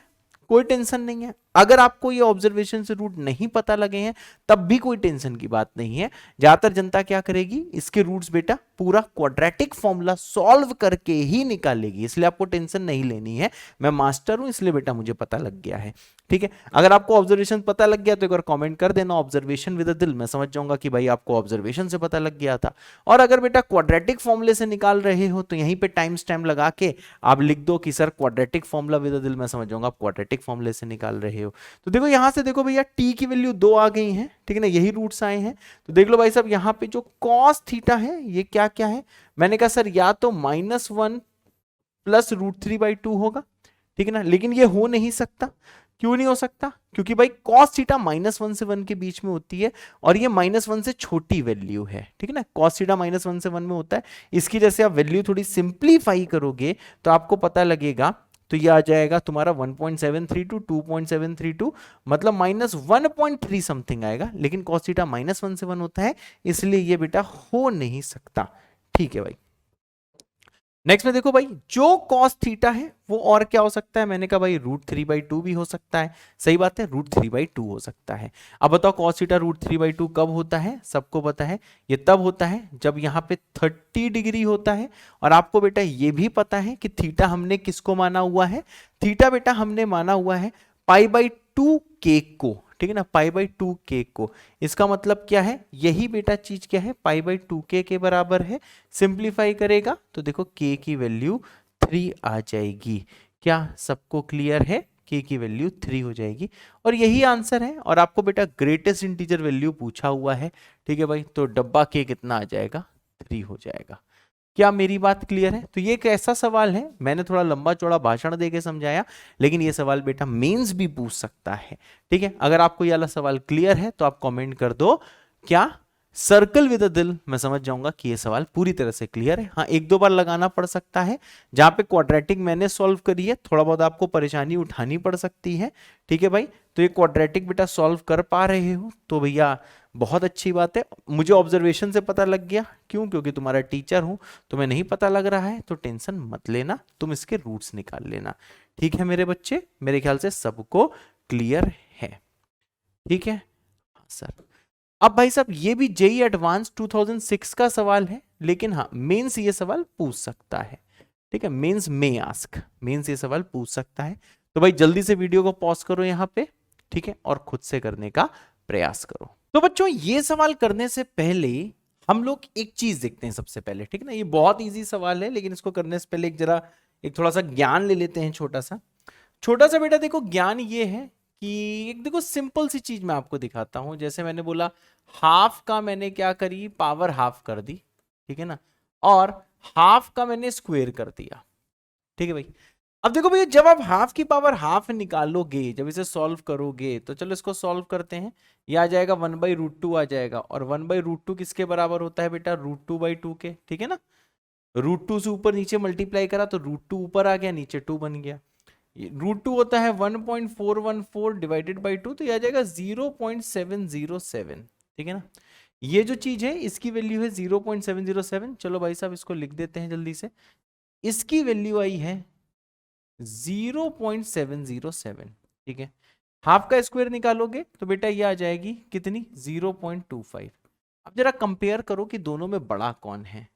कोई टेंशन नहीं है। अगर आपको ये ऑब्जर्वेशन से रूट नहीं पता लगे हैं तब भी कोई टेंशन की बात नहीं है। ज्यादातर जनता क्या करेगी, इसके रूट्स बेटा पूरा क्वाड्रेटिक फॉर्मूला सॉल्व करके ही निकालेगी, इसलिए आपको टेंशन नहीं लेनी है। मैं मास्टर हूं इसलिए बेटा मुझे पता लग गया है। ठीक है, अगर आपको ऑब्जर्वेशन पता लग गया तो एक बार कमेंट कर देना ऑब्जर्वेशन विद अ दिल, मैं समझ जाऊंगा कि भाई आपको ऑब्जर्वेशन से पता लग गया था। और अगर बेटा क्वाड्रेटिक फॉर्मूले से निकाल रहे हो तो यहीं पे टाइम स्टैम्प लगा के आप लिख दो कि sir quadratic formula with a दिल, मैं समझ जाऊंगा आप क्वाड्रेटिक फॉर्मूले से निकाल रहे हो। तो देखो यहां से देखो भैया टी की वैल्यू 2 आ गई है, ठीक है ना, यही रूट्स आए हैं। तो देख लो भाई साहब यहाँ पे जो कॉस थीटा है ये क्या क्या है, मैंने कहा सर या तो -1 प्लस √3/2 होगा। ठीक है ना, लेकिन ये हो नहीं सकता। क्यों नहीं हो सकता, क्योंकि भाई cos थीटा -1 से 1 के बीच में होती है और ये -1 से छोटी वैल्यू है। ठीक है ना, cos थीटा -1 से 1 में होता है। इसकी जैसे आप वैल्यू थोड़ी सिंप्लीफाई करोगे तो आपको पता लगेगा, तो ये आ जाएगा तुम्हारा 1.732 2.732 मतलब -1.3 समथिंग आएगा, लेकिन cos थीटा -1 से 1 होता है इसलिए ये बेटा हो नहीं सकता। ठीक है भाई, नेक्स्ट में देखो भाई, जो कॉस थीटा है वो और क्या हो सकता है, मैंने कहा भाई √3/2 भी हो सकता है। सही बात है, √3/2 हो सकता है। अब बताओ कॉस थीटा √3/2 कब होता है, सबको पता है, ये तब होता है जब यहाँ पे 30 डिग्री होता है। और आपको बेटा ये भी पता है कि थीटा हमने किसको माना हुआ है, थीटा बेटा हमने माना हुआ है π/2 केक को, ठीक है ना, π/2 केक को। इसका मतलब क्या है, यही बेटा चीज क्या है, π/2 के बराबर है। सिंप्लीफाई करेगा तो देखो k की वैल्यू 3 आ जाएगी। क्या सबको क्लियर है, k की वैल्यू 3 हो जाएगी और यही आंसर है। और आपको बेटा ग्रेटेस्ट इंटीजर वैल्यू पूछा हुआ है, ठीक है भाई, तो डब्बा k कितना आ जाएगा, 3 हो जाएगा। क्या मेरी बात क्लियर है? तो ये एक ऐसा सवाल है, मैंने थोड़ा लंबा चौड़ा भाषण देके समझाया, लेकिन ये सवाल बेटा मेंस भी पूछ सकता है, ठीक है। अगर आपको ये वाला सवाल क्लियर है तो आप कमेंट कर दो क्या सर्कल विद अ दिल, मैं समझ जाऊंगा कि ये सवाल पूरी तरह से क्लियर है। हाँ, एक दो बार लगाना पड़ सकता है, जहां पे क्वाड्रेटिक मैंने सॉल्व करी है थोड़ा बहुत आपको परेशानी उठानी पड़ सकती है, ठीक है भाई। तो ये क्वाड्रेटिक बेटा सॉल्व कर पा रहे हो तो भैया बहुत अच्छी बात है। मुझे ऑब्जर्वेशन से पता लग गया, क्यों, क्योंकि तुम्हारा टीचर हूं, तुम्हें नहीं पता लग रहा है तो टेंशन मत लेना, तुम इसके रूट्स निकाल लेना, ठीक है मेरे बच्चे। मेरे ख्याल से सबको क्लियर है, ठीक है सर। अब भाई साहब ये भी जेई एडवांस 2006 का सवाल है, लेकिन हाँ मेंस ये सवाल पूछ सकता है, ठीक है, मेंस में आस्क, मेंस ये सवाल पूछ सकता है। तो भाई जल्दी से वीडियो को पॉज करो यहाँ पे, ठीक है, और खुद से करने का प्रयास करो। तो बच्चों ये सवाल करने से पहले हम लोग एक चीज देखते हैं सबसे पहले, ठीक है ना। ये बहुत इजी सवाल है, लेकिन इसको करने से पहले एक थोड़ा सा ज्ञान ले लेते हैं, छोटा सा बेटा। देखो ज्ञान ये है कि एक देखो सिंपल सी चीज मैं आपको दिखाता हूं। जैसे मैंने बोला हाफ का मैंने क्या करी, पावर हाफ कर दी, ठीक है ना, और हाफ का मैंने स्क्वायर कर दिया, ठीक है भाई। अब देखो भैया जब आप हाफ की पावर हाफ निकालोगे, जब इसे सॉल्व करोगे, तो चलो इसको सॉल्व करते हैं। ये आ जाएगा 1/√2 आ जाएगा, और 1/√2 किसके बराबर होता है बेटा, √2/2 के, ठीक है ना। √2 से ऊपर नीचे मल्टीप्लाई करा तो √2 ऊपर आ गया, नीचे 2 बन गया। √2 होता है 1.414 डिवाइडेड बाई 2, तो यह आ जाएगा 0.707, ठीक है ना। ये जो चीज है इसकी वैल्यू है 0.707। चलो भाई साहब इसको लिख देते हैं जल्दी से। इसकी वैल्यू आई है 0.707, ठीक है। हाफ का स्क्वायर निकालोगे तो बेटा ये आ जाएगी कितनी, 0.25। अब जरा कंपेयर करो कि दोनों में बड़ा कौन है।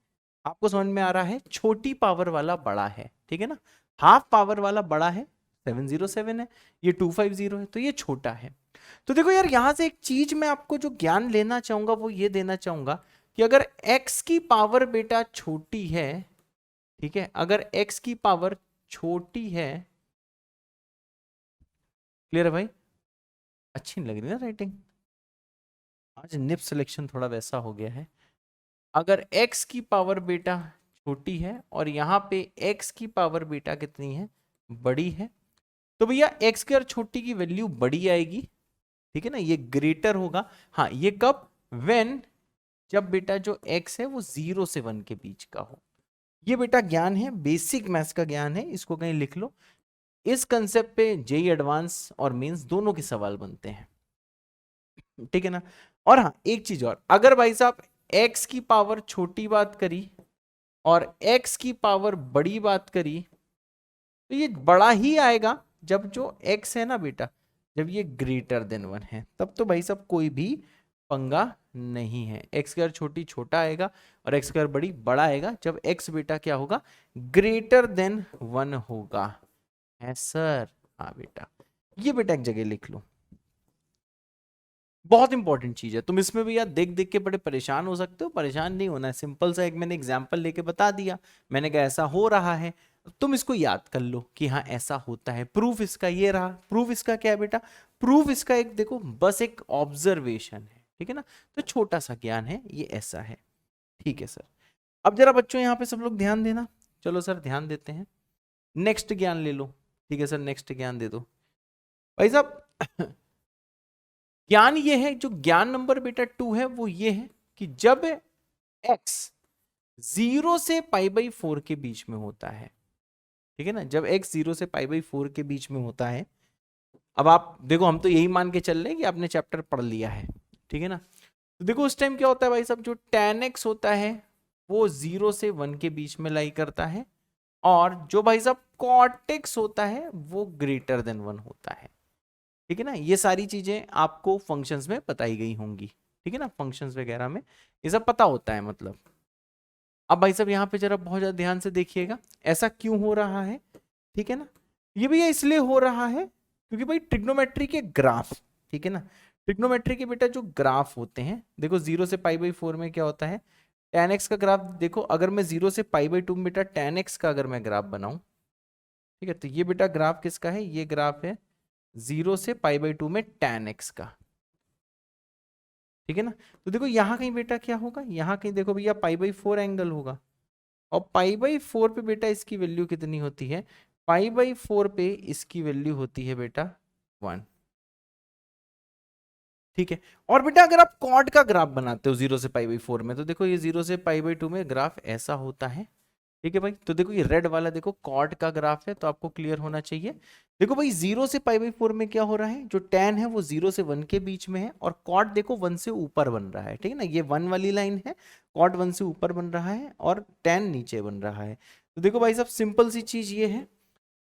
आपको समझ में आ रहा है, छोटी पावर वाला बड़ा है, ठीक है ना। हाफ पावर वाला बड़ा है, 707 है, ये 250 है, तो ये छोटा है। तो देखो यार यहां से एक चीज मैं आपको जो ज्ञान लेना चाहूंगा वो ये देना चाहूंगा कि अगर x की पावर बेटा छोटी है, ठीक है, अगर x की पावर छोटी है, क्लियर है भाई, अच्छी नहीं लग रही ना राइटिंग, आज निप सिलेक्शन थोड़ा वैसा हो गया है। अगर x की पावर बेटा छोटी है और यहाँ पे x की पावर बेटा कितनी है, बड़ी है, तो भैया x की और छोटी की वैल्यू बड़ी आएगी, ठीक है ना, ये ग्रेटर होगा। हाँ ये कब, व्हेन, जब बेटा जो x है वो 0 से 1 के बीच का हो। ये बेटा ज्ञान है, बेसिक मैथ्स का ज्ञान है, इसको कहीं लिख लो। इस कंसेप्ट पे जेई एडवांस और मेंस दोनों के सवाल बनते हैं, ठीक है ना। और हाँ एक चीज और, अगर भाई साहब x की पावर छोटी बात करी और x की पावर बड़ी बात करी, तो ये बड़ा ही आएगा जब जो x है ना बेटा, जब ये ग्रेटर देन 1 है, तब तो भाई साहब कोई भी पंगा नहीं है। x की छोटी छोटा आएगा और x की बड़ी बड़ा आएगा जब x बेटा क्या होगा, ग्रेटर देन 1 होगा, है सर। हाँ बेटा, ये बेटा एक जगह लिख लो, बहुत इंपॉर्टेंट चीज है। तुम इसमें भी यार देख देख के बड़े परेशान हो सकते हो, परेशान नहीं होना है, सिंपल सा एक मैंने एग्जांपल लेके बता दिया, मैंने कहा ऐसा हो रहा है, तुम इसको याद कर लो कि हाँ ऐसा होता है। प्रूफ इसका ये रहा, प्रूफ इसका क्या है बेटा, प्रूफ इसका एक देखो बस एक ऑब्जर्वेशन है, ठीक है ना, तो छोटा सा ज्ञान है, ये ऐसा है, ठीक है सर। अब जरा बच्चों यहाँ पे सब लोग ध्यान देना, चलो सर ध्यान देते हैं, नेक्स्ट ज्ञान ले लो, ठीक है सर, नेक्स्ट ज्ञान दे दो भाई साहब। ज्ञान ये है, जो ज्ञान नंबर बेटा 2 है वो ये है कि जब x 0 से π/4 के बीच में होता है, ठीक है ना, जब x 0 से π/4 के बीच में होता है। अब आप देखो हम तो यही मान के चल रहे हैं कि आपने चैप्टर पढ़ लिया है, ठीक है ना। तो देखो उस टाइम क्या होता है भाई साहब, जो tan x होता है वो 0 से 1 के बीच में लाई करता है, और जो भाई साहब कॉट एक्स होता है वो ग्रेटर देन 1 होता है। ठीक है ना, ये सारी चीजें आपको फंक्शंस में बताई गई होंगी। ठीक है ना, फंक्शंस वगैरह में ये सब पता होता है मतलब। अब भाई साहब यहाँ पे जरा बहुत ज्यादा ध्यान से देखिएगा, ऐसा क्यों हो रहा है। ठीक है ना, ये भैया इसलिए हो रहा है क्योंकि भाई ट्रिग्नोमेट्री के ग्राफ, ठीक है ना, ट्रिग्नोमेट्री के बेटा जो ग्राफ होते हैं, देखो 0 से पाई बाई 4 में क्या होता है, tan x का ग्राफ देखो, अगर मैं 0 से पाई बाई 2 में बेटा tan x का अगर मैं ग्राफ बनाऊं, ठीक है, तो ये बेटा ग्राफ किसका है, ये ग्राफ है 0 से पाई बाई 2 में tan x का। ठीक है ना, तो देखो यहां कहीं बेटा क्या होगा, यहां कहीं देखो भैया पाई बाई 4 एंगल होगा, और पाई बाई 4 पे बेटा इसकी वैल्यू कितनी होती है, पाई बाई 4 पे इसकी वैल्यू होती है बेटा 1। ठीक है, और बेटा अगर आप कॉर्ड का ग्राफ बनाते हो 0 से पाई बाई 4 में, तो देखो ये 0 से पाई बाई 2 में ग्राफ ऐसा होता है। ठीक है भाई, तो देखो ये रेड वाला देखो कॉर्ड का ग्राफ है, तो आपको क्लियर होना चाहिए। देखो भाई 0 से पाई बाई 4 में क्या हो रहा है, जो tan है वो 0 से 1 के बीच में है, और कॉट देखो 1 से ऊपर बन रहा है। ठीक है ना, ये 1 वाली लाइन है, कॉट 1 से ऊपर बन रहा है और tan नीचे बन रहा है। तो देखो भाई साहब सिंपल सी चीज ये है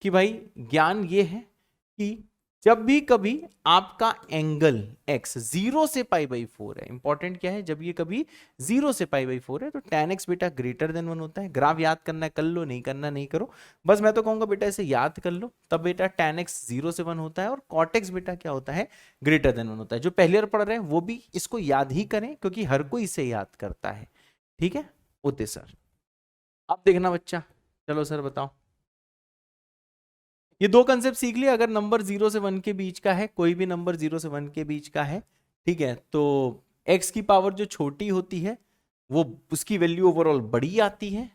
कि भाई ज्ञान ये है कि जब भी कभी आपका एंगल x 0 से पाई बाई 4 है, इंपॉर्टेंट क्या है, जब ये कभी 0 से पाई बाई 4 है तो tan x बेटा ग्रेटर देन 1 होता है। ग्राफ याद करना है कर लो, नहीं करना नहीं करो, बस मैं तो कहूंगा बेटा इसे याद कर लो, तब बेटा tan x 0 से 1 होता है और cot x बेटा क्या होता है, ग्रेटर देन 1 होता है। जो पहले बार पढ़ रहे हैं वो भी इसको याद ही करें, क्योंकि हर कोई इसे याद करता है। ठीक है, ओके सर, अब देखना बच्चा, चलो सर बताओ, ये दो कंसेप्ट सीख लिया। अगर नंबर 0 से 1 के बीच का है, कोई भी नंबर 0 से 1 के बीच का है, ठीक है, तो x की पावर जो छोटी होती है वो उसकी वैल्यू ओवरऑल बड़ी आती है,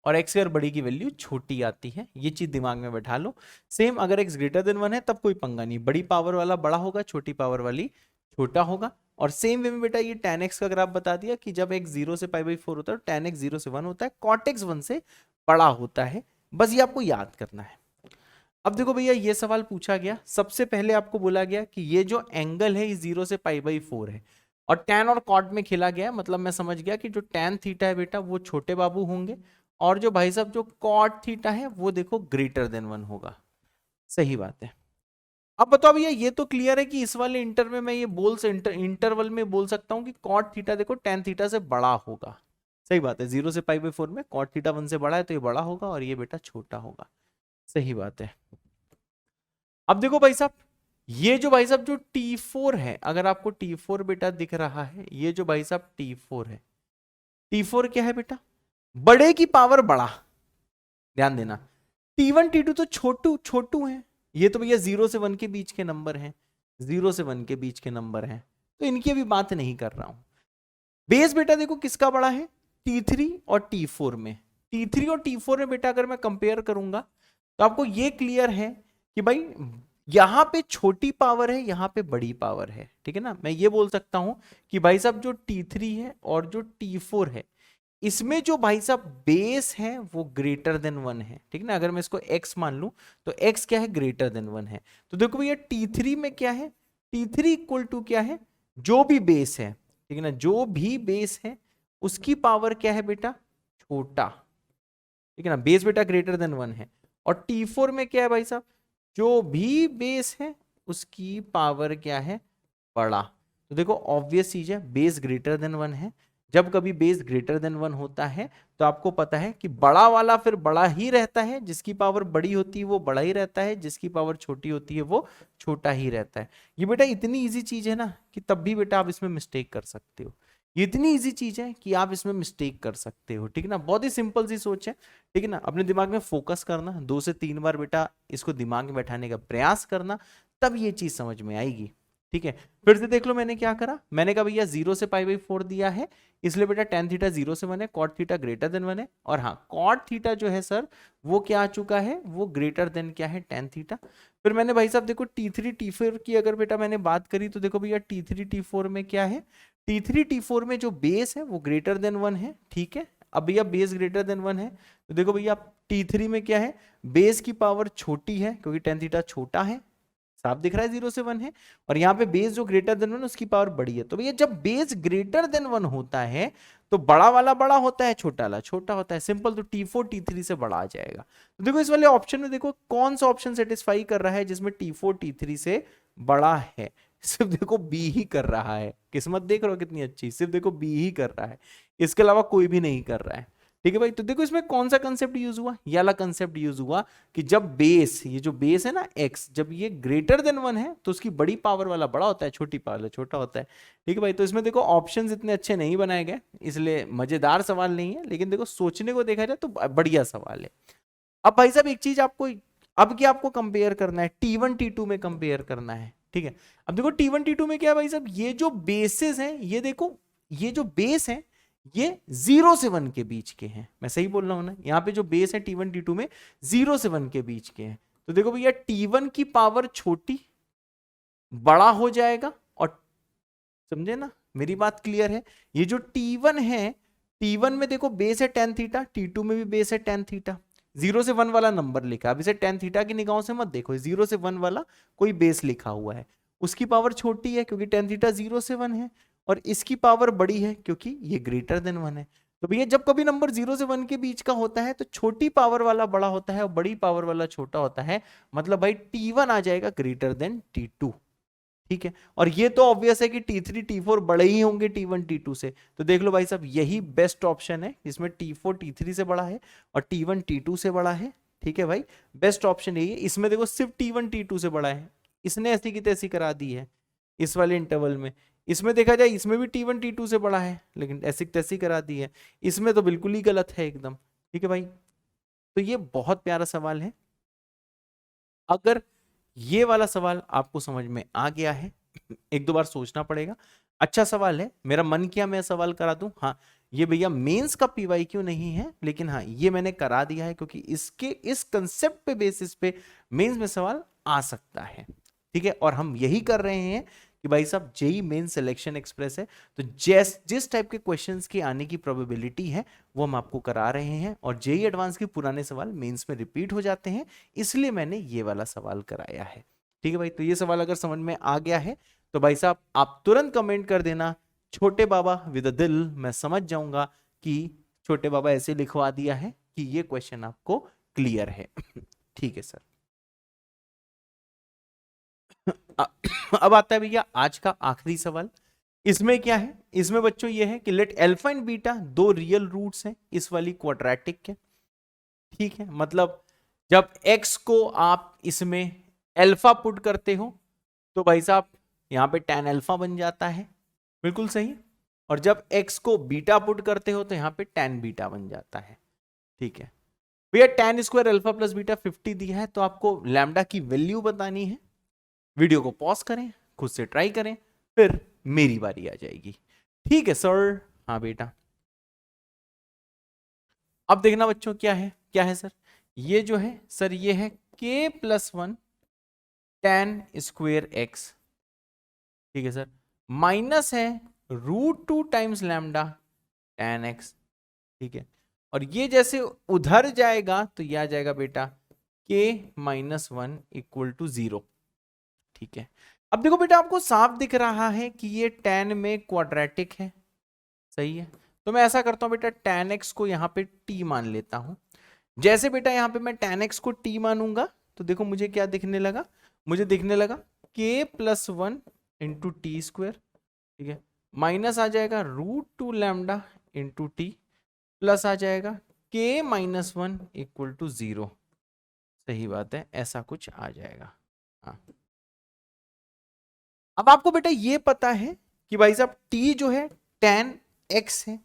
और x स्क्वायर बड़ी की वैल्यू छोटी आती है। ये चीज दिमाग में बैठा लो। सेम अगर x ग्रेटर देन 1 है तब कोई पंगा नहीं, बड़ी पावर वाला बड़ा होगा, छोटी पावर वाली छोटा होगा। और सेम वे में बेटा ये tan x का ग्राफ बता दिया कि जब x 0 से पाई बाई 4 होता है तो tan x 0 से 1 होता है, cot x 1 से बड़ा होता है। बस ये आपको याद करना है। अब देखो भैया ये सवाल पूछा गया, सबसे पहले आपको बोला गया कि ये जो एंगल है ये 0 से पाई बाई 4 है, और tan और cot में खेला गया, मतलब मैं समझ गया कि जो tan थीटा है बेटा वो छोटे बाबू होंगे, और जो भाई साहब जो cot थीटा है वो देखो ग्रेटर देन 1 होगा। सही बात है। अब बताओ भैया ये तो क्लियर है कि इस वाले इंटर में मैं ये इंटरवल में बोल सकता हूं कि cot थीटा देखो tan थीटा से बड़ा होगा। सही बात है, 0 से पाई बाई 4 में cot थीटा 1 से बड़ा है तो ये बड़ा होगा और ये बेटा छोटा होगा। सही बात है। अब देखो भाई साहब, ये जो भाई साहब जो T4 है, अगर आपको T4 बेटा दिख रहा है, ये जो भाई साहब T4 है, T4 क्या है बेटा, बड़े की पावर बड़ा। ध्यान देना, T1 T2 तो छोटू छोटू है, ये तो भैया 0 से 1 के बीच के नंबर हैं, 0 से 1 के बीच के नंबर हैं, तो इनकी अभी बात नहीं कर रहा हूं। बेस बेटा देखो किसका बड़ा है, T3 और T4 में। T3 और T4 में बेटा अगर मैं कंपेयर करूंगा तो आपको ये क्लियर है कि भाई यहां पे छोटी पावर है, यहां पे बड़ी पावर है। ठीक है ना, मैं ये बोल सकता हूं कि भाई साहब जो T3 है और जो T4 है, इसमें जो भाई साहब बेस है वो ग्रेटर देन 1 है। ठीक है ना, अगर मैं इसको x मान लूं तो x क्या है, ग्रेटर देन 1 है। तो देखो भैया T3 में क्या है, T3 इक्वल टू क्या है, जो भी बेस है, ठीक है ना, जो भी बेस है उसकी पावर क्या है बेटा, छोटा। ठीक है ना, बेस बेटा ग्रेटर देन 1 है। और T4 में क्या है भाई साहब, जो भी बेस है उसकी पावर क्या है, बड़ा। तो देखो ऑब्वियस चीज है, बेस ग्रेटर देन 1 है। जब कभी बेस ग्रेटर देन 1 होता है तो आपको पता है कि बड़ा वाला फिर बड़ा ही रहता है, जिसकी पावर बड़ी होती है वो बड़ा ही रहता है, जिसकी पावर छोटी होती है वो छोटा ही रहता है। ये बेटा इतनी इजी चीज है ना कि तब भी बेटा आप इसमें मिस्टेक कर सकते हो। ये इतनी इजी चीज है कि आप इसमें मिस्टेक कर सकते हो। ठीक है ना, बहुत ही सिंपल सी सोच है। ठीक है ना, अपने दिमाग में फोकस करना, 2 से 3 बार बेटा इसको दिमाग में बैठाने का प्रयास करना, तब ये चीज समझ में आएगी। ठीक है, फिर से देख लो मैंने क्या करा, मैंने कहा भैया 0 से पाई बाई 4 दिया है, इसलिए बेटा tan थीटा 0 से 1 है, cot थीटा ग्रेटर देन 1 है, और हाँ cot थीटा जो है सर वो क्या आ चुका है, वो ग्रेटर देन क्या है, tan थीटा। फिर मैंने भाई साहब देखो T3 T4 की अगर बेटा मैंने बात करी तो देखो भैया T3 T4 में क्या है, T3 T4 में जो बेस है वो ग्रेटर देन 1 है। ठीक है, अब भैया बेस ग्रेटर देन 1 है तो देखो भैया T3 में क्या है, बेस की पावर छोटी है क्योंकि tan थीटा छोटा है, साफ दिख रहा है 0 से 1 है, और यहाँ पे बेस जो ग्रेटर देन 1 उसकी पावर बड़ी है। तो भैया जब बेस ग्रेटर देन 1 होता है तो बड़ा वाला बड़ा होता है, छोटा वाला छोटा होता है, सिंपल। तो T4 T3 से बड़ा आ जाएगा। तो देखो इस वाले ऑप्शन में देखो कौन सा ऑप्शन सेटिस्फाई कर रहा है जिसमें T4 T3 से बड़ा है। सिर्फ देखो बी ही कर रहा है। किस्मत देख रहे हो कितनी अच्छी, सिर्फ देखो बी ही कर रहा है, इसके अलावा कोई भी नहीं कर रहा है। ठीक है भाई, तो देखो इसमें कौन सा कंसेप्ट यूज हुआ, ये वाला कंसेप्ट यूज हुआ कि जब बेस, ये जो बेस है ना x, जब ये ग्रेटर देन 1 है तो उसकी बड़ी पावर वाला बड़ा होता है, छोटी पावर वाला छोटा होता है। ठीक है भाई, तो इसमें देखो ऑप्शंस इतने अच्छे नहीं बनाए गए, इसलिए मजेदार सवाल नहीं है, लेकिन देखो सोचने को देखा जाए तो बढ़िया सवाल है। अब भाई साहब एक चीज आपको, अब क्या आपको कंपेयर करना है, T1 T2 में कंपेयर करना है। ठीक है, अब देखो T1 T2 में क्या है भाई साहब, ये जो बेसिस हैं, ये देखो ये जो बेस है ये 0 से 1 के बीच के हैं। मैं सही बोल रहा हूं ना, यहाँ पे जो बेस है T1 T2 में 0 से 1 के बीच के हैं। तो देखो भैया T1 की पावर छोटी बड़ा हो जाएगा, और समझे ना मेरी बात क्लियर है। ये जो T1 है, T1 में देखो बेस है tan थीटा, T2 में भी बेस है tan थीटा। 0 से 1 वाला नंबर लिखा, अब इसे tan थीटा की निगाहों से मत देखो, 0 से 1 वाला कोई बेस लिखा हुआ है, उसकी पावर छोटी है क्योंकि tan थीटा 0 से 1 है, और इसकी पावर बड़ी है क्योंकि ये ग्रेटर देन 1 है। तो भैया जब कभी नंबर 0 से 1 के बीच का होता है तो छोटी पावर वाला बड़ा होता है और बड़ी पावर वाला छोटा होता है, मतलब भाई T1 आ जाएगा ग्रेटर देन T2। ठीक है, और ये तो ऑब्वियस है कि T3 T4 बड़े ही होंगे T1 T2 से। तो देख लो भाई साहब यही बेस्ट ऑप्शन है, इसमें T4 T3 से बड़ा है और T1 T2 से बड़ा है। ठीक है भाई, बेस्ट ऑप्शन यही है। इसमें देखो सिर्फ T1 T2 से बड़ा है, इसने ऐसी की तैसी करा दी है इस वाले इंटरवल में। इसमें देखा जाए इसमें भी T1 T2 से बड़ा है, लेकिन ऐसी की तैसी करा दी है, इसमें तो बिल्कुल ही गलत है एकदम। ठीक है भाई, तो ये बहुत प्यारा सवाल है। अगर ये वाला सवाल आपको समझ में आ गया है, एक दो बार सोचना पड़ेगा, अच्छा सवाल है, मेरा मन किया मैं सवाल करा दूं। हाँ, ये भैया मेंस का पीवाईक्यू नहीं है, लेकिन हाँ ये मैंने करा दिया है क्योंकि इसके इस कंसेप्ट पे बेसिस पे मेंस में सवाल आ सकता है। ठीक है, और हम यही कर रहे हैं कि भाई साहब जेई मेन सिलेक्शन एक्सप्रेस है, तो जिस टाइप के क्वेश्चंस के आने की प्रोबेबिलिटी है वो हम आपको करा रहे हैं, और जेई एडवांस के पुराने सवाल मेंस में रिपीट हो जाते हैं, इसलिए मैंने ये वाला सवाल कराया है। ठीक है भाई, तो ये सवाल अगर समझ में आ गया है तो भाई साहब आप तुरंत कमेंट कर देना छोटे बाबा विद अ दिल, मैं समझ जाऊंगा कि छोटे बाबा ऐसे लिखवा दिया है कि ये क्वेश्चन आपको क्लियर है। ठीक है सर। अब आता है भैया आज का आखिरी सवाल। इसमें क्या है, इसमें बच्चों ये है कि लेट अल्फा एंड बीटा दो रियल रूट्स हैं इस वाली क्वाड्रेटिक के। ठीक है, मतलब जब x को आप इसमें अल्फा पुट करते हो तो भाई साहब यहां पे tan अल्फा बन जाता है, बिल्कुल सही। और जब x को बीटा पुट करते हो तो यहां पे tan बीटा बन जाता है। ठीक है भैया, tan square alpha plus beta 50 दिया है, तो आपको लैम्डा की वैल्यू बतानी है। वीडियो को पॉज करें, खुद से ट्राई करें, फिर मेरी बारी आ जाएगी। ठीक है सर। हाँ बेटा, अब देखना बच्चों क्या है, क्या है सर, ये जो है सर ये है k+1 tan स्क्वेयर एक्स। ठीक है सर, माइनस है √2 टाइम्स लैम्डा tan x। ठीक है, और ये जैसे उधर जाएगा तो यह आ जाएगा बेटा k-1 इक्वल टू 0। ठीक है, अब देखो बेटा आपको साफ दिख रहा है कि ये tan में क्वाड्रेटिक है, सही है। तो मैं ऐसा करता हूं बेटा, tan x को यहां पे t मान लेता हूं। जैसे बेटा यहां पे मैं tan x को t मानूंगा तो देखो मुझे क्या दिखने लगा, मुझे दिखने लगा k+1 इंटू टी स्क्वेयर। ठीक है, माइनस आ जाएगा √2 लैम्डा इंटू टी, प्लस आ जाएगा k-1 इक्वल टू 0। सही बात है, ऐसा कुछ आ जाएगा। हाँ, अब आपको बेटा ये पता है कि भाई साहब t जो है tan x है,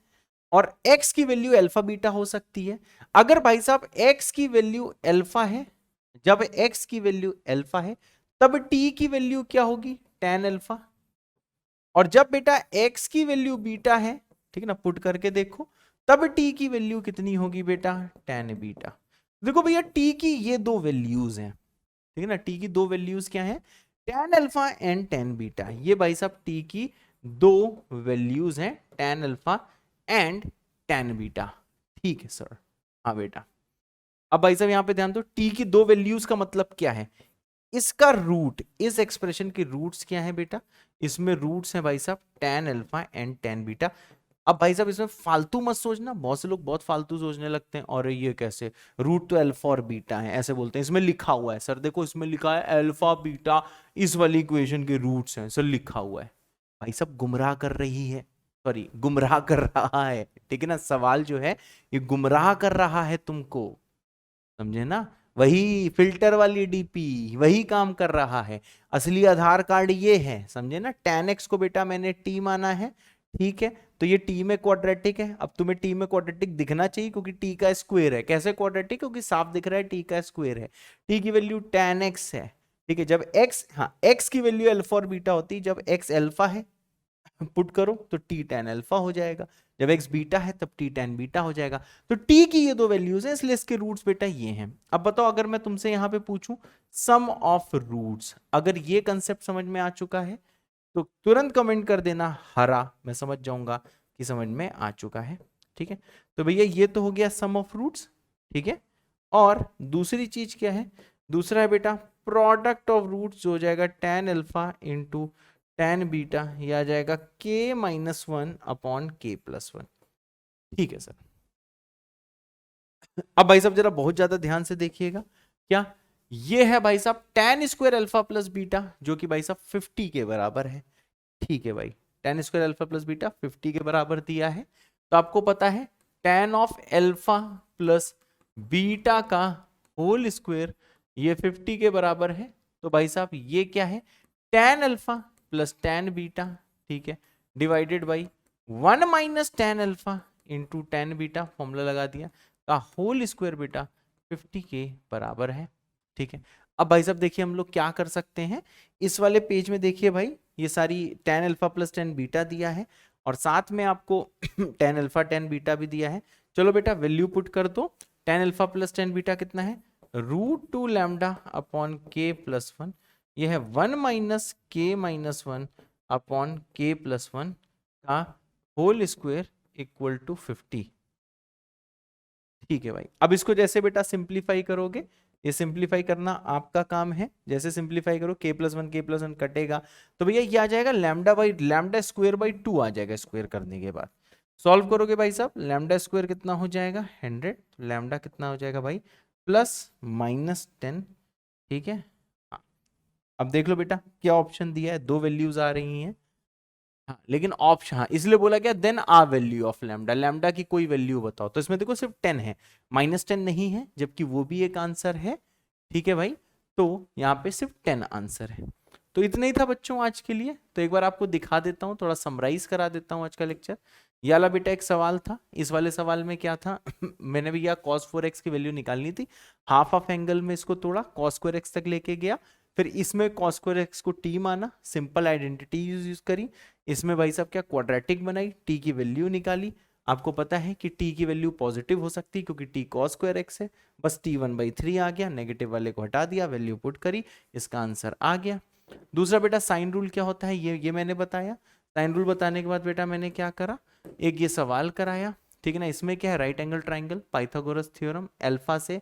और x की वैल्यू अल्फा बीटा हो सकती है। अगर भाई साहब x की वैल्यू अल्फा है, जब x की वैल्यू अल्फा है तब t की वैल्यू क्या होगी, tan अल्फा। और जब बेटा x की वैल्यू बीटा है, ठीक है ना, पुट करके देखो, तब t की वैल्यू कितनी होगी बेटा, tan बीटा। देखो भैया t की ये दो वैल्यूज हैं, ठीक है ना, t की दो वैल्यूज क्या है, tan alpha and tan beta. ये भाई साहब t की दो वैल्यूज हैं, tan alpha and tan beta. ठीक है सर। हाँ बेटा, अब भाई साहब यहां पे ध्यान दो, t की दो वैल्यूज का मतलब क्या है, इसका रूट, इस एक्सप्रेशन के रूट्स क्या है बेटा, इसमें रूट्स हैं भाई साहब tan alpha and tan beta. अब भाई साहब इसमें फालतू मत सोचना, बहुत से लोग बहुत फालतू सोचने लगते हैं, और ये कैसे, रूट तो अल्फा और बीटा है ऐसे बोलते हैं, इसमें लिखा हुआ है सर, देखो इसमें लिखा है अल्फा बीटा इस वाली इक्वेशन के रूट्स हैं सर, लिखा हुआ है। भाई साहब गुमराह कर रही है, सॉरी गुमराह कर रहा है, ठीक है ना, सवाल जो है ये गुमराह कर रहा है तुमको, समझे ना, वही फिल्टर वाली डीपी वही काम कर रहा है, असली आधार कार्ड ये है, समझे ना। tan x को बेटा मैंने t माना है, ठीक है, तो ये t में क्वाड्रेटिक है, अब तुम्हें t में क्वाड्रेटिक दिखना चाहिए क्योंकि t का स्क्वायर है, कैसे क्वाड्रेटिक, क्योंकि साफ दिख रहा है t का स्क्वायर है, t की वैल्यू tan x है, ठीक है, जब x, हाँ x की वैल्यू अल्फा और बीटा होती है, जब x अल्फा है पुट करो तो t tan अल्फा हो जाएगा, जब x बीटा है तब t tan बीटा हो जाएगा, तो t की ये दो वैल्यूज हैं इसलिए इसके रूट्स बेटा ये हैं। अब बताओ अगर मैं तुमसे यहां पे पूछूं सम ऑफ रूट्स, अगर ये कंसेप्ट समझ में आ चुका है तो तुरंत कमेंट कर देना हरा, मैं समझ जाऊंगा कि समझ में आ चुका है, ठीक है। तो भैया ये तो हो गया सम ऑफ रूट्स, ठीक है, और दूसरी चीज क्या है, दूसरा है बेटा प्रोडक्ट ऑफ रूट्स, जो हो जाएगा tan alpha into tan beta, यह आ जाएगा k minus one upon k plus one, ठीक है सर। अब भाई साहब जरा बहुत ज्यादा ध्यान से देखिएगा, क्या ये है भाई साहब tan square alpha plus beta, जो कि भाई साहब 50 के बराबर है, ठीक है भाई, tan square alpha plus beta 50 के बराबर दिया है, तो आपको पता है tan of alpha plus beta का होल स्क्वायर ये 50 के बराबर है, तो भाई साहब ये क्या है tan alpha plus tan beta, ठीक है, divided by 1 minus tan alpha into tan beta, formula लगा दिया, का होल स्क्वायर बेटा 50 के बराबर है, ठीक है। अब भाई साहब देखिए हम लोग क्या कर सकते हैं, इस वाले पेज में देखिए भाई ये सारी tan alpha plus tan beta दिया है, और साथ में आपको tan अल्फा tan बीटा भी दिया है, चलो बेटा वैल्यू पुट कर दो, tan alpha plus tan beta कितना है, √2 lambda upon k plus one, यह है 1 minus k minus one upon k plus one का होल स्क्वायर इक्वल टू 50, ठीक है भाई। अब इसको जैसे बेटा सिंप्लीफाई करोगे, ये सिंप्लीफाई करना आपका काम है, जैसे सिंप्लीफाई करो k प्लस वन कटेगा, तो भैया ये आ जाएगा लैम्डा स्क्वायर बाई 2 आ जाएगा, स्क्वायर करने के बाद सॉल्व करोगे भाई साहब, लैम्डा स्क्वायर कितना हो जाएगा 100, लैम्डा कितना हो जाएगा भाई प्लस माइनस 10, ठीक है। हाँ, अब देख लो बेटा क्या ऑप्शन दिया है, दो वैल्यूज आ रही हैं, हाँ लेकिन ऑप्शन, हाँ इसलिए बोला गया then a value of lambda, lambda की कोई वैल्यू बताओ, तो इसमें देखो सिर्फ 10 है, -10 नहीं है, जबकि वो भी एक आंसर है, ठीक है भाई, तो यहाँ पे सिर्फ 10 आंसर है। तो इतना ही था बच्चों आज के लिए, तो एक बार आपको दिखा देता हूँ, थोड़ा समराइज करा देता हूँ आज का लेक्चर। ये वाला बेटा एक सवाल था, इस वाले सवाल में क्या था मैंने भैया cos 4x की वैल्यू निकालनी थी, हाफ ऑफ एंगल में इसको तोड़ा, cos स्क्वायर x तक लेके गया, फिर इसमें cos स्क्वायर x को t माना, सिंपल आइडेंटिटी यूज करी, इसमें भाई साहब क्या क्वाड्रेटिक बनाई, t की वैल्यू निकाली, आपको पता है कि t की वैल्यू पॉजिटिव हो सकती है क्योंकि t cos स्क्वायर x है, बस t 1/3 आ गया, नेगेटिव वाले को हटा दिया, वैल्यू पुट करी, इसका आंसर आ गया। दूसरा बेटा साइन रूल क्या होता है, ये मैंने बताया, साइन रूल बताने के बाद बेटा मैंने क्या करा, एक ये सवाल कराया, ठीक है ना, इसमें क्या है right angle triangle, Pythagoras theorem, alpha से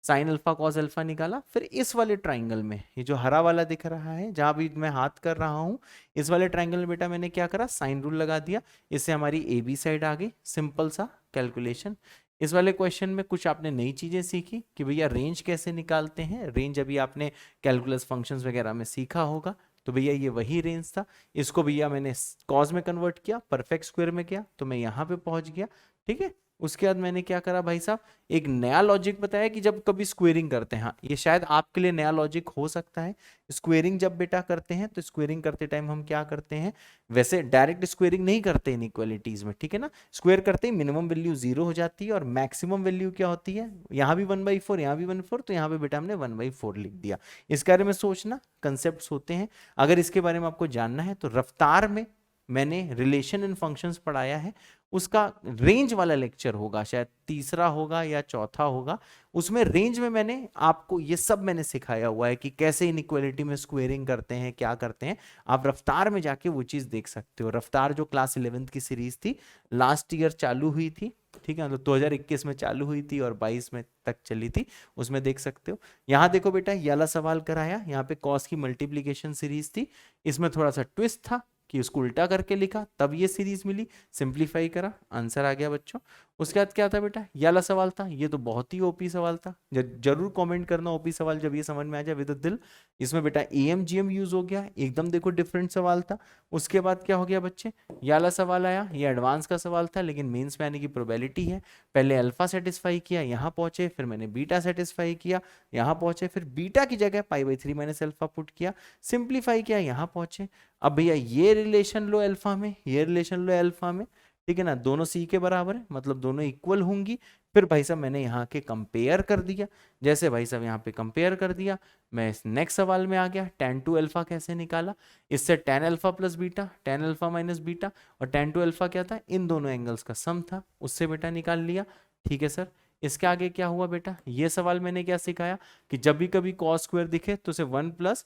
साइन अल्फा कॉस अल्फा निकाला, फिर इस वाले ट्राइंगल में ये जो हरा वाला दिख रहा है जहां भी मैं हाथ कर रहा हूं, इस वाले ट्राइंगल में बेटा मैंने क्या करा, साइन रूल लगा दिया, इससे हमारी ए बी साइड आ गई, सिंपल सा कैलकुलेशन। इस वाले क्वेश्चन में कुछ आपने नई चीजें सीखी कि भैया रेंज कैसे निकालते हैं, रेंज अभी आपने कैलकुलस फंक्शंस वगैरह में सीखा होगा, तो भैया ये वही रेंज था, इसको भैया मैंने कॉस में कन्वर्ट किया, परफेक्ट स्क्वायर में किया, तो मैं यहाँ पे पहुंच गया, ठीक है। उसके बाद मैंने क्या करा भाई साहब, एक नया लॉजिक बताया कि जब कभी स्क्वेयरिंग करते हैं, हाँ ये शायद आपके लिए नया लॉजिक हो सकता है, स्क्वेयरिंग जब बेटा करते हैं तो स्क्वेयरिंग करते टाइम हम क्या करते हैं, वैसे डायरेक्ट स्क्वेयरिंग नहीं करते इनइक्वालिटीज में, ठीक है ना, स्क्वेयर करते ही मिनिमम वैल्यू 0 हो जाती है और मैक्सिमम वैल्यू क्या होती है, यहाँ भी 1/4 यहाँ भी 1/4, तो यहाँ पे बेटा हमने 1/4 लिख दिया। इस बारे में सोचना, कंसेप्ट होते हैं, अगर इसके बारे में आपको जानना है तो रफ्तार में मैंने रिलेशन इन फंक्शंस पढ़ाया है, उसका रेंज वाला लेक्चर होगा, शायद तीसरा होगा या चौथा होगा, उसमें रेंज में मैंने आपको ये सब मैंने सिखाया हुआ है कि कैसे इनइक्वालिटी में स्क्वेयरिंग करते हैं, क्या करते हैं, आप रफ्तार में जाके वो चीज देख सकते हो। रफ्तार जो क्लास 11th की सीरीज थी, लास्ट ईयर चालू हुई थी, ठीक है, मतलब 2021 में चालू हुई थी और 22 में तक चली थी, उसमें देख सकते हो। यहाँ देखो बेटा, ये वाला सवाल कराया, यहाँ पे कॉस की मल्टीप्लीकेशन सीरीज थी, इसमें थोड़ा सा ट्विस्ट था कि उसको उल्टा करके लिखा, तब ये सीरीज मिली, सिंप्लीफाई करा, आंसर आ गया बच्चों। उसके बाद क्या था बेटा, ये वाला सवाल था, ये तो बहुत ही ओपी सवाल था, जरूर कमेंट करना ओपी सवाल जब ये समझ में आ जाए विद दिल। इसमें बेटा एएमजीएम यूज हो गया, एकदम देखो डिफरेंट सवाल था। उसके बाद क्या हो गया बच्चे, ये वाला सवाल आया, ये एडवांस का सवाल था लेकिन मेंस में आने की प्रोबेबिलिटी है। पहले अल्फा सेटिस्फाई किया, यहाँ पहुंचे, फिर मैंने बीटा सेटिस्फाई किया, यहाँ पहुंचे, फिर बीटा की जगह पाई/3 माइनस अल्फा पुट किया, सिंप्लीफाई किया, यहाँ पहुंचे। अब भैया ये रिलेशन लो अल्फा में, ये रिलेशन लो अल्फा में, ठीक है ना, दोनों सी के बराबर है, मतलब दोनों इक्वल होंगी। फिर भाई साहब मैंने यहाँ के कंपेयर कर दिया, जैसे भाई साहब यहाँ पे कंपेयर कर दिया, मैं इस नेक्स्ट सवाल में आ गया, tan टू अल्फा कैसे निकाला, इससे tan alpha plus beta, tan alpha minus beta, और tan टू अल्फा क्या था, इन दोनों एंगल्स का सम था, उससे बेटा निकाल लिया। ठीक है सर, इसके आगे क्या हुआ बेटा, ये सवाल मैंने क्या सिखाया कि जब भी कभी cos स्क्वायर दिखे तो उसे 1 प्लस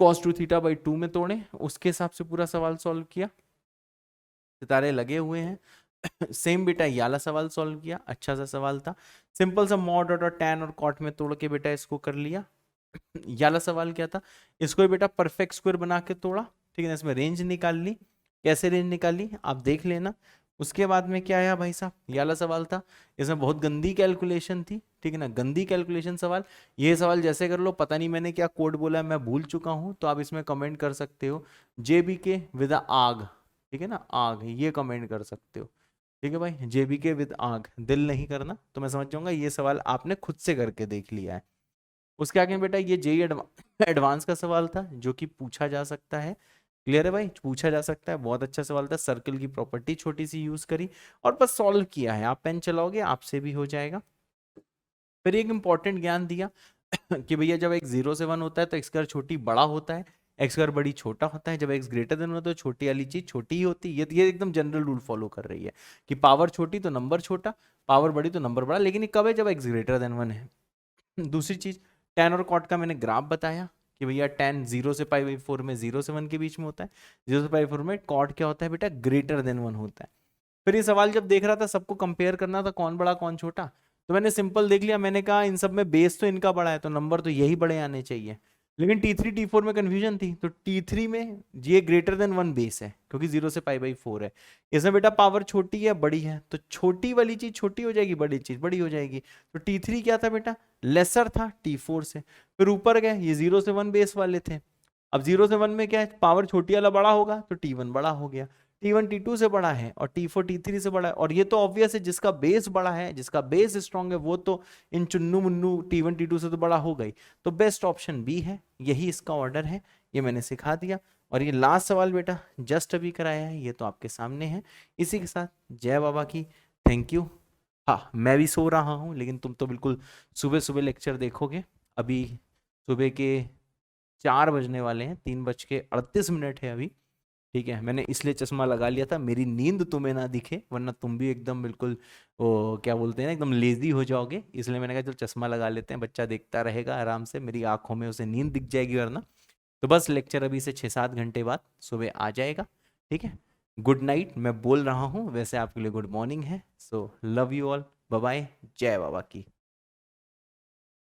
cos 2 थीटा बाई 2 में तोड़े, उसके हिसाब से पूरा सवाल सॉल्व किया, सितारे लगे हुए हैं। सेम बेटा ये वाला सवाल सॉल्व किया, अच्छा सा सवाल था, सिंपल सा मॉड और टैन और कॉट में तोड़ के बेटा इसको कर लिया। ये वाला सवाल क्या था, इसको बेटा परफेक्ट स्क्वायर बना के तोड़ा, ठीक है ना, इसमें रेंज निकाल ली, कैसे रेंज निकाली आप देख लेना। उसके बाद में क्या आया भाई साहब, ये वाला सवाल था, इसमें बहुत गंदी कैलकुलेशन थी, ठीक है ना, गंदी कैलकुलेशन सवाल। ये सवाल जैसे कर लो, पता नहीं मैंने क्या कोड बोला है, मैं भूल चुका हूं, तो आप इसमें कमेंट कर सकते हो JBK विद आग, ठीक है ना, आग, ये कमेंट कर सकते हो, ठीक है भाई, JBK विद आग, दिल नहीं करना, तो मैं समझ जाऊंगा ये सवाल आपने खुद से करके देख लिया है। उसके आगे बेटा ये जेई एडवांस का सवाल था जो कि पूछा जा सकता है, क्लियर है भाई, पूछा जा सकता है, बहुत अच्छा सवाल था, सर्कल की प्रॉपर्टी छोटी सी यूज करी और बस सॉल्व किया है, आप पेन चलाओगे आपसे भी हो जाएगा। फिर एक इंपॉर्टेंट ज्ञान दिया कि भैया जब x 0 से 1 होता है तो x स्क्वायर छोटी बड़ा होता है, x स्क्वायर बड़ी छोटा होता है, जब x ग्रेटर देन होता है तो छोटी वाली चीज छोटी ही होती है। ये एकदम जनरल रूल फॉलो कर रही है कि पावर छोटी तो नंबर छोटा, पावर बड़ी तो नंबर बड़ा, लेकिन ये कब है, जब x ग्रेटर देन 1 है। दूसरी चीज, tan और cot का मैंने ग्राफ बताया कि भैया tan 0 से π/4 में 0 से 1 के बीच में होता है, 0 से π/4 में cot क्या होता है बेटा, ग्रेटर देन 1 होता है। फिर ये सवाल जब देख रहा था, सबको कंपेयर करना था कौन बड़ा कौन छोटा, तो मैंने सिंपल देख लिया, मैंने कहा इन सब में बेस तो इनका बड़ा है तो नंबर तो यही बड़े आने चाहिए, लेकिन T3 T4 में कंफ्यूजन थी, तो T3 में ये ग्रेटर देन 1 बेस है क्योंकि 0 से π/4 है, इसमें बेटा पावर छोटी है बड़ी है, तो छोटी वाली चीज छोटी हो जाएगी, बड़ी चीज बड़ी हो जाएगी, तो T3 क्या था बेटा, लेसर था T4 से। फिर ऊपर गए, ये 0 से 1 बेस वाले थे, अब 0 से 1 में क्या है, पावर छोटी वाला बड़ा होगा तो T1 बड़ा हो गया, T1 T2 से बड़ा है और T4 T3 से बड़ा है, और ये तो ऑब्वियस है, जिसका बेस बड़ा है, जिसका बेस स्ट्रांग है, वो तो इन चुन्नू मुन्नू T1 T2 से तो बड़ा हो गई, तो बेस्ट ऑप्शन बी है, यही इसका ऑर्डर है, ये मैंने सिखा दिया। और ये लास्ट सवाल बेटा जस्ट अभी कराया है, ये तो आपके सामने है। इसी के साथ जय बाबा की, थैंक यू। हाँ मैं भी सो रहा हूँ, लेकिन तुम तो बिल्कुल सुबह सुबह लेक्चर देखोगे, अभी सुबह के 4 बजने वाले हैं, 3:38 है अभी, ठीक है, मैंने इसलिए चश्मा लगा लिया था, मेरी नींद तुम्हें ना दिखे, वरना तुम भी एकदम बिल्कुल वो क्या बोलते हैं ना, एकदम लेजी हो जाओगे, इसलिए मैंने कहा चलो चश्मा लगा लेते हैं, बच्चा देखता रहेगा आराम से, मेरी आंखों में उसे नींद दिख जाएगी वरना। तो बस लेक्चर अभी से 6-7 घंटे बाद सुबह आ जाएगा, ठीक है। गुड नाइट मैं बोल रहा हूँ, वैसे आपके लिए गुड मॉर्निंग है, so love you all, bye bye, जय बाबा की।